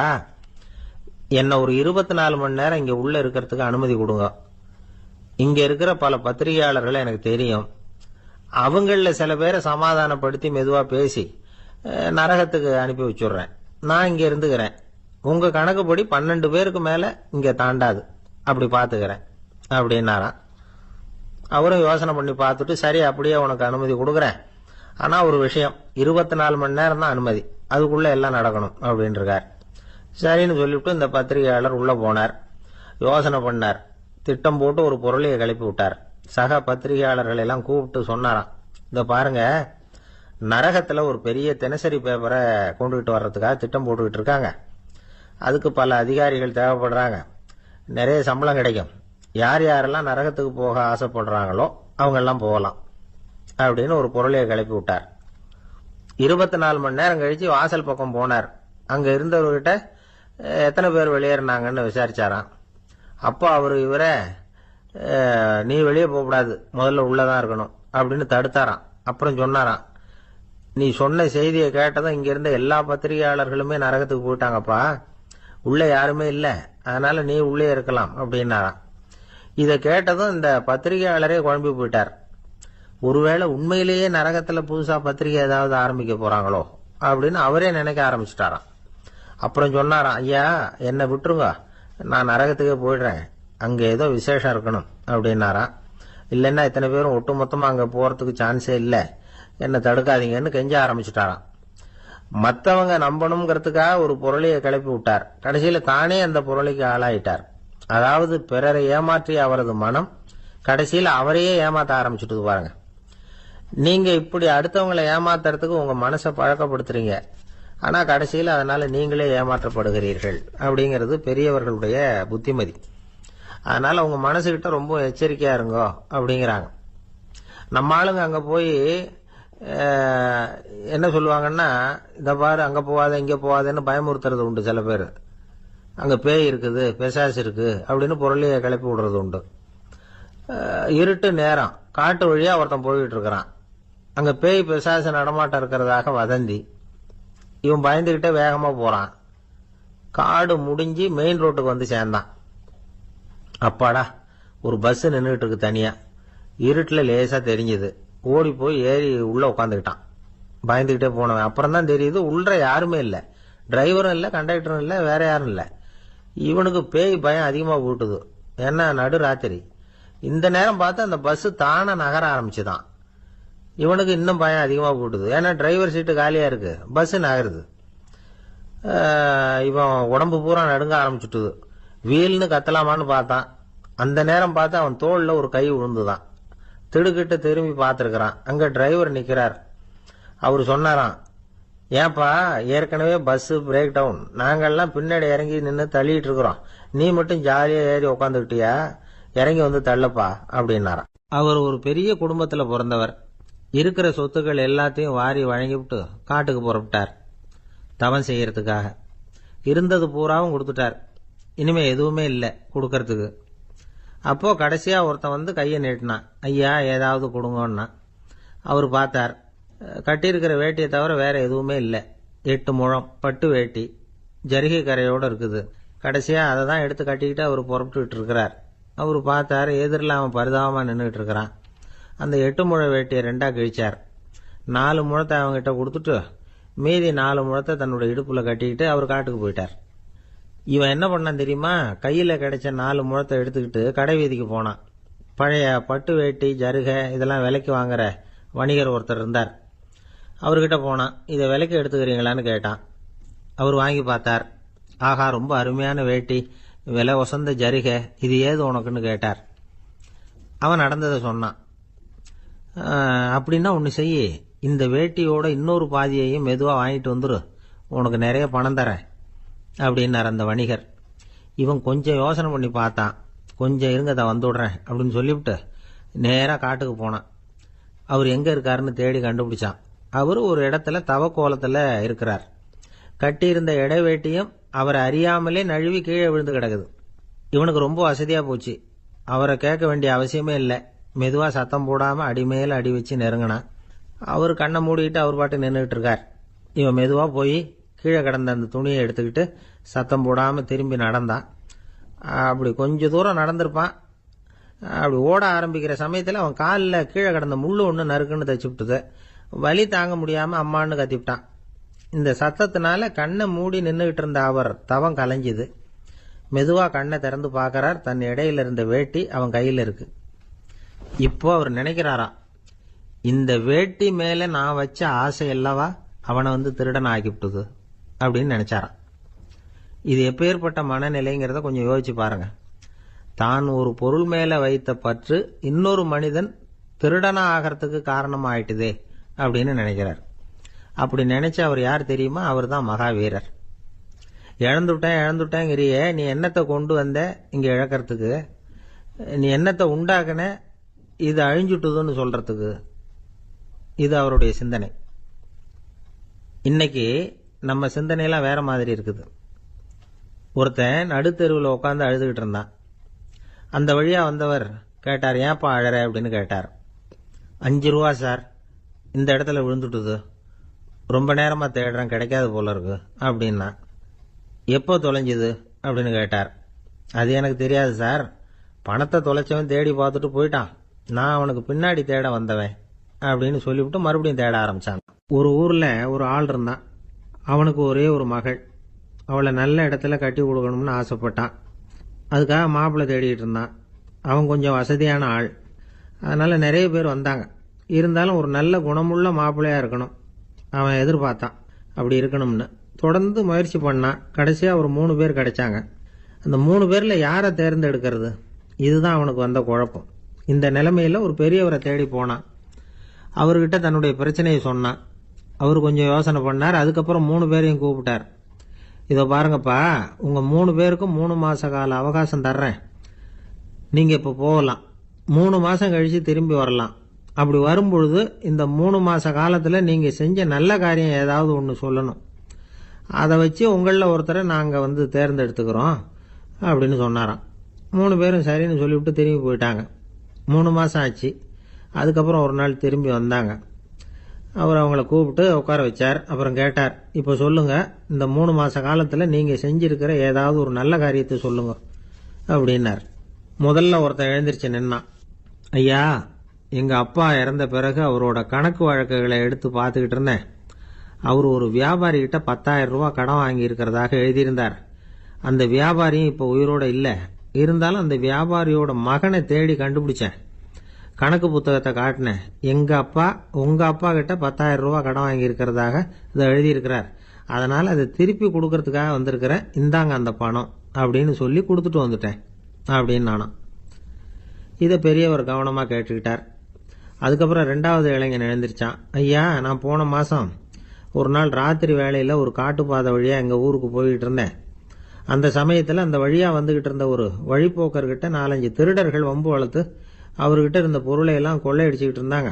என்ன ஒரு 24 மணி நேரம் இங்க உள்ள இருக்கிறதுக்கு அனுமதி கொடுங்க. இங்க இருக்கிற பல பத்திரிகையாளர்களை எனக்கு தெரியும். அவங்கள சில பேரை சமாதானப்படுத்தி மெதுவா பேசி நரகத்துக்கு அனுப்பி வச்சுடுறேன். நான் இங்க இருந்துக்கிறேன். உங்க கணக்குப்படி 12 பேருக்கு மேல இங்க தாண்டாது, அப்படி பாத்துக்கிறேன் அப்படின்னாராம். அவரும் யோசனை பண்ணி பார்த்துட்டு, சரி அப்படியே உனக்கு அனுமதி கொடுக்குறேன், ஆனா ஒரு விஷயம், 24 மணி நேரம் தான் அனுமதி, அதுக்குள்ள எல்லாம் நடக்கணும் அப்படின்னு இருக்கார். சரின்னு சொல்லிவிட்டு இந்த பத்திரிகையாளர் உள்ள போனார். யோசனை பண்ணார். திட்டம் போட்டு ஒரு பொருளையை கிளப்பி விட்டார். சக பத்திரிகையாளர்கள் எல்லாம் கூப்பிட்டு சொன்னாராம், இந்த பாருங்க, நரகத்துல ஒரு பெரிய தினசரி பேப்பரை கொண்டுகிட்டு வர்றதுக்காக திட்டம் போட்டுக்கிட்டு இருக்காங்க. அதுக்கு பல அதிகாரிகள் தேவைப்படுறாங்க. நிறைய சம்பளம் கிடைக்கும். யார் யாரெல்லாம் நரகத்துக்கு போக ஆசைப்படுறாங்களோ அவங்க எல்லாம் போகலாம் அப்படின்னு ஒரு பொருளையை கிளப்பி விட்டார். 24 மணி நேரம் கழிச்சு வாசல் பக்கம் போனார். அங்க இருந்தவர்கிட்ட எத்தனை பேர் வெளியேறினாங்கன்னு விசாரிச்சாராம். அப்போ அவரு இவரை, நீ வெளியே போகக்கூடாது, முதல்ல உள்ளதான் இருக்கணும் அப்படின்னு தடுத்தாராம். அப்புறம் சொன்னாராம், நீ சொன்ன செய்தியை கேட்டதும் இங்க இருந்த எல்லா பத்திரிகையாளர்களுமே நரகத்துக்கு போயிட்டாங்கப்பா, உள்ள யாருமே இல்லை, அதனால நீ உள்ளே இருக்கலாம் அப்படின்னாராம். இதை கேட்டதும் இந்த பத்திரிகையாளரே குழம்பி போயிட்டார். ஒருவேளை உண்மையிலேயே நரகத்துல புதுசா பத்திரிகை ஏதாவது ஆரம்பிக்க போறாங்களோ அப்படின்னு அவரே நினைக்க ஆரம்பிச்சுட்டாராம். அப்புறம் சொன்னாராம், ஐயா என்னை விட்டுருங்க, நான் நரகத்துக்கே போயிடுறேன், அங்க ஏதோ விசேஷம் இருக்கணும் அப்படின்னாராம். இல்லைன்னா இத்தனை பேரும் ஒட்டுமொத்தமா அங்க போறதுக்கு சான்ஸே இல்லை, என்னை தடுக்காதீங்கன்னு கெஞ்ச ஆரம்பிச்சுட்டாராம். மற்றவங்க நம்பணுங்கிறதுக்காக ஒரு பொருளையை கிளப்பி விட்டார். கடைசியில தானே அந்த பொருளைக்கு ஆளாயிட்டார். அதாவது பிறரை ஏமாற்றிய அவரது மனம் கடைசியில் அவரையே ஏமாத்த ஆரம்பிச்சுட்டு பாருங்க. நீங்க இப்படி அடுத்தவங்களை ஏமாத்துறதுக்கு உங்க மனசை பழக்கப்படுத்துறீங்க, ஆனா கடைசியில் அதனால நீங்களே ஏமாற்றப்படுகிறீர்கள் அப்படிங்கிறது பெரியவர்களுடைய புத்திமதி. அதனால உங்க மனசுகிட்ட ரொம்ப எச்சரிக்கையா இருங்கோ அப்படிங்கிறாங்க. நம்ம ஆளுங்க அங்க போய் என்ன சொல்லுவாங்கன்னா, இத பாரு அங்க போவாத இங்க போவாதன்னு பயமுறுத்துறது உண்டு. சில பேர் அங்க பேய் இருக்குது, பிசாசு இருக்கு அப்படின்னு பொருளையை கிளப்பி விடுறது உண்டு. இருட்டு நேரம் காட்டு வழியா ஒருத்தன் போயிட்டு இருக்கிறான். அங்க பேய் பிசாசு நடமாட்டம் இருக்கிறதாக வதந்தி. இவன் பயந்துகிட்டே வேகமா போறான். காடு முடிஞ்சு மெயின் ரோட்டுக்கு வந்து சேர்ந்தான். அப்பாடா, ஒரு பஸ் நின்றுட்டு இருக்கு தனியா. இருட்டுல லேசா தெரிஞ்சது. ஓடி போய் ஏறி உள்ள உட்காந்துக்கிட்டான். பயந்துகிட்டே போனவன் அப்புறம் தான் தெரியுது உள்ள யாருமே இல்லை, டிரைவரும் இல்லை, கண்டக்டரும் இல்லை, வேற யாரும் இல்லை. இவனுக்கு பேய் பயம் அதிகமா போட்டுது. ஏன்னா நடு ராத்திரி. இந்த நேரம் பார்த்து அந்த பஸ் தானே நகர ஆரம்பிச்சுதான். இவனுக்கு இன்னும் பயம் அதிகமா போட்டுது. ஏன்னா டிரைவர் சீட்டு காலியா இருக்கு, பஸ் நகருது. இவன் உடம்பு பூரா நடுங்க ஆரம்பிச்சுட்டுது. வீல்னு கத்தலாமான்னு பார்த்தான். அந்த நேரம் பார்த்து அவன் தோல்ல ஒரு கை விழுந்துதான். திடுக்கிட்டு திரும்பி பார்த்திருக்கிறான். அங்க டிரைவர் நிக்கிறார். அவரு சொன்னாராம், ஏன்பா ஏற்கனவே பஸ் பிரேக் டவுன், நாங்கெல்லாம் பின்னாடி இறங்கி நின்று தள்ளிட்டு இருக்கிறோம், நீ மட்டும் ஜாலியா ஏறி உக்காந்துக்கிட்டியா, இறங்கி வந்து தள்ளப்பா அப்படின்னாராம். அவர் ஒரு பெரிய குடும்பத்துல பிறந்தவர். இருக்கிற சொத்துக்கள் எல்லாத்தையும் வாரி வழங்கிவிட்டு காட்டுக்கு புறப்பட்டார் தவம் செய்யறதுக்காக. இருந்தது பூராவும் கொடுத்துட்டார். இனிமே எதுவுமே இல்லை கொடுக்கறதுக்கு. அப்போ கடைசியா ஒருத்தன் வந்து கையை நீட்டினான். ஐயா ஏதாவது கொடுங்கன்னா. அவர் பார்த்தார். கட்டியிருக்கிற வேட்டியை தவிர வேற எதுவுமே இல்லை. 8 முழம் பட்டு வேட்டி, ஜரிகை கரையோடு இருக்குது. கடைசியாக அதை தான் எடுத்து கட்டிக்கிட்டு அவர் புறப்பட்டுக்கிட்டு இருக்கிறார். அவர் பார்த்தாரு, எதிரில் அவன் பரிதாபமாக நின்றுட்டு இருக்கிறான். அந்த 8 முழ வேட்டியை 2ஆக கிழிச்சார். 4 முழத்தை அவங்ககிட்ட கொடுத்துட்டு மீதி 4 முழத்தை தன்னுடைய இடுப்பில் கட்டிக்கிட்டு அவர் காட்டுக்கு போயிட்டார். இவன் என்ன பண்ணான் தெரியுமா? கையில் கிடைச்ச 4 முழத்தை எடுத்துக்கிட்டு கடை வீதிக்கு போனான். பழைய பட்டு வேட்டி ஜருகை இதெல்லாம் விலைக்கு வாங்குற வணிகர் ஒருத்தர் இருந்தார். அவர்கிட்ட போனான். இதை விலைக்கு எடுத்துக்கிறீங்களான்னு கேட்டான். அவர் வாங்கி பார்த்தார். ஆகா, ரொம்ப அருமையான வேட்டி, விலை வசந்த ஜருகை, இது ஏது உனக்குன்னு கேட்டார். அவன் நடந்ததை சொன்னான். அப்படின்னா ஒன்று செய்யி, இந்த வேட்டியோட இன்னொரு பாதியையும் மெதுவாக வாங்கிட்டு வந்துரு, உனக்கு நிறைய பணம் தரேன் அப்படின்னார் அந்த வணிகர். இவன் கொஞ்சம் யோசனை பண்ணி பார்த்தான். கொஞ்சம் இருங்க, அதை வந்துவிடுறேன் அப்படின்னு சொல்லிவிட்டு நேராக காட்டுக்கு போனான். அவர் எங்கே இருக்காருன்னு தேடி கண்டுபிடிச்சான். அவர் ஒரு இடத்துல தவக்கோலத்தில் இருக்கிறார். கட்டியிருந்த இடைவேட்டியும் அவரை அறியாமலே நழுவி கீழே விழுந்து கிடக்குது. இவனுக்கு ரொம்ப வசதியாக போச்சு. அவரை கேட்க வேண்டிய அவசியமே இல்லை. மெதுவாக சத்தம் போடாமல் அடிமேல அடி வச்சு நெருங்கினான். அவர் கண்ணை மூடிக்கிட்டு அவர் பாட்டு நின்றுக்கிட்டு இருக்கார். இவன் மெதுவாக போய் கீழே கிடந்த அந்த துணியை எடுத்துக்கிட்டு சத்தம் போடாமல் திரும்பி நடந்தான். அப்படி கொஞ்சம் தூரம் நடந்திருப்பான். அப்படி ஓட ஆரம்பிக்கிற சமயத்தில் அவன் காலில் கீழே கிடந்த முள்ளு ஒன்று நறுக்குன்னு தைச்சு விட்டுது. வலி தாங்க முடியாமல் அம்மான்னு கத்திவிட்டான். இந்த சத்தத்தினால கண்ணை மூடி நின்றுகிட்டு இருந்த அவர் தவம் கலைஞ்சுது. மெதுவாக கண்ணை திறந்து பார்க்கறார். தன் இடையில இருந்த வேட்டி அவன் கையில் இருக்கு. இப்போ அவர் நினைக்கிறாராம், இந்த வேட்டி மேலே நான் வச்ச ஆசை அல்லவா அவனை திருடன் ஆக்கிவிட்டுது அப்படின்னு நினைச்சாராம். இது எப்பேற்பட்ட மனநிலைங்கிறத கொஞ்சம் யோசிச்சு பாருங்க. தான் ஒரு பொருள் மேலே வைத்த பற்று இன்னொரு மனிதன் திருடனா ஆகிறதுக்கு காரணமாக ஆயிட்டுதே அப்படின்னு நினைக்கிறார். அப்படி நினைச்ச அவர் யார் தெரியுமா? அவர் தான் மகாவீரர். இழந்துட்டேங்கிறியே, நீ என்னத்தை கொண்டு வந்த இங்கே இழக்கிறதுக்கு? நீ என்னத்தை உண்டாக்குன இது அழிஞ்சுட்டுதுன்னு சொல்றதுக்கு? இது அவருடைய சிந்தனை. இன்னைக்கு நம்ம சிந்தனையெல்லாம் வேற மாதிரி இருக்குது. ஒருத்தன் நடுத்தெருவில் உட்காந்து அழுதுகிட்டு இருந்தான். அந்த வழியா வந்தவர் கேட்டார், ஏன்ப்பா அழற அப்படின்னு கேட்டார். 5 ரூபா சார், இந்த இடத்துல விழுந்துட்டுது, ரொம்ப நேரமாக தேடுறேன், கிடைக்காது போல இருக்கு அப்படின்னா. எப்போ தொலைஞ்சுது அப்படின்னு கேட்டார். அது எனக்கு தெரியாது சார், பணத்தை தொலைச்சவன் தேடி பார்த்துட்டு போயிட்டான், நான் அவனுக்கு பின்னாடி தேட வந்தவன் அப்படின்னு சொல்லிவிட்டு மறுபடியும் தேட ஆரம்பிச்சான். ஒரு ஊரில் ஒரு ஆள் இருந்தான். அவனுக்கு ஒரே ஒரு மகள். அவளை நல்ல இடத்துல கட்டி கொடுக்கணும்னு ஆசைப்பட்டான். அதுக்காக மாப்பிள்ளை தேடிக்கிட்டு இருந்தான். அவன் கொஞ்சம் வசதியான ஆள், அதனால் நிறைய பேர் வந்தாங்க. இருந்தாலும் ஒரு நல்ல குணமுள்ள மாப்பிள்ளையாக இருக்கணும் அவன் எதிர்பார்த்தான். அப்படி இருக்கணும்னு தொடர்ந்து முயற்சி பண்ணான். கடைசியாக ஒரு 3 பேர் கிடைச்சாங்க. அந்த 3 பேரில் யாரை தேர்ந்தெடுக்கிறது, இதுதான் அவனுக்கு வந்த குழப்பம். இந்த நிலைமையில் ஒரு பெரியவரை தேடி போனான். அவர்கிட்ட தன்னுடைய பிரச்சனையை சொன்னான். அவர் கொஞ்சம் யோசனை பண்ணார். அதுக்கப்புறம் 3 பேரையும் கூப்பிட்டார். இதோ பாருங்கப்பா, உங்கள் 3 பேருக்கும் 3 மாத கால அவகாசம் தர்றேன். நீங்கள் இப்போ போகலாம். 3 மாதம் கழித்து திரும்பி வரலாம். அப்படி வரும்பொழுது இந்த 3 மாத காலத்தில் நீங்கள் செஞ்ச நல்ல காரியம் ஏதாவது ஒன்று சொல்லணும். அதை வச்சு உங்களில் ஒருத்தரை நாங்கள் தேர்ந்தெடுத்துக்கிறோம் அப்படின்னு சொன்னாராம். 3 பேரும் சரின்னு சொல்லிவிட்டு திரும்பி போயிட்டாங்க. 3 மாதம் ஆச்சு. அதுக்கப்புறம் ஒரு நாள் திரும்பி வந்தாங்க. அவர் அவங்கள கூப்பிட்டு உட்கார வச்சார். அப்புறம் கேட்டார், இப்போ சொல்லுங்க, இந்த 3 மாத காலத்தில் நீங்கள் செஞ்சிருக்கிற ஏதாவது ஒரு நல்ல காரியத்தை சொல்லுங்க அப்படின்னார். முதல்ல ஒருத்தன் எழுந்திருச்சு நின்னான். ஐயா, எங்கள் அப்பா இறந்த பிறகு அவரோட கணக்கு வழக்குகளை எடுத்து பார்த்துக்கிட்டு இருந்தேன். அவர் ஒரு வியாபாரிகிட்ட 10,000 ரூபா கடன் வாங்கி இருக்கிறதாக எழுதியிருந்தார். அந்த வியாபாரியும் இப்போ உயிரோட இல்லை. இருந்தாலும் அந்த வியாபாரியோட மகனை தேடி கண்டுபிடிச்சேன். கணக்கு புத்தகத்தை காட்டினேன். எங்கள் அப்பா உங்கள் அப்பா கிட்ட 10,000 ரூபா கடன் வாங்கி இருக்கிறதாக இதை எழுதியிருக்கிறார். அதனால் அதை திருப்பி கொடுக்கறதுக்காக வந்திருக்கிறேன், இந்தாங்க அந்த பணம் அப்படின்னு சொல்லி கொடுத்துட்டு வந்துட்டேன் அப்படின்னு நானும். இதை பெரியவர் கவனமாக கேட்டுக்கிட்டார். அதுக்கப்புறம் 2வது இளைஞன் எழுந்திருச்சான். ஐயா, நான் போன மாதம் ஒரு நாள் ராத்திரி வேளையில் ஒரு காட்டுப்பாதை வழியாக எங்கள் ஊருக்கு போய்கிட்டு இருந்தேன். அந்த சமயத்தில் அந்த வழியாக வந்துக்கிட்டு இருந்த ஒரு வழிப்போக்கர்கிட்ட 4-5 திருடர்கள் வம்பு வளர்த்து அவர்கிட்ட இருந்த பொருளை எல்லாம் கொள்ளையடிச்சிக்கிட்டு இருந்தாங்க.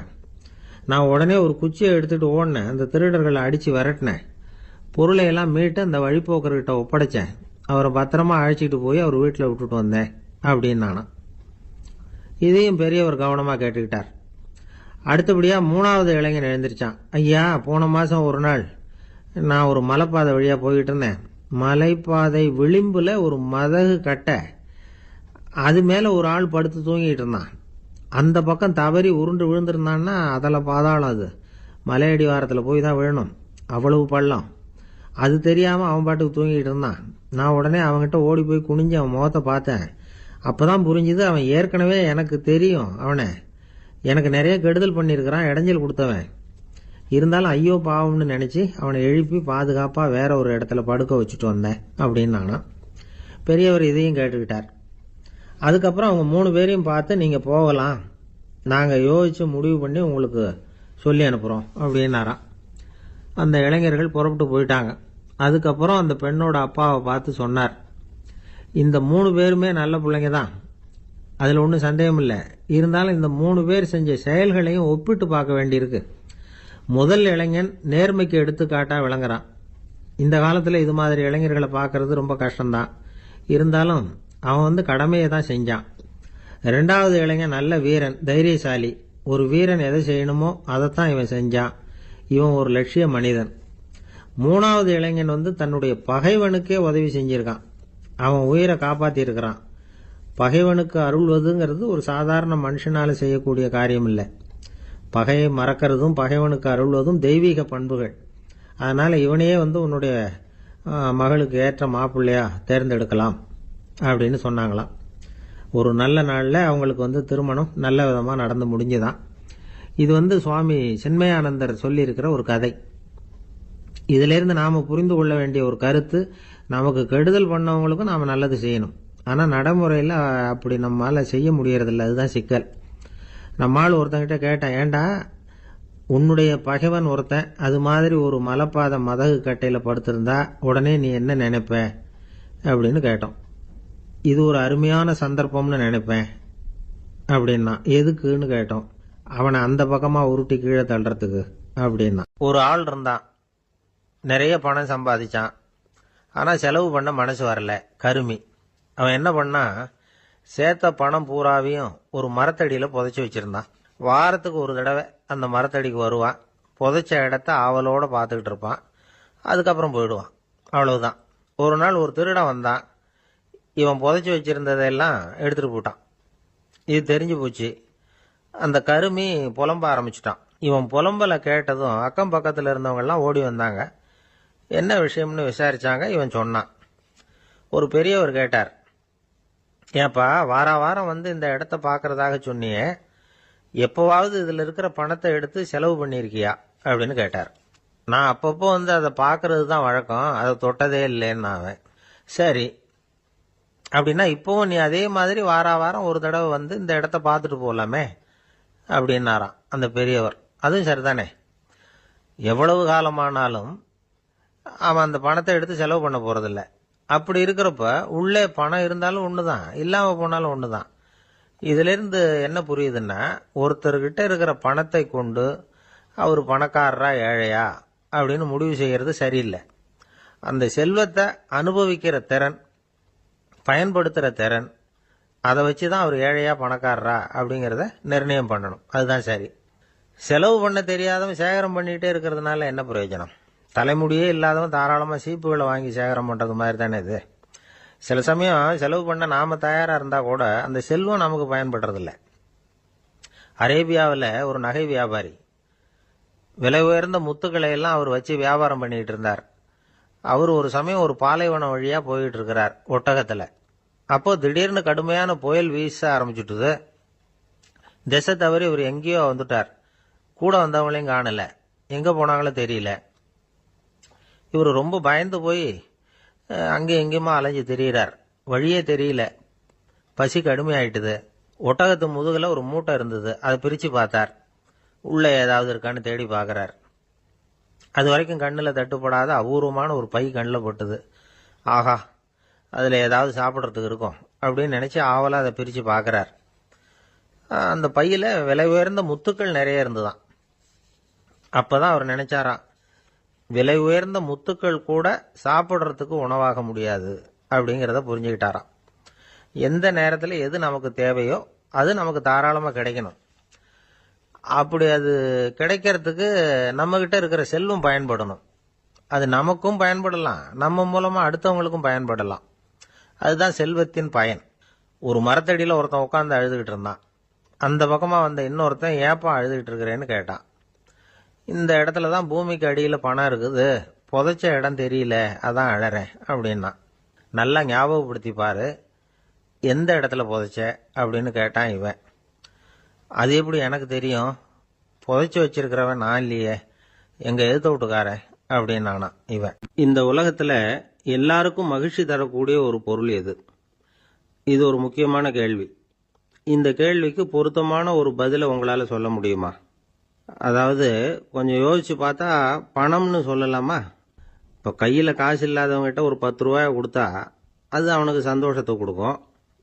நான் உடனே ஒரு குச்சியை எடுத்துகிட்டு ஓடினேன். அந்த திருடர்களை அடித்து விரட்டினேன். பொருளை எல்லாம் மீட்டு அந்த வழிப்போக்கர்கிட்ட ஒப்படைச்சேன். அவரை பத்திரமா அழைச்சிட்டு போய் அவர் வீட்டில் விட்டுட்டு வந்தேன் அப்படின்னு நானும். இதையும் பெரியவர் கவனமாக கேட்டுக்கிட்டார். அடுத்தபடியாக 3வது இளைஞன் எழுந்திருச்சான். ஐயா, போன மாதம் ஒரு நாள் நான் ஒரு மலைப்பாதை வழியாக போய்கிட்டு இருந்தேன். மலைப்பாதை விளிம்பில் ஒரு மதகு கட்டை, அது மேலே ஒரு ஆள் படுத்து தூங்கிட்டு இருந்தான். அந்த பக்கம் தவறி உருண்டு விழுந்திருந்தான்னா அதில் பாதாளம். அது மலையடி வாரத்தில் போய் தான் விழணும், அவ்வளவு பள்ளம். அது தெரியாமல் அவன் பாட்டுக்கு தூங்கிட்டு இருந்தான். நான் உடனே அவன்கிட்ட ஓடி போய் குனிஞ்சு அவன் முகத்தை பார்த்தேன். அப்போ தான் புரிஞ்சுது, அவன் ஏற்கனவே எனக்கு தெரியும். அவனை எனக்கு நிறைய கெடுதல் பண்ணியிருக்கிறான், இடைஞ்சல் கொடுத்தவன். இருந்தாலும் ஐயோ பாவம்னு நினச்சி அவனை எழுப்பி பாதுகாப்பாக வேற ஒரு இடத்துல படுக்க வச்சுட்டு வந்தேன் அப்படின்னு நானா. பெரியவர் இதையும் கேட்டுக்கிட்டார். அதுக்கப்புறம் அவங்க 3 பேரையும் பார்த்து, நீங்கள் போகலாம், நாங்கள் யோசித்து முடிவு பண்ணி உங்களுக்கு சொல்லி அனுப்புகிறோம் அப்படின்னாராம். அந்த இளைஞர்கள் புறப்பட்டு போயிட்டாங்க. அதுக்கப்புறம் அந்த பெண்ணோட அப்பாவை பார்த்து சொன்னார், இந்த 3 பேருமே நல்ல பிள்ளைங்க தான், அதில் ஒன்றும் சந்தேகம் இல்லை. இருந்தாலும் இந்த 3 பேர் செஞ்ச செயல்களையும் ஒப்பிட்டு பார்க்க வேண்டியிருக்கு. முதல் இளைஞன் நேர்மைக்கு எடுத்துக்காட்டாக விளங்குறான். இந்த காலத்தில் இது மாதிரி இளைஞர்களை பார்க்கறது ரொம்ப கஷ்டம்தான். இருந்தாலும் அவன் கடமையை தான் செஞ்சான். 2வது இளைஞன் நல்ல வீரன், தைரியசாலி. ஒரு வீரன் எதை செய்யணுமோ அதைத்தான் இவன் செஞ்சான். இவன் ஒரு லட்சிய மனிதன். 3வது இளைஞன் தன்னுடைய பகைவனுக்கே உதவி செஞ்சிருக்கான். அவன் உயிரை காப்பாற்றியிருக்கிறான். பகைவனுக்கு அருள்வதுங்கிறது ஒரு சாதாரண மனுஷனால செய்யக்கூடிய காரியம் இல்லை. பகையை மறக்கிறதும் பகைவனுக்கு அருள்வதும் தெய்வீக பண்புகள். அதனால் இவனையே உன்னுடைய மகளுக்கு ஏற்ற மாப்பிள்ளையா தேர்ந்தெடுக்கலாம் அப்படின்னு சொன்னாங்களாம். ஒரு நல்ல நாளில் அவங்களுக்கு திருமணம் நல்ல விதமாக நடந்து முடிஞ்சுதான். இது சுவாமி சின்மயானந்தர் சொல்லியிருக்கிற ஒரு கதை. இதிலிருந்து நாம் புரிந்து கொள்ள வேண்டிய ஒரு கருத்து, நமக்கு கெடுதல் பண்ணவங்களுக்கும் நாம் நல்லது செய்யணும். ஆனால் நடைமுறையில் அப்படி நம்மளால் செய்ய முடியறதில்ல. அதுதான் சிக்கல். நம்மால் ஒருத்தங்கிட்ட கேட்டேன், ஏண்டா உன்னுடைய பகைவன் ஒருத்தன் அது மாதிரி ஒரு மலைப்பாதை மதகு கட்டையில் படுத்திருந்தா உடனே நீ என்ன நினைப்ப அப்படின்னு கேட்டோம். இது ஒரு அருமையான சந்தர்ப்பம்னு நினைப்பேன் அப்படின்னா. எதுக்குன்னு கேட்டோம். அவனை அந்த பக்கமாக உருட்டி கீழே தள்ளுறதுக்கு அப்படின்னா. ஒரு ஆள் இருந்தான், நிறைய பணம் சம்பாதிச்சான். ஆனால் செலவு பண்ண மனசு வரல, கருமி. அவன் என்ன பண்ணா, சேர்த்த பணம் பூராவையும் ஒரு மரத்தடியில் புதைச்சி வச்சிருந்தான். வாரத்துக்கு ஒரு தடவை அந்த மரத்தடிக்கு வருவான். புதைச்ச இடத்த ஆவலோடு பார்த்துக்கிட்டு இருப்பான். அதுக்கப்புறம் போயிடுவான். அவ்வளவுதான். ஒரு நாள் ஒரு திருடன் வந்தான். இவன் புதைச்சி வச்சிருந்ததெல்லாம் எடுத்துகிட்டு போட்டான். இது தெரிஞ்சு போச்சு. அந்த கருமி புலம்ப ஆரம்பிச்சிட்டான். இவன் புலம்பலை கேட்டதும் அக்கம் பக்கத்தில் இருந்தவங்கெல்லாம் ஓடி வந்தாங்க. என்ன விஷயம்னு விசாரிச்சாங்க. இவன் சொன்னான். ஒரு பெரியவர் கேட்டார், ஏப்பா வாரம் இந்த இடத்த பார்க்கறதாக சொன்னியே, எப்போவாவது இதில் இருக்கிற பணத்தை எடுத்து செலவு பண்ணியிருக்கியா அப்படின்னு கேட்டார். நான் அப்பப்போ அதை பார்க்கறது தான் வழக்கம், அதை தொட்டதே இல்லைன்னு அவன். சரி, அப்படின்னா இப்போவும் நீ அதே மாதிரி வாரம் ஒரு தடவை இந்த இடத்த பார்த்துட்டு போகலாமே அப்படின்னாராம் அந்த பெரியவர். அதுவும் சரிதானே, எவ்வளவு காலமானாலும் அவன் அந்த பணத்தை எடுத்து செலவு பண்ண போறதில்ல. அப்படி இருக்கிறப்ப உள்ளே பணம் இருந்தாலும் ஒன்று தான், இல்லாமல் போனாலும் ஒன்று தான். இதிலிருந்து என்ன புரியுதுன்னா, ஒருத்தர்கிட்ட இருக்கிற பணத்தை கொண்டு அவர் பணக்காரரா ஏழையா அப்படின்னு முடிவு செய்கிறது சரியில்லை. அந்த செல்வத்தை அனுபவிக்கிற திறன், பயன்படுத்துகிற திறன், அதை வச்சு தான் அவர் ஏழையா பணக்காரரா அப்படிங்கிறத நிர்ணயம் பண்ணணும். அதுதான் சரி. செலவு பண்ண தெரியாதவன் சேகரம் பண்ணிகிட்டே இருக்கிறதுனால என்ன பிரயோஜனம்? தலைமுடியே இல்லாதவன் தாராளமாக சீப்புகளை வாங்கி சேகரம் பண்ணுறது மாதிரி தானே இது. சில சமயம் செலவு பண்ண நாம் தயாராக இருந்தால் கூட அந்த செல்வம் நமக்கு பயன்படுறதில்ல. அரேபியாவில் ஒரு நகை வியாபாரி விலை உயர்ந்த முத்துக்களை எல்லாம் அவர் வச்சு வியாபாரம் பண்ணிகிட்டு இருந்தார். அவர் ஒரு சமயம் ஒரு பாலைவனம் வழியாக போயிட்டு இருக்கிறார் ஒட்டகத்தில். அப்போது திடீர்னு கடுமையான புயல் வீச ஆரம்பிச்சுட்டுது. திசை தவறி இவர் எங்கேயோ வந்துட்டார். கூட வந்தவங்களையும் காணல, எங்கே போனாங்களோ தெரியல. இவர் ரொம்ப பயந்து போய் அங்கே எங்கேயுமா அலைஞ்சு திரியிறார். வழியே தெரியல. பசி கடுமையாயிட்டுது. ஒட்டகத்து முதுகில் ஒரு மூட்டை இருந்தது. அதை பிரித்து பார்த்தார். உள்ளே ஏதாவது இருக்கான்னு தேடி பார்க்குறார். அது வரைக்கும் கண்ணில் தட்டுப்படாத அபூர்வமான ஒரு பை கண்ணில் பட்டுது. ஆஹா, அதில் ஏதாவது சாப்பிட்றதுக்கு இருக்கும் அப்படின்னு நினச்சி ஆவலாக அதை பிரித்து பார்க்குறார். அந்த பையில் விலை உயர்ந்த முத்துக்கள் நிறைய இருந்துதான். அப்போ தான் அவர் நினைச்சாராம், விலை உயர்ந்த முத்துக்கள் கூட சாப்பிட்றதுக்கு உணவாக முடியாது அப்படிங்கிறத புரிஞ்சுக்கிட்டாராம். எந்த நேரத்தில் எது நமக்கு தேவையோ அது நமக்கு தாராளமாக கிடைக்கணும். அப்படி அது கிடைக்கிறதுக்கு நம்மகிட்ட இருக்கிற செல்வம் பயன்படணும். அது நமக்கும் பயன்படலாம், நம்ம மூலமா அடுத்தவங்களுக்கும் பயன்படலாம். அதுதான் செல்வத்தின் பயன். ஒரு மரத்தடியில் ஒருத்தன் உட்காந்து அழுதுகிட்டு இருந்தான். அந்த பக்கமா வந்த இன்னொருத்தன் ஏப்பா அழுதுகிட்டு இருக்கிறேன்னு கேட்டான். இந்த இடத்துல தான் பூமிக்கு அடியில் பணம் இருக்குது, புதைச்ச இடம் தெரியல, அதான் அழறேன் அப்படின்னா. நல்லா ஞாபகப்படுத்தி பாரு, எந்த இடத்துல புதைச்ச அப்படின்னு கேட்டான் இவன். அது எப்படி எனக்கு தெரியும், புதைச்சி வச்சிருக்கிறவன் நான் இல்லையே, எங்க எழுத்த வீட்டுக்காரன் அப்படின்னானா இவன். இந்த உலகத்துல எல்லாருக்கும் மகிழ்ச்சி தரக்கூடிய ஒரு பொருள் எது? இது ஒரு முக்கியமான கேள்வி. இந்த கேள்விக்கு பொருத்தமான ஒரு பதிலை உங்களால சொல்ல முடியுமா? அதாவது கொஞ்சம் யோசிச்சு பார்த்தா பணம்னு சொல்லலாமா? இப்போ கையில் காசு இல்லாதவங்ககிட்ட ஒரு 10 ரூபாயை கொடுத்தா அது அவனுக்கு சந்தோஷத்தை கொடுக்கும்.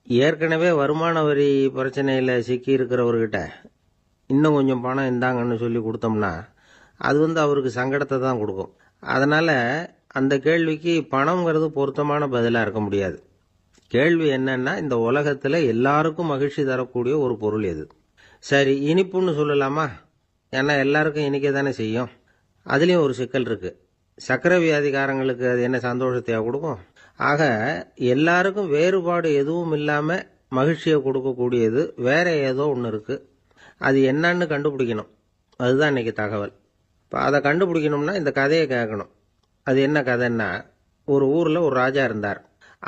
ஏற்கனவே வருமான வரி பிரச்சனையில் சிக்கி இருக்கிறவர்கிட்ட இன்னும் கொஞ்சம் பணம் இந்தாங்கன்னு சொல்லி கொடுத்தோம்னா அது அவருக்கு சங்கடத்தை தான் கொடுக்கும். அதனால் அந்த கேள்விக்கு பணம்ங்கிறது பொருத்தமான பதிலாக இருக்க முடியாது. கேள்வி என்னன்னா, இந்த உலகத்தில் எல்லாருக்கும் மகிழ்ச்சி தரக்கூடிய ஒரு பொருள் எது? சரி, இனிப்புன்னு சொல்லலாமா? ஏன்னா எல்லாருக்கும் இனிக்க தானே செய்யும். அதுலேயும் ஒரு சிக்கல் இருக்கு. சக்கரை வியாதிக்காரங்களுக்கு அது என்ன சந்தோஷத்தையா கொடுக்கும்? ஆக எல்லாருக்கும் வேறுபாடு எதுவும் இல்லாமல் மகிழ்ச்சியை கொடுக்கக்கூடியது வேற ஏதோ ஒன்று இருக்கு. அது என்னன்னு கண்டுபிடிக்கணும். அதுதான் இன்னைக்கு தகவல். இப்போ அதை கண்டுபிடிக்கணும்னா இந்த கதையை கேட்கணும். அது என்ன கதைன்னா, ஒரு ஊரில் ஒரு ராஜா இருந்தார்.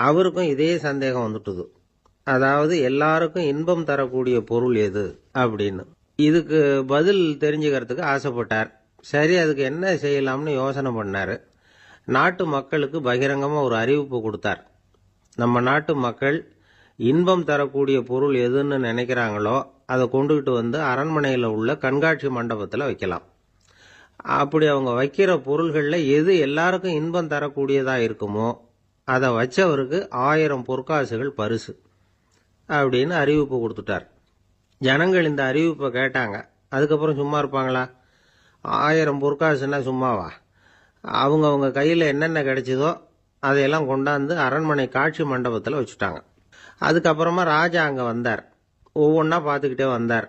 அவருக்கும் இதே சந்தேகம் வந்துட்டுது. அதாவது எல்லாருக்கும் இன்பம் தரக்கூடிய பொருள் எது அப்படின்னு. இதுக்கு பதில் தெரிஞ்சுக்கிறதுக்கு ஆசைப்பட்டார். சரி, அதுக்கு என்ன செய்யலாம்னு யோசனை பண்ணார். நாட்டு மக்களுக்கு பகிரங்கமாக ஒரு அறிவிப்பு கொடுத்தார். நம்ம நாட்டு மக்கள் இன்பம் தரக்கூடிய பொருள் எதுன்னு நினைக்கிறாங்களோ அதை கொண்டுகிட்டு வந்து அரண்மனையில் உள்ள கண்காட்சி மண்டபத்தில் வைக்கலாம். அப்படி அவங்க வைக்கிற பொருள்களில் எது எல்லாருக்கும் இன்பம் தரக்கூடியதாக இருக்குமோ அதை வச்சவருக்கு 1000 பொற்காசுகள் பரிசு அப்படின்னு அறிவிப்பு கொடுத்துட்டார். ஜனங்கள் இந்த அறிவிப்பை கேட்டாங்க. அதுக்கப்புறம் சும்மா இருப்பாங்களா? 1000 பொற்காசுன்னா சும்மாவா? அவங்க கையில் என்னென்ன கிடைச்சதோ அதையெல்லாம் கொண்டாந்து அரண்மனை காட்சி மண்டபத்தில் வச்சுட்டாங்க. அதுக்கப்புறமா ராஜா அங்கே வந்தார். ஒவ்வொன்றா பார்த்துக்கிட்டே வந்தார்.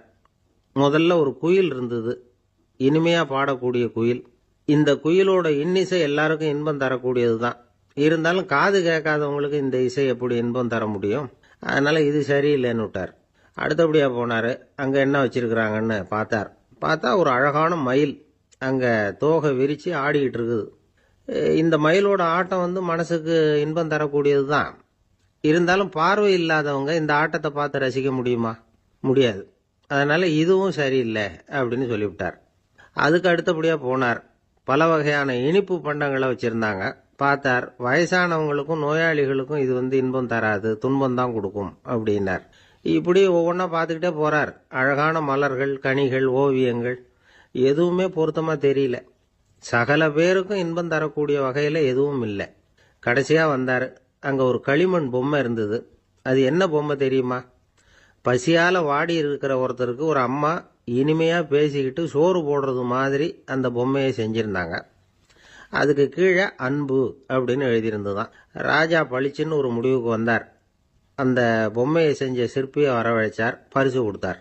முதல்ல ஒரு குயில் இருந்தது, இனிமையாக பாடக்கூடிய குயில். இந்த குயிலோட இன்னிசை எல்லாருக்கும் இன்பம் தரக்கூடியது தான். இருந்தாலும் காது கேட்காதவங்களுக்கு இந்த இசை எப்படி இன்பம் தர முடியும்? அதனால இது சரியில்லைன்னு விட்டார். அடுத்தபடியாக போனார். அங்கே என்ன வச்சிருக்கிறாங்கன்னு பார்த்தா ஒரு அழகான மயில் அங்கே தோகை விரித்து ஆடிக்கிட்டு இருக்குது. இந்த மயிலோட ஆட்டம் மனசுக்கு இன்பம் தரக்கூடியது தான். இருந்தாலும் பார்வை இல்லாதவங்க இந்த ஆட்டத்தை பார்த்து ரசிக்க முடியுமா? முடியாது. அதனால இதுவும் சரியில்லை அப்படின்னு சொல்லிவிட்டார். அதுக்கு அடுத்தபடியாக போனார். பல வகையான இனிப்பு பண்டங்களை வச்சுருந்தாங்க. பார்த்தார், வயசானவங்களுக்கும் நோயாளிகளுக்கும் இது இன்பம் தராது, துன்பம் தான் கொடுக்கும் அப்படின்னார். இப்படி ஒவ்வொன்றா பார்த்துக்கிட்டே போகிறார். அழகான மலர்கள், கனிகள், ஓவியங்கள் எதுவுமே பொருத்தமாக தெரியல. சகல பேருக்கும் இன்பம் தரக்கூடிய வகையில் எதுவும் இல்லை. கடைசியாக வந்தார். அங்கே ஒரு களிமண் பொம்மை இருந்தது. அது என்ன பொம்மை தெரியுமா? பசியால் வாடி இருக்கிற ஒருத்தருக்கு ஒரு அம்மா இனிமையாக பேசிக்கிட்டு சோறு போடுறது மாதிரி அந்த பொம்மையை செஞ்சுருந்தாங்க. அதுக்கு கீழே அன்பு அப்படின்னு எழுதியிருந்துதான். ராஜா பளிச்சுன்னு ஒரு முடிவுக்கு வந்தார். அந்த பொம்மையை செஞ்ச சிற்பியை வரவழைச்சார், பரிசு கொடுத்தார்.